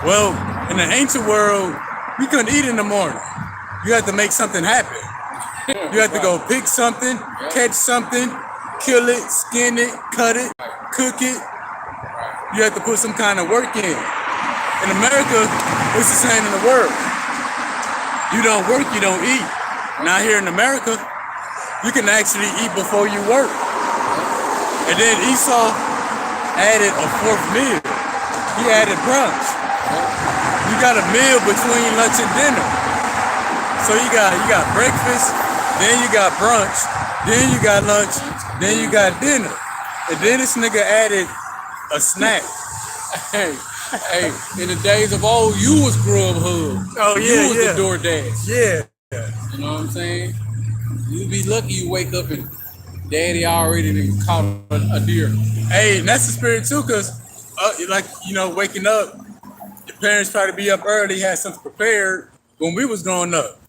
Well, in the ancient world, you couldn't eat in the morning. You had to make something happen. You had to go pick something, catch something, kill it, skin it, cut it, cook it. You have to put some kind of work in. In America, it's the same in the world. You don't work, you don't eat. Now here in America, you can actually eat before you work. And then Esau added a fourth meal. He added brunch. You got a meal between lunch and dinner. So you got breakfast, then you got brunch, then you got lunch, then you got dinner. And then this nigga added a snack. Hey, in the days of old, you was Grubhub. Oh yeah, you was the DoorDash. Yeah. You know what I'm saying? You'd be lucky you wake up and daddy already done caught a deer. Hey, and that's the spirit too, cause waking up, your parents try to be up early, had something prepared. When we was growing up,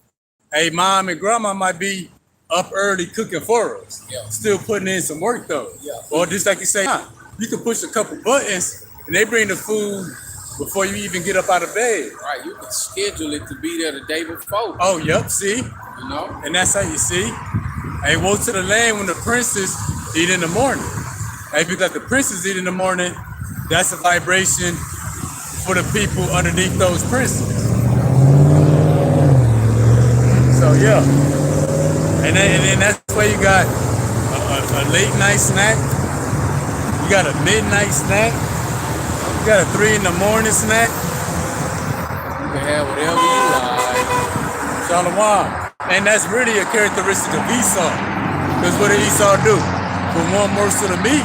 hey, mom and grandma might be up early cooking for us. Yeah. Still putting in some work though. Yeah. Or just like you say, you can push a couple buttons and they bring the food before you even get up out of bed. Right, you can schedule it to be there the day before. Oh, yep, see? You know? And that's how you see. Hey, woe to the land when the princes eat in the morning. Hey, because the princes eat in the morning, that's a vibration for the people underneath those princes. So yeah. And then that's why you got a late night snack. You got a midnight snack. You got a 3 in the morning snack. You can have whatever you like. Shalom. And that's really a characteristic of Esau. Because what did Esau do? For one morsel of meat,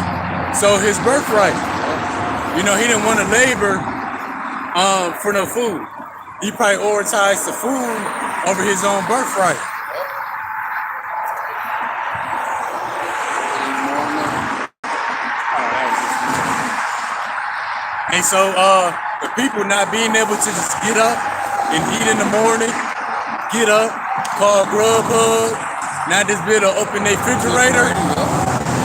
so his birthright. You know, he didn't want to labor for no food. He prioritized the food over his own birthright. And so the people not being able to just get up and eat in the morning, get up, call Grubhub, not just be able to open their refrigerator.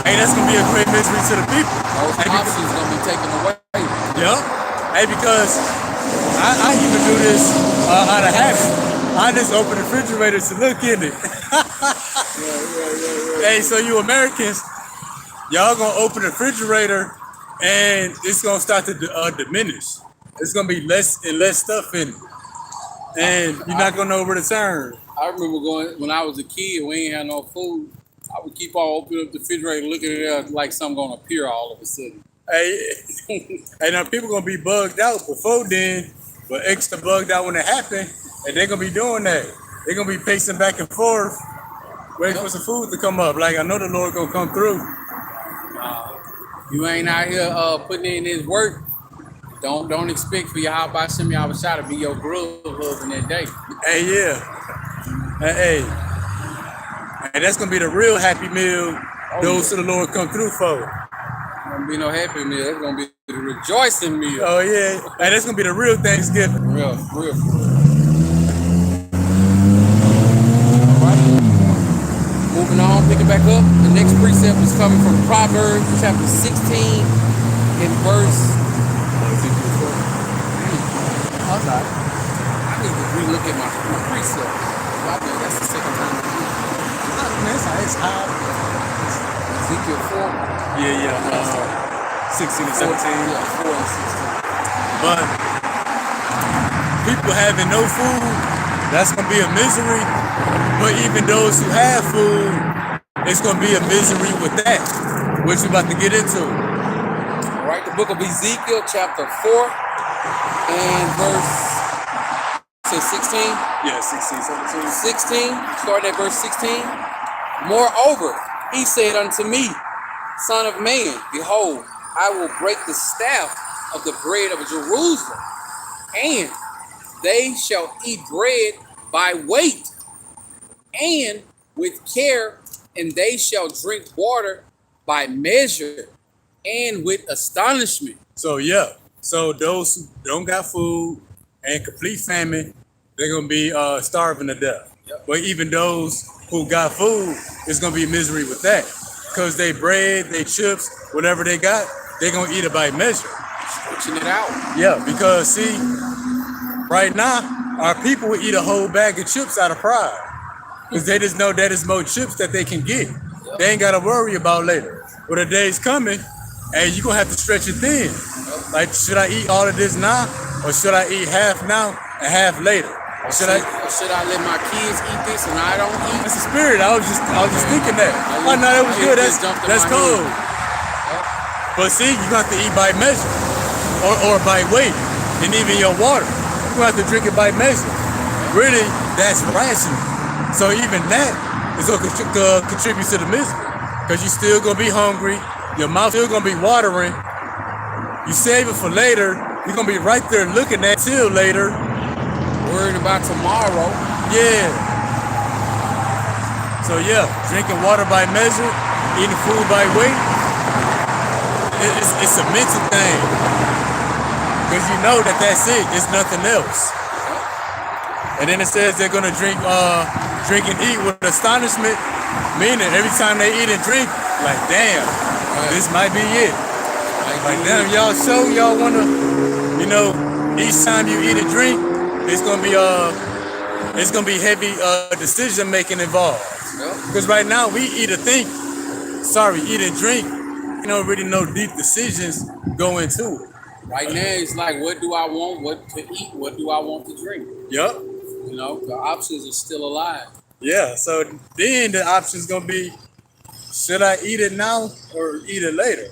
Hey, that's gonna be a great mystery to the people. Those options gonna be taken away. Yep. Hey, because I even do this out of habit. I just open the refrigerator to look in it. Hey, so you Americans, y'all gonna open the refrigerator and it's gonna start to diminish. It's gonna be less and less stuff in it, and you're not gonna know where to turn. I remember going when I was a kid. We ain't had no food. I would keep on opening up the refrigerator, looking at it like something gonna appear all of a sudden. Hey, and now people gonna be bugged out before then, but extra bugged out when it happen, and they're gonna be doing that. They're gonna be pacing back and forth, waiting for some food to come up. Like I know the Lord gonna come through. You ain't out here putting in this work. Don't expect for YAHAWASHI to be your grub husband that day. Hey, yeah. Hey, and that's gonna be the real happy meal. Those who the Lord come through for. Gonna be no happy meal. It's gonna be the rejoicing meal. Oh yeah, and that's gonna be the real Thanksgiving. Real. Alright. Moving on, picking back up. The next precept is coming from Proverbs chapter 16 and verse. I need to relook at my precept. That's the second time. It's high. Ezekiel 4. Yeah. 16 and 17. Yeah, 4 and 16. But people having no food, that's gonna be a misery. But even those who have food, it's gonna be a misery with that, which we're about to get into. All right, the book of Ezekiel, chapter 4 and verse 16. Yeah, 16, 17. 16, starting at verse 16. Moreover, he said unto me, Son of man, behold, I will break the staff of the bread of Jerusalem, and they shall eat bread by weight and with care, and they shall drink water by measure and with astonishment. So yeah, so those who don't got food and complete famine, they're gonna be starving to death. Yep. But even those who got food, it's gonna be misery with that. Cause they bread, they chips, whatever they got, they're gonna eat it by measure. Stretching it out. Yeah, because see, right now, our people will eat a whole bag of chips out of pride. Because they just know that is more chips that they can get. Yep. They ain't gotta worry about later. But a day's coming, and you're gonna have to stretch it thin. Yep. Like, should I eat all of this now? Or should I eat half now and half later? Or should I let my kids eat this and I don't eat? That's the spirit. I was just thinking that. Oh no, that was good. That's cool. But see, you got to eat by measure, or by weight, and even your water. You have to drink it by measure. Really, that's rational. So even that is gonna contribute to the misery, because you're still gonna be hungry. Your mouth still gonna be watering. You save it for later. You're gonna be right there looking at till later. Worried about tomorrow. Yeah. So yeah, drinking water by measure, eating food by weight. It's a mental thing, because you know that's it. It's nothing else. And then it says they're gonna drink and eat with astonishment, meaning every time they eat and drink, like damn, this might be it. Like damn, y'all show y'all wanna, each time you eat and drink, it's gonna be heavy decision making involved. Because right now we eat and drink. You don't really know deep decisions go into it. Right now it's like, what do I want? What to eat? What do I want to drink? Yup. The options are still alive. Yeah. So then the option's gonna be, should I eat it now or eat it later?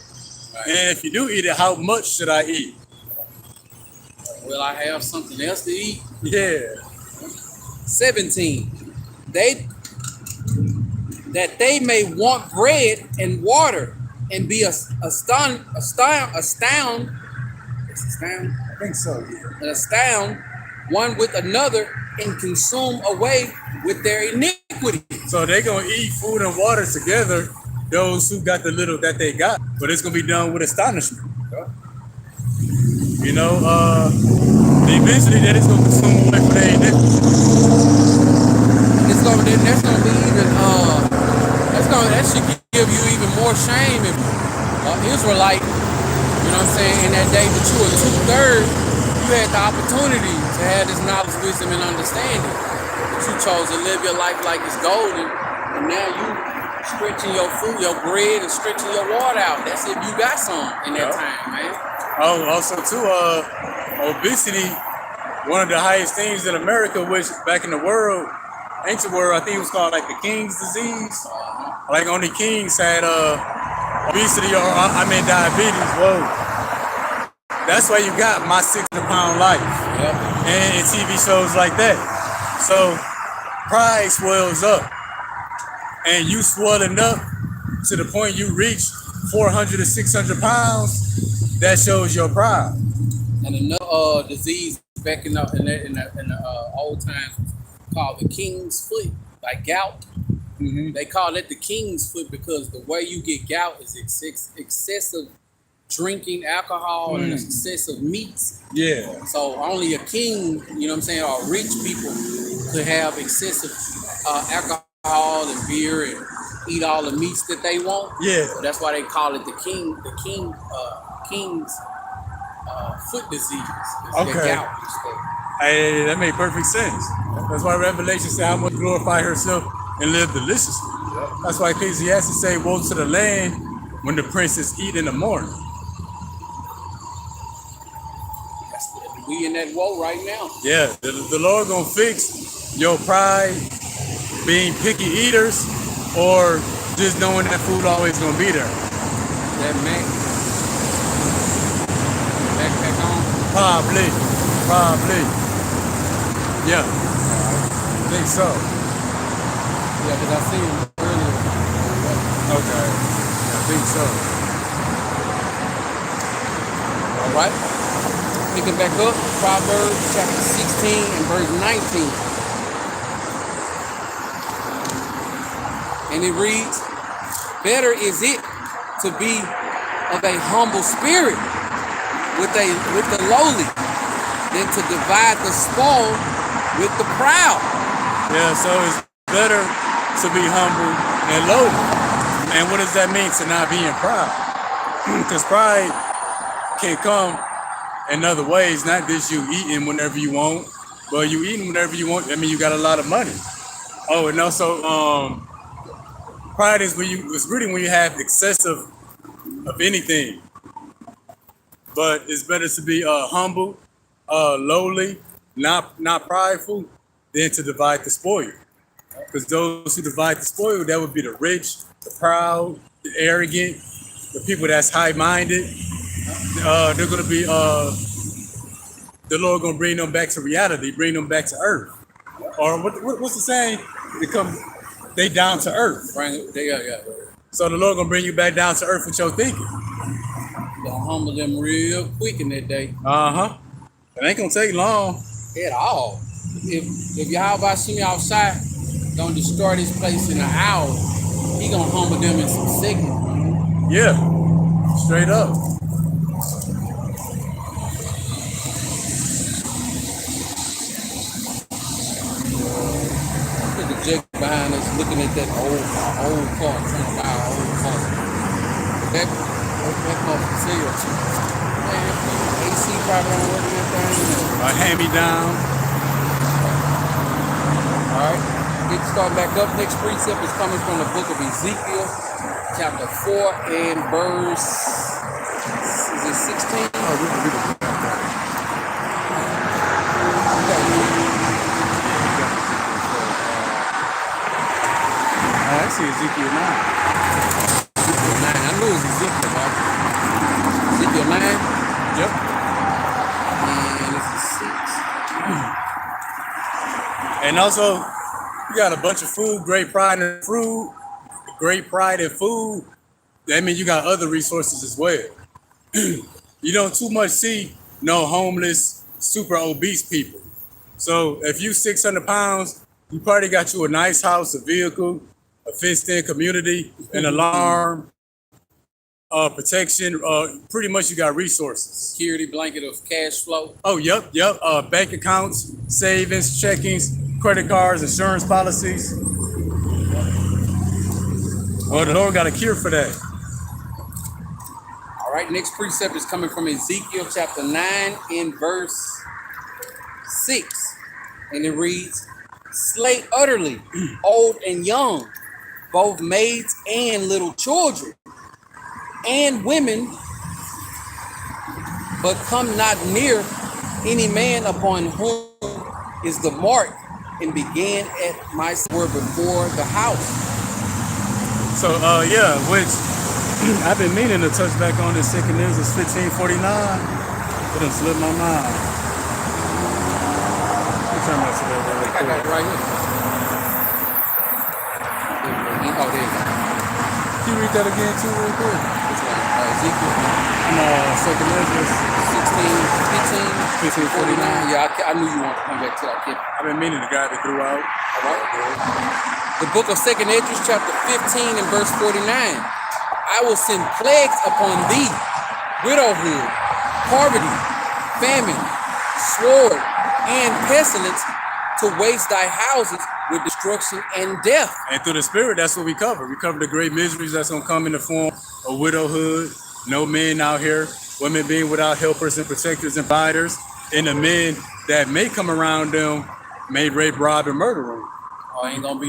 Right. And if you do eat it, how much should I eat? Will I have something else to eat? Yeah. 17. That they may want bread and water and be astound. I think so. Yeah. Astound one with another and consume away with their iniquity. So they're gonna eat food and water together, those who got the little that they got, but it's gonna be done with astonishment. Eventually that is gonna consume away for their iniquity. That should give you even more shame if Israelite, in that day that you were 2/3, you had the opportunity to have this knowledge, wisdom, and understanding. But you chose to live your life like it's golden, and now you stretching your food, your bread, and stretching your water out. That's if you got some in that time, man. Oh, also too, obesity, one of the highest things in America, which back in the world, ancient world, I think it was called like the king's disease. Like only kings had obesity or diabetes. Whoa, that's why you got My 600 Pound Life Yep. and TV shows like that. So pride swells up, and you swelling up to the point you reach 400 to 600 pounds. That shows your pride. And another disease back in the old times called the king's foot, like gout. Mm-hmm. They call it the king's foot because the way you get gout is excessive drinking alcohol and excessive meats. Yeah. So only a king, you know what I'm saying, or rich people could have excessive alcohol and beer and eat all the meats that they want. Yeah. So that's why they call it the king's foot disease. It's Okay. the gout and stuff. Hey, that made perfect sense. That's why Revelation said, "I must glorify herself and live deliciously." That's why Ecclesiastes say, "Woe to the land when the princes eat in the morning." We in that woe right now. Yeah, the Lord gonna fix your pride, being picky eaters, or just knowing that food always gonna be there. That backpack on. Probably. Yeah, I think so. Yeah, because I seen him earlier. Okay, I think so. All right. Picking back up, Proverbs chapter 16 and verse 19. And it reads, "Better is it to be of a humble spirit with the lowly than to divide the spoil with the proud." Yeah, so it's better to be humble and lowly. And what does that mean, to not be in pride? Because pride can come in other ways, not just you eating whenever you want, but you eating whenever you want. I mean, you got a lot of money. Oh, and also, pride is it's really when you have excessive of anything. But it's better to be humble, lowly, not prideful, than to divide the spoil. Because those who divide the spoil, that would be the rich, the proud, the arrogant, the people that's high-minded. They're going to be, the Lord going to bring them back to reality, bring them back to earth. Or what's the saying? They down to earth. Yeah. So the Lord going to bring you back down to earth with your thinking. Gonna humble them real quick in that day. Uh-huh. It ain't going to take long. At all. If YAHAWASHI outside gonna destroy this place in an hour, he gonna humble them in some seconds. Yeah, straight up. Look at Jake behind us looking at that old car, trying to buy an old car. That motherfucker sales too. Man, AC probably don't work in that thing. A hand-me-down. All right, get started back up. Next precept is coming from the book of Ezekiel, chapter 4 and verse, is it 16? Oh, we can read it. I see Ezekiel 9. Ezekiel 9. I knew it was Ezekiel, right? Ezekiel 9. Yep. And this is 6. And also, you got a bunch of food, great pride in food, great pride in food. That means you got other resources as well. You don't too much see no homeless, super obese people. So if you 600 pounds, you probably got you a nice house, a vehicle, a fenced-in community, an alarm, protection. Pretty much you got resources. Security blanket of cash flow. Oh, yep. Bank accounts, savings, checkings, credit cards, insurance policies. Oh, the Lord got a cure for that. All right, next precept is coming from Ezekiel chapter 9 in verse 6. And it reads, "Slay utterly old and young, both maids and little children, and women, but come not near any man upon whom is the mark, and begin at my word before the house." So, which I've been meaning to touch back on this second news. It's 1549. It done slipped my mind. Let me turn my to that I real got quick. it right here. Oh, there you go. Can you read that again too real quick? It's like Ezekiel No, second news. 16, 15, 49. Yeah, I knew you wanted to come back to that. Kid. I've been meaning to guide it throughout. All right. The book of 2nd Esdras, chapter 15 and verse 49. I will send plagues upon thee, widowhood, poverty, famine, sword, and pestilence to waste thy houses with destruction and death. And through the Spirit, that's what we cover. We cover the great miseries that's going to come in the form of widowhood, no men out here, women being without helpers and protectors and fighters, and the men that may come around them may rape, rob, and murder them. Oh, ain't gonna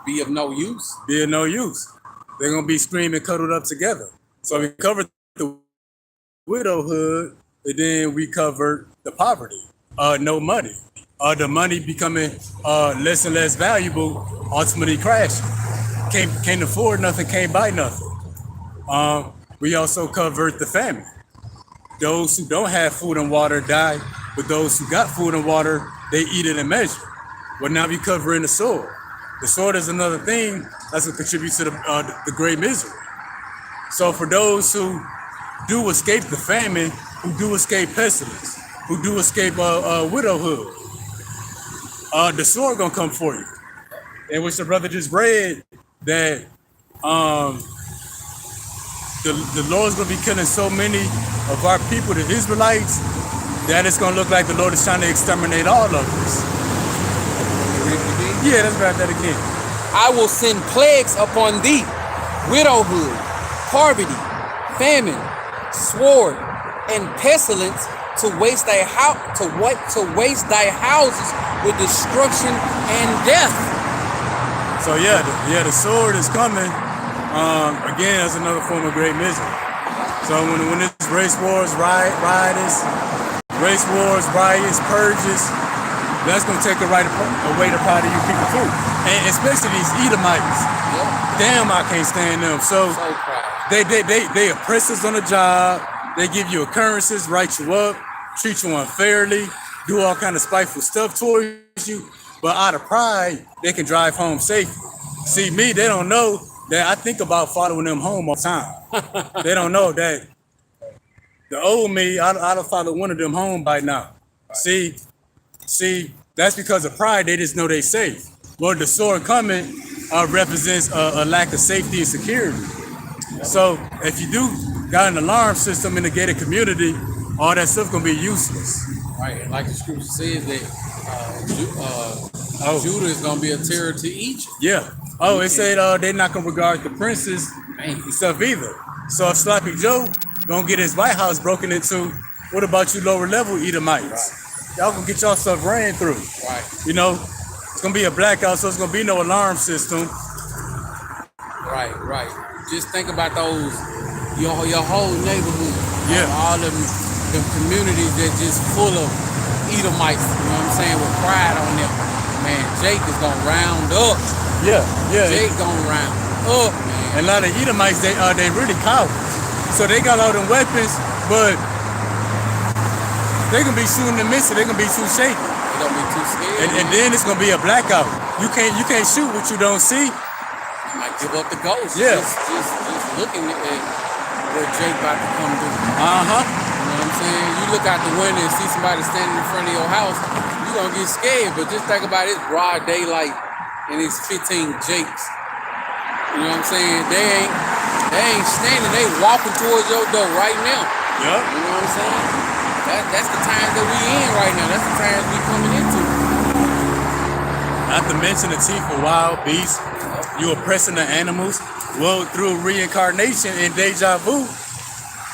be of no use. Be of no use. They're going to be screaming, cuddled up together. So we covered the widowhood, and then we covered the poverty, no money. The money becoming less and less valuable, ultimately crashing. Can't afford nothing, can't buy nothing. We also covered the famine. Those who don't have food and water die, but those who got food and water, they eat it in measure. Well, now we covering the sword. The sword is another thing that's what contributes to the great misery. So for those who do escape the famine, who do escape pestilence, who do escape widowhood, the sword gonna come for you. And which the brother just read that the Lord's gonna be killing so many of our people, the Israelites, that it's gonna look like the Lord is trying to exterminate all of us. Yeah, let's grab that again. I will send plagues upon thee, widowhood, poverty, famine, sword, and pestilence to waste thy waste thy houses with destruction and death. So the sword is coming. Again, that's another form of great misery. So when this race wars, riots, purges, that's gonna take away the part of you people food, and especially these Edomites. Yep. Damn, I can't stand them. So they oppress us on the job. They give you occurrences, write you up, treat you unfairly, do all kind of spiteful stuff towards you. But out of pride, they can drive home safely. See me, they don't know that I think about following them home all the time. They don't know that the old me, I'd have followed one of them home by now. See, that's because of pride. They just know they safe. Well, the sword coming represents a lack of safety and security. So if you do got an alarm system in the gated community, all that stuff gonna be useless. Right, and like the scripture says that Judah is gonna be a terror to Egypt. Yeah. Oh, it said they're not gonna regard the princes and stuff either. So if Sloppy Joe gonna get his White House broken into, what about you lower level Edomites? Right. Y'all gonna get y'all stuff ran through. Right. You know, it's gonna be a blackout, so it's gonna be no alarm system. Right. Just think about those, your whole neighborhood. Yeah. All them communities that just full of Edomites, you know what I'm saying, with pride on them. Man, Jake is gonna round up. Yeah. Jake gonna round up, man. And a lot of Edomites, they really cowards. So they got all them weapons, but they gonna be shooting and missing. They gonna be too shaky. They gonna be too scared. And then it's gonna be a blackout. You can't shoot what you don't see. You might give up the ghost. Yeah. Just looking at what Jake about to come do. Uh-huh. You know what I'm saying? You look out the window and see somebody standing in front of your house, you gonna get scared. But just think about it, it's broad daylight and it's 15 Jakes. You know what I'm saying? They ain't standing, they walking towards your door right now. Yep. You know what I'm saying? That's the times that we in right now. That's the times we coming into. Not to mention the teeth of wild beasts. You oppressing the animals. Well, through reincarnation and deja vu,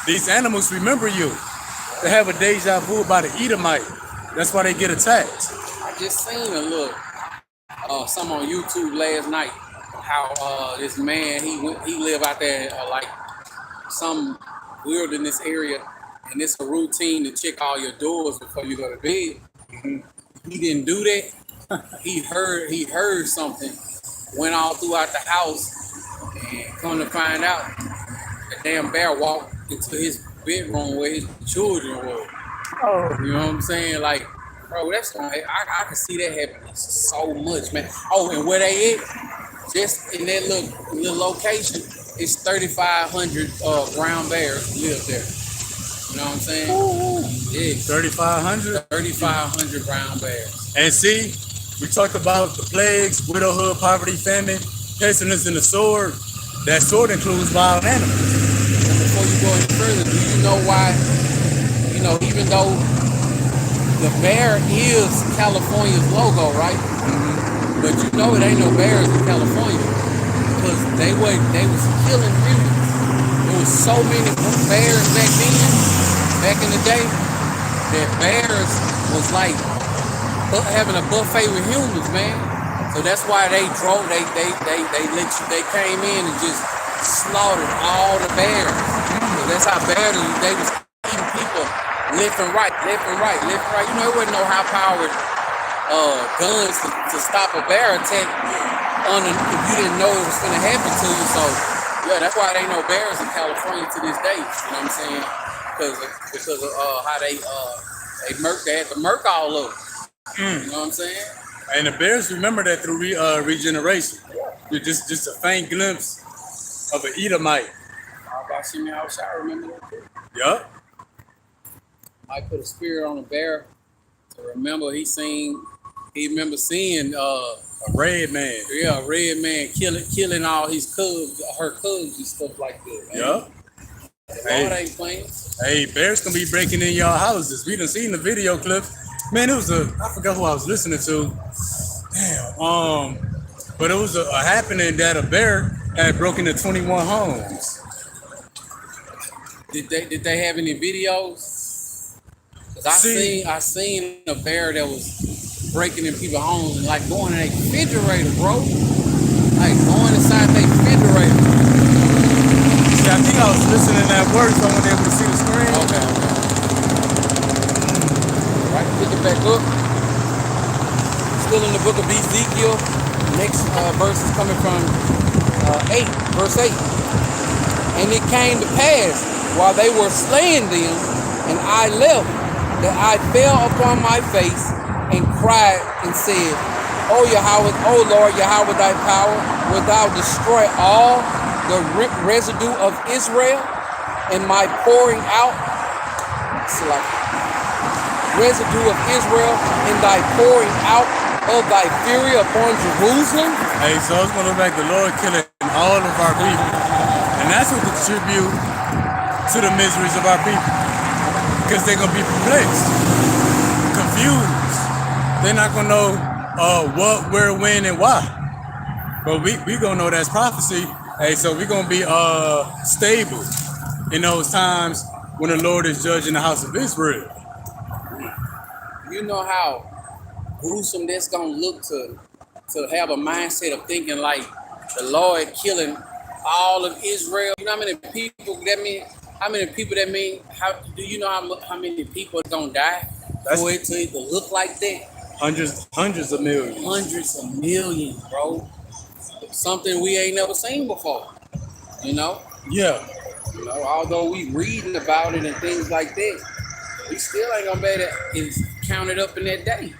these animals remember you. They have a deja vu about an Edomite. That's why they get attacked. I just seen a little some on YouTube last night. How this man he live out there like some wilderness area, and it's a routine to check all your doors before you go to bed. Mm-hmm. He didn't do that. He heard something, went all throughout the house, and come to find out that damn bear walked into his bedroom where his children were. Oh, You know what I'm saying? Like, bro, that's I can see that happening so much, man. Oh, and where they at? Just in that little location, it's 3,500 brown bears live there. You know what I'm saying? Yeah, 3,500. 3,500 brown bears. And see, we talked about the plagues, widowhood, poverty, famine, pestilence, and the sword. That sword includes wild animals. And before you go any further, do you know why? You know, even though the bear is California's logo, right? But you know it ain't no bears in California because they was killing humans. There was so many bears back in the day, that bears was like having a buffet with humans, man. So that's why they came in and just slaughtered all the bears. So that's how bears they was eating people left and right. You know, it wasn't no high powered guns to stop a bear attack if you didn't know it was going to happen to you. So yeah, that's why there ain't no bears in California to this day. You know what I'm saying? Because of how they had to murk all of them. You know what I'm saying? And the bears remember that through regeneration. Just a faint glimpse of an Edomite. How about see me outside? Remember that too? Yup. I put a spirit on a bear to remember he remember seeing a red man. Yeah, a red man killing all his her cubs and stuff like that. Yup. Hey. Ain't playing. Hey, bears can be breaking in y'all houses. We done seen the video clip. Man, it was I forgot who I was listening to. Damn. But it was a happening that a bear had broken into 21 homes. Did they have any videos? Cause I seen a bear that was breaking in people's homes and like going in a refrigerator, bro. Like going inside their refrigerator. See, I think I was listening at work, so I wasn't able to see the screen. Okay. Right, pick it back up. Still in the book of Ezekiel. Next verse is coming from 8, verse 8. And it came to pass while they were slaying them, and I left, that I fell upon my face and cried and said, O Yahweh, O Lord, Yahweh thy power, wilt thou destroy all the residue of Israel and my pouring out? It's like residue of Israel and thy pouring out of thy fury upon Jerusalem. Hey, so it's going to look like the Lord killing all of our people. And that's what contribute to the miseries of our people. Because they're going to be perplexed, confused. They're not going to know what, where, when, and why. But we going to know that's prophecy. Hey, so we're going to be stable in those times when the Lord is judging the house of Israel. You know how gruesome that's gonna look to have a mindset of thinking like the Lord killing all of Israel. You know how many people that mean? How many people that mean? How do you know how many people are gonna die for it to look like that? Hundreds of millions. Hundreds of millions, bro. Something we ain't never seen before. You know? Yeah. You know, although we reading about it and things like that, we still ain't gonna be that it's counted up in that day.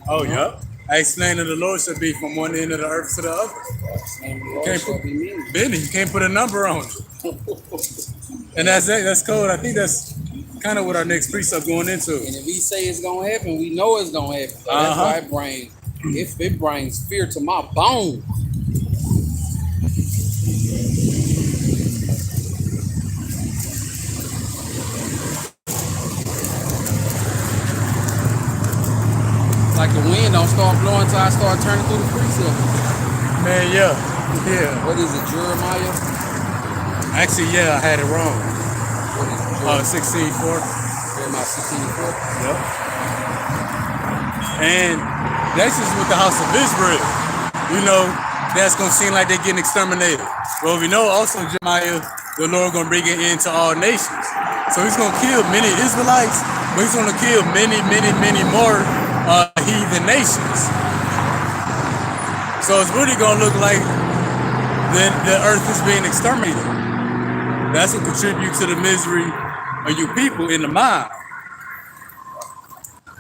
Oh, yeah. I explained that the Lord should be from one end of the earth to the other. You can't put a number on it. And that's cold. I think that's kind of what our next precept going into. And if we say it's gonna happen, we know it's gonna happen. So that's why it brings fear to my bones. Like the wind don't start blowing until I start turning through the precept. Man, yeah. What is it, Jeremiah? Actually, yeah, I had it wrong. What is it? 16:4. Jeremiah 16:4. Yep. And that's just with the house of Israel. You know, that's gonna seem like they're getting exterminated. Well, we know also Jeremiah, the Lord gonna bring it into all nations. So he's gonna kill many Israelites, but he's gonna kill many more heathen nations. So it's really gonna look like the earth is being exterminated. That's what contributes to the misery of you people in the mind.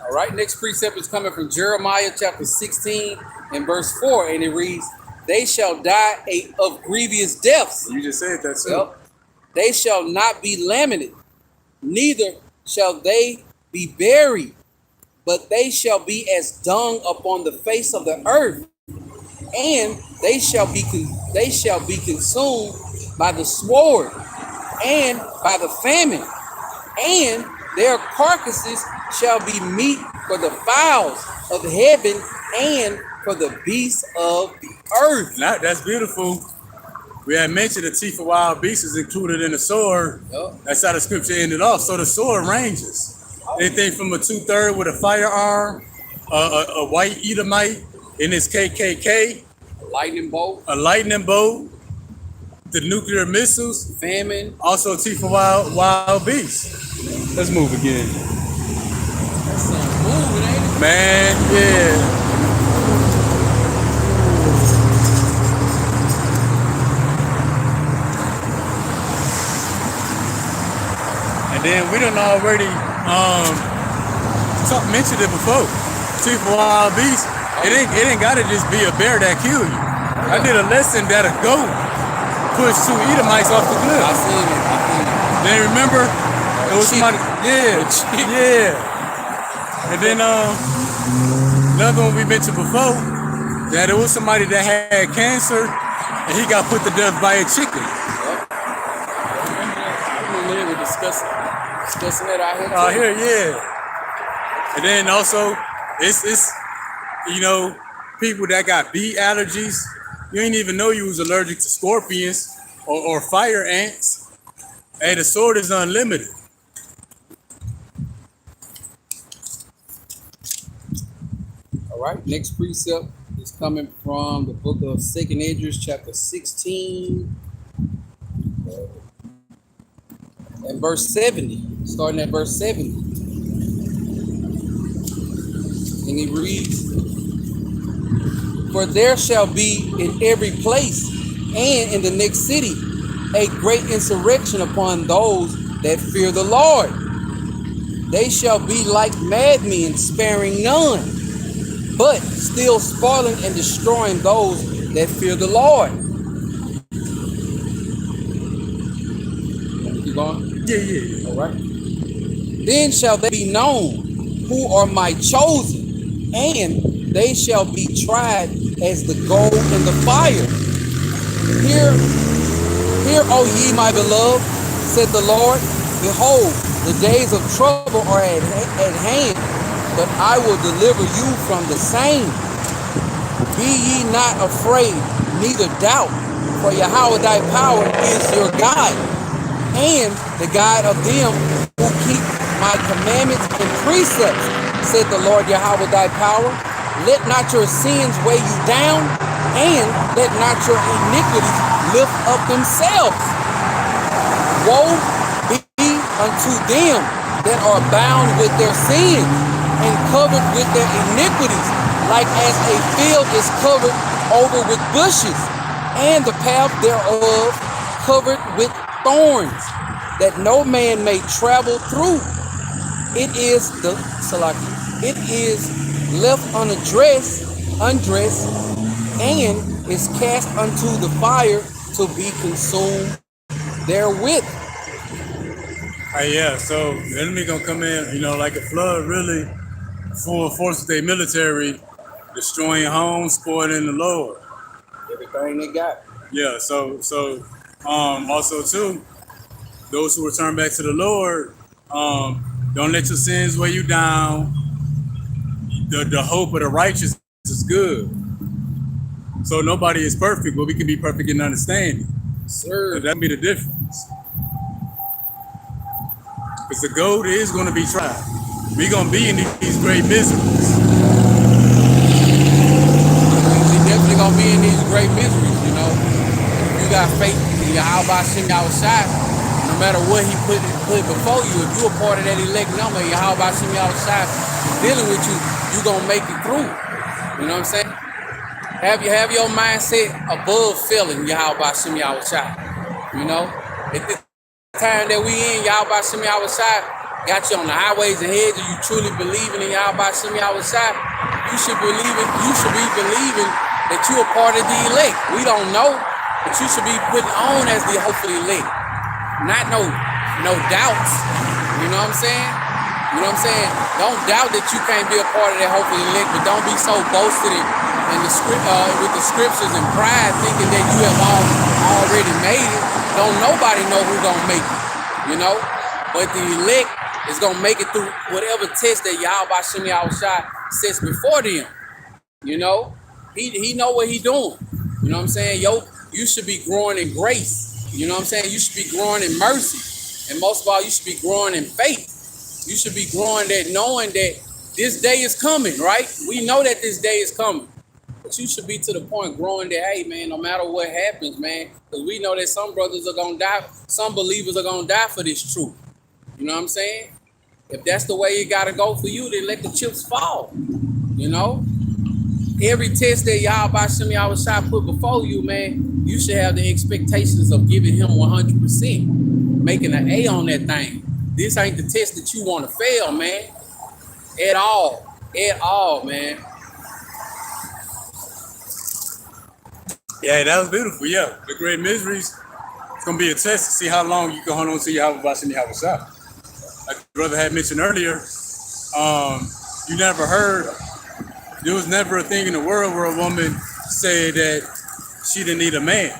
All right, next precept is coming from Jeremiah chapter 16 and verse 4, and it reads, "They shall die of grievous deaths." You just said that too. Yep. "They shall not be lamented, neither shall they be buried, but they shall be as dung upon the face of the earth, and they shall be consumed by the sword and by the famine, and their carcasses shall be meat for the fowls of heaven and for the beasts of the earth." Now, that's beautiful. We had mentioned the teeth of wild beasts is included in the sword. Yep. That's how the scripture ended off. So the sword ranges. Anything from a 2/3 with a firearm, a white Edomite in his KKK, Lightning bolt, a lightning bolt, the nuclear missiles, famine. also teeth of wild beasts. Let's move again. That's some moving, ain't it? Man, yeah. And then we done already mentioned it before. Teeth of wild beasts. It ain't gotta just be a bear that kill you. I did a lesson that a goat pushed 2 Edomites off the cliff. I seen it. Then remember, it was somebody. Yeah. And then another one we mentioned before, that it was somebody that had cancer and he got put to death by a chicken. We were discussing that out here. Out here, yeah. And then also, it's people that got bee allergies. You ain't even know you was allergic to scorpions or fire ants. Hey, the sword is unlimited. All right, next precept is coming from the book of 2nd Esdras, chapter 16, and verse 70, starting at verse 70. And it reads, "For there shall be in every place and in the next city a great insurrection upon those that fear the Lord. They shall be like madmen, sparing none, but still spoiling and destroying those that fear the Lord." Keep going. Yeah. All right. "Then shall they be known who are my chosen, and they shall be tried as the gold in the fire. Hear, O ye my beloved, said the Lord, behold, the days of trouble are at hand, but I will deliver you from the same. Be ye not afraid, neither doubt, for Yahweh thy power is your God, and the God of them who keep my commandments and precepts, said the Lord Yahweh thy power. Let not your sins weigh you down, and let not your iniquities lift up themselves. Woe be unto them that are bound with their sins and covered with their iniquities, like as a field is covered over with bushes, and the path thereof covered with thorns, that no man may travel through. It is left unaddressed, and is cast unto the fire to be consumed therewith." Yeah, so the enemy gonna come in, like a flood, really full force with their military, destroying homes, spoiling the Lord. Everything they got. Yeah, so also too, those who return back to the Lord, don't let your sins weigh you down. The hope of the righteous is good. So nobody is perfect, but we can be perfect in understanding. Sir. That'd be the difference. Because the gold is going to be tried. We're going to be in these great miseries. We definitely going to be in these great miseries, If you got faith in YAHAWASHI, no matter what he put before you, if you're a part of that elect number, YAHAWASHI dealing with you, you're going to make it through. You know what I'm saying? Have your mindset above failing YAHAWASHI. time that we in, YAHAWASHI got you on the highways and hedges. You truly believing in YAHAWASHI, you should be believing that you are part of the elect. We don't know, but you should be put on as the hopefully elect. Not no doubts. You know what I'm saying? You know what I'm saying? Don't doubt that you can't be a part of that hopefully elect, but don't be so boasted in the script with the scriptures and pride, thinking that you have already made it. Don't nobody know who's gonna make it, you know? But the elect is gonna make it through whatever test that YAHAWASHI sets before them. You know, he know what he doing. You know what I'm saying? You should be growing in grace. You know what I'm saying? You should be growing in mercy, and most of all, you should be growing in faith. You should be growing that knowing that this day is coming, right? We know that this day is coming. But you should be to the point growing that, hey, man, no matter what happens, man, because we know that some brothers are going to die, some believers are going to die for this truth. You know what I'm saying? If that's the way it got to go for you, then let the chips fall, you know? Every test that YAHAWASHI put before you, man, you should have the expectations of giving him 100%, making an A on that thing. This ain't the test that you want to fail, man, at all, man. Yeah, that was beautiful. Yeah, the great miseries. It's gonna be a test to see how long you can hold on to YAHAWASHI. Like the brother had mentioned earlier, you never heard. There was never a thing in the world where a woman said that she didn't need a man.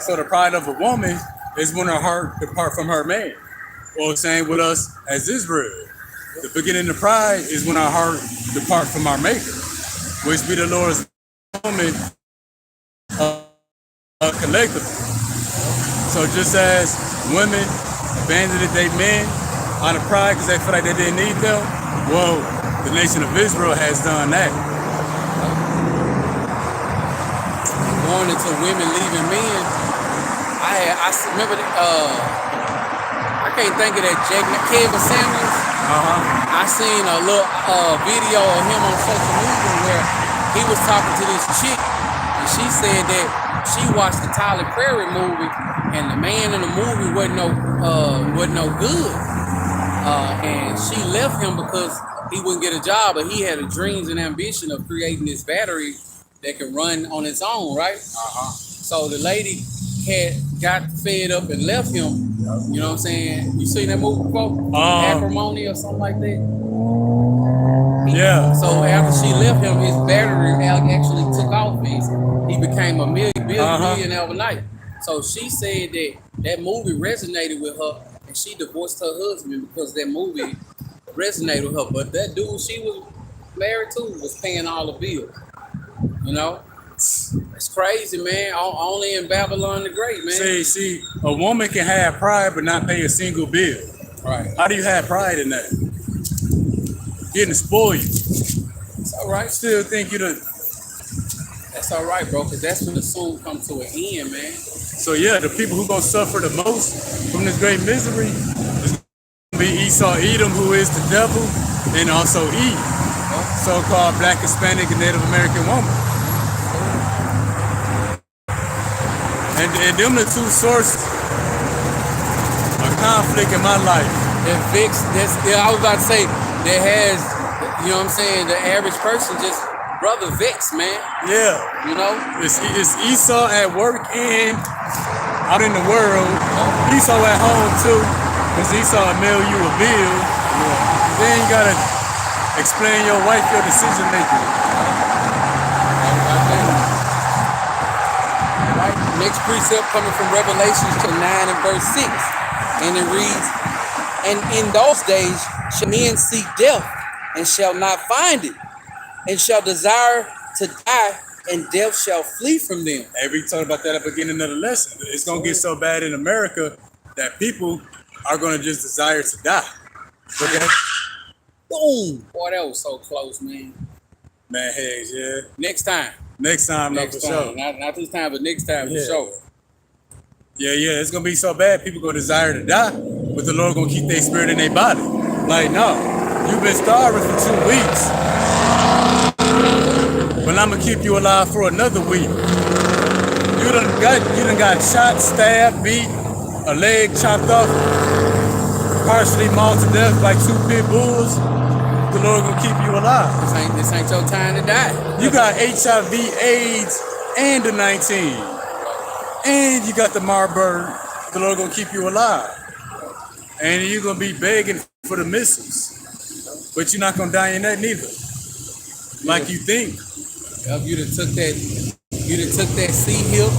So the pride of a woman is when her heart depart from her man. Well, same with us as Israel. The beginning of pride is when our heart depart from our Maker, which be the Lord's woman collectively. So just as women abandoned their men out of pride because they feel like they didn't need them, well, the nation of Israel has done that. Going into women leaving men, I remember I can't think of that Kevin Samuels. I seen a little video of him on social media where he was talking to this chick, and she said that she watched the Tyler Perry movie, and the man in the movie wasn't no good, and she left him because he wouldn't get a job, but he had a dreams and ambition of creating this battery that can run on its own, right? So the lady got fed up and left him. You know what I'm saying? You seen that movie before? Acrimony or something like that? Yeah. So after she left him, his battery actually took off. He became a millionaire overnight. So she said that movie resonated with her, and she divorced her husband because that movie resonated with her. But that dude she was married to was paying all the bills. You know? It's crazy, man. Only in Babylon the Great, man. See, a woman can have pride but not pay a single bill. Right. How do you have pride in that? Getting spoiled. It's all right. Still think you the. That's all right, bro, because that's when the soon come to an end, man. So yeah, the people who gonna suffer the most from this great misery is gonna be Esau, Edom, who is the devil, and also Eve, so-called Black, Hispanic, and Native American woman. And them the two sources of conflict in my life. That I was about to say, that has, you know what I'm saying, the average person just, brother vex, man. Yeah. You know? It's Esau at work and out in the world. Esau at home too, because Esau will mail you a bill. Yeah. Then you gotta explain your wife your decision making. Next precept coming from Revelation 9 and verse 6. And it reads, and in those days shall men seek death, and shall not find it, and shall desire to die, and death shall flee from them. Hey, we talked about that at the beginning of the lesson. It's going to get so bad in America that people are going to just desire to die. Okay? Boom! Boy, that was so close, man. Man, Hayes, yeah. Next time. Next time, no, for sure. Not this time, but next time, for sure. Yeah, it's going to be so bad, people going to desire to die, but the Lord going to keep their spirit in their body. Like, no, you've been starving for 2 weeks, but I'm going to keep you alive for another week. You done got shot, stabbed, beat, a leg chopped off, partially mauled to death by 2 pit bulls, the Lord gonna keep you alive. This ain't your time to die. You got HIV, AIDS, and the 19. And you got the Marburg, the Lord gonna keep you alive. And you're gonna be begging for the missiles. But you're not gonna die in that neither. Like you think. Yep, you done took that sea hip,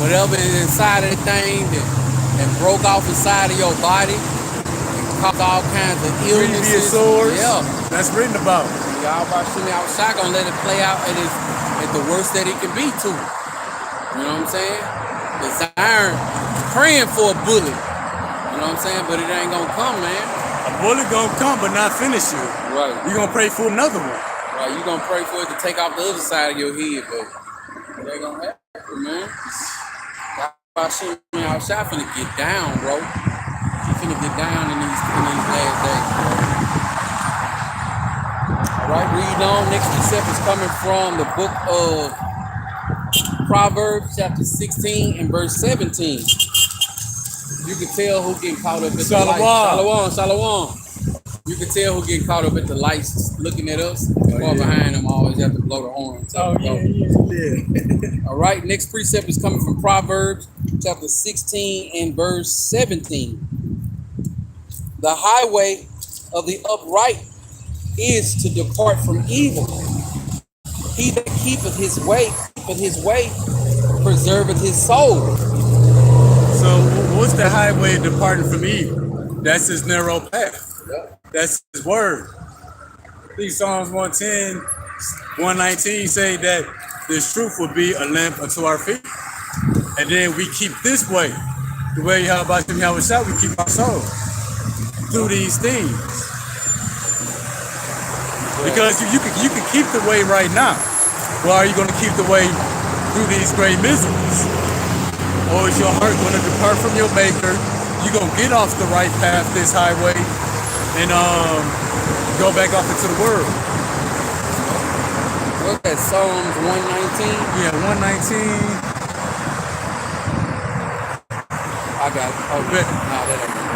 whatever is inside of the thing that broke off inside of your body and caused all kinds of illnesses. Previous sores. Yeah. That's written about. YAHAWASHI outside gonna let it play out at the worst that it can be too. You know what I'm saying? It's iron praying for a bullet. You know what I'm saying? But it ain't gonna come, man. A bullet gonna come, but not finish you. Right. You're gonna pray for another one. Right. You gonna pray for it to take off the other side of your head, but it ain't gonna happen, man. YAHAWASHI outside finna get down, bro. She finna get down in these last days, bro. All right, read on. Next precept is coming from the book of Proverbs, chapter 16 and verse 17. You can tell who getting caught up at the lights. Shalom. You can tell who getting caught up at the lights, looking at us. Far behind them, always have to blow the horn. All right, next precept is coming from Proverbs, chapter 16 and verse 17. The highway of the upright is to depart from evil. He that keepeth his way, preserveth his soul. So what's the highway departing from evil? That's his narrow path. That's his word. I think Psalms 110, 119 say that this truth will be a lamp unto our feet. And then we keep this way. The way YAHAWASHI, we keep our soul through these things. Because you can keep the way right now. Well, are you going to keep the way through these great miseries? Or is your heart going to depart from your maker? You're going to get off the right path, this highway, and go back off into the world. What's that, Psalms 119? Yeah, 119. I got it. Oh, bet. Nah, that ain't it.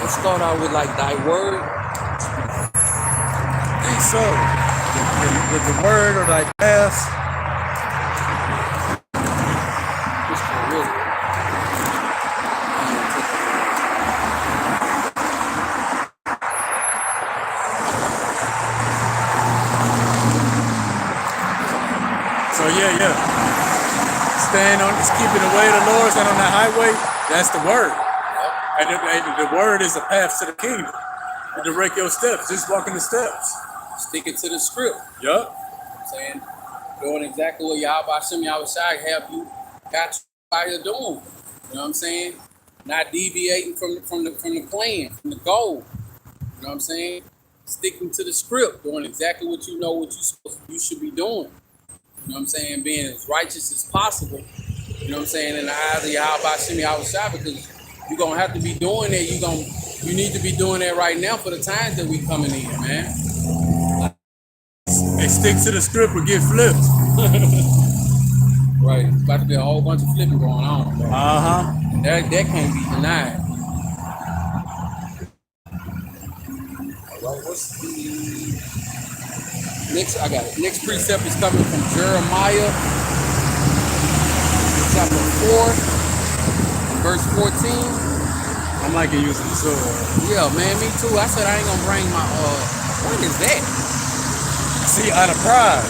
Let's start out with like thy word. I think so. With the word or thy path. So yeah. Stand on, just keeping the way of the Lord, stand on that highway. That's the word. And the word is a path to the kingdom. To direct your steps, just walking the steps. Sticking to the script. Yup. I'm saying, doing exactly what YAHAWASHI have you got you out here doing. You know what I'm saying? Not deviating from the plan, from the goal. You know what I'm saying? Sticking to the script, doing exactly what you know what you should be doing. You know what I'm saying? Being as righteous as possible. You know what I'm saying? In the eyes of YAHAWASHI, because you're gonna have to be doing that. You need to be doing that right now for the times that we coming in, man. They stick to the script or get flipped. Right. It's about to be a whole bunch of flipping going on, bro. Uh-huh. That can't be denied. All right, what's the next? I got it. Next precept is coming from Jeremiah, chapter 4, verse 14. I'm liking using the sword. Yeah, man, me too. I said I ain't gonna bring my what is that? See, out of pride.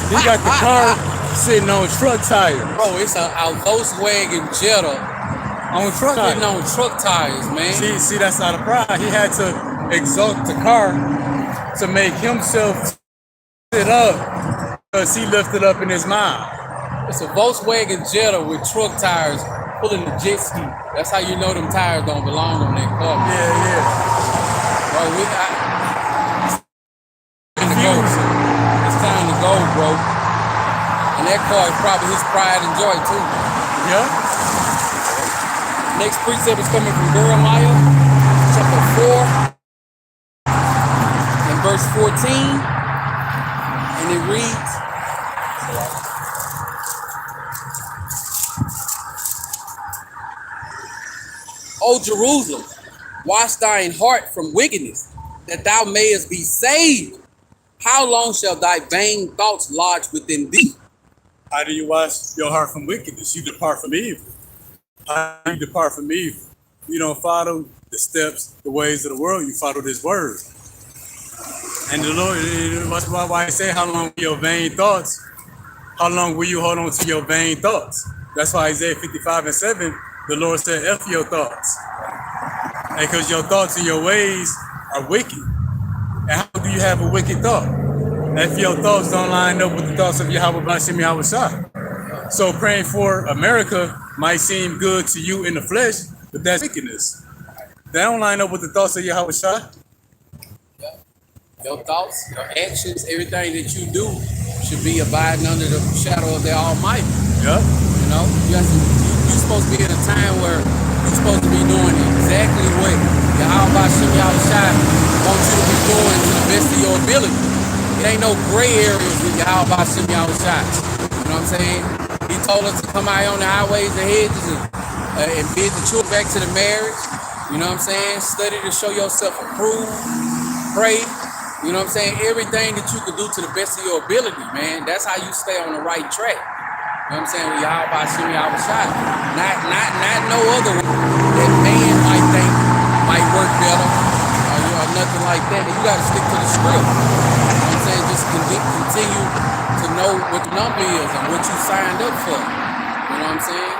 He got the car sitting on truck tires. Bro, it's a Volkswagen Jetta on truck sitting tires. on truck tires, man. See, that's out of pride. He had to exalt the car to make himself sit up because he lifted up in his mind. It's a Volkswagen Jetta with truck tires pulling the jet ski. That's how you know them tires don't belong on that car. Man. Yeah. Bro, it's time to go, bro. And that car is probably his pride and joy too. Yeah. Next precept is coming from Jeremiah, chapter 4, and verse 14. And it reads, O Jerusalem, wash thine heart from wickedness, that thou mayest be saved. How long shall thy vain thoughts lodge within thee? How do you wash your heart from wickedness? You depart from evil. How do you depart from evil? You don't follow the steps, the ways of the world. You follow this word. And the Lord, that's why I say, how long will your vain thoughts? How long will you hold on to your vain thoughts? That's why Isaiah 55:7, the Lord said, F your thoughts. Because your thoughts and your ways are wicked. And how do you have a wicked thought? If your thoughts don't line up with the thoughts of YAHAWASHI. So praying for America might seem good to you in the flesh, but that's wickedness. They don't line up with the thoughts of YAHAWASHI. Your thoughts, your actions, everything that you do should be abiding under the shadow of the Almighty. Yep. You know, you're supposed to be in a time where you're supposed to be doing exactly what YAHAWASHI wants you to be doing to the best of your ability. It ain't no gray areas with YAHAWASHI. You know what I'm saying? He told us to come out on the highways and hedges and bid the children back to the marriage. You know what I'm saying? Study to show yourself approved. Pray. You know what I'm saying? Everything that you could do to the best of your ability, man. That's how you stay on the right track. You know what I'm saying? With YAHAWASHI. Not no other way that man might think might work better or nothing like that. You got to stick to the script. You know what I'm saying? Just continue to know what the number is and what you signed up for. You know what I'm saying?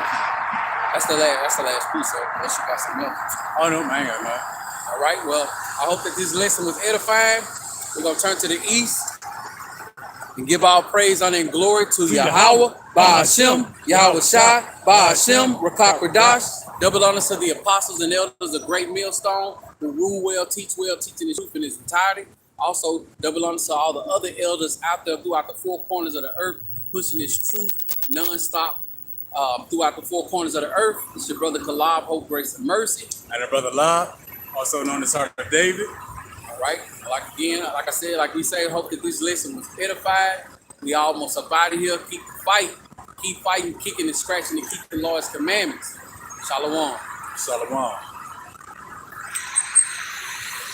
That's the last piece of it. Unless you got something else. Oh no, man, man. All right. Well, I hope that this lesson was edifying. We're going to turn to the east and give all praise, honor, and glory to Yahweh, Ba'ashem, YAHAWASHI, Ba'ashem, Rakak Radash. Double honors to the apostles and elders of Great Millstone who rule well, teaching the truth in its entirety. Also, double honors to all the other elders out there throughout the four corners of the earth, pushing this truth non-stop throughout the four corners of the earth. It's your brother Kalab, Hope, Grace, and Mercy. And our brother Lob, also known as Heart of David. All right. Like I said, like we say, hope that this lesson was edified. We almost up out of here. Keep fighting, kicking and scratching, and keep the Lord's commandments. Shalom. Shalom.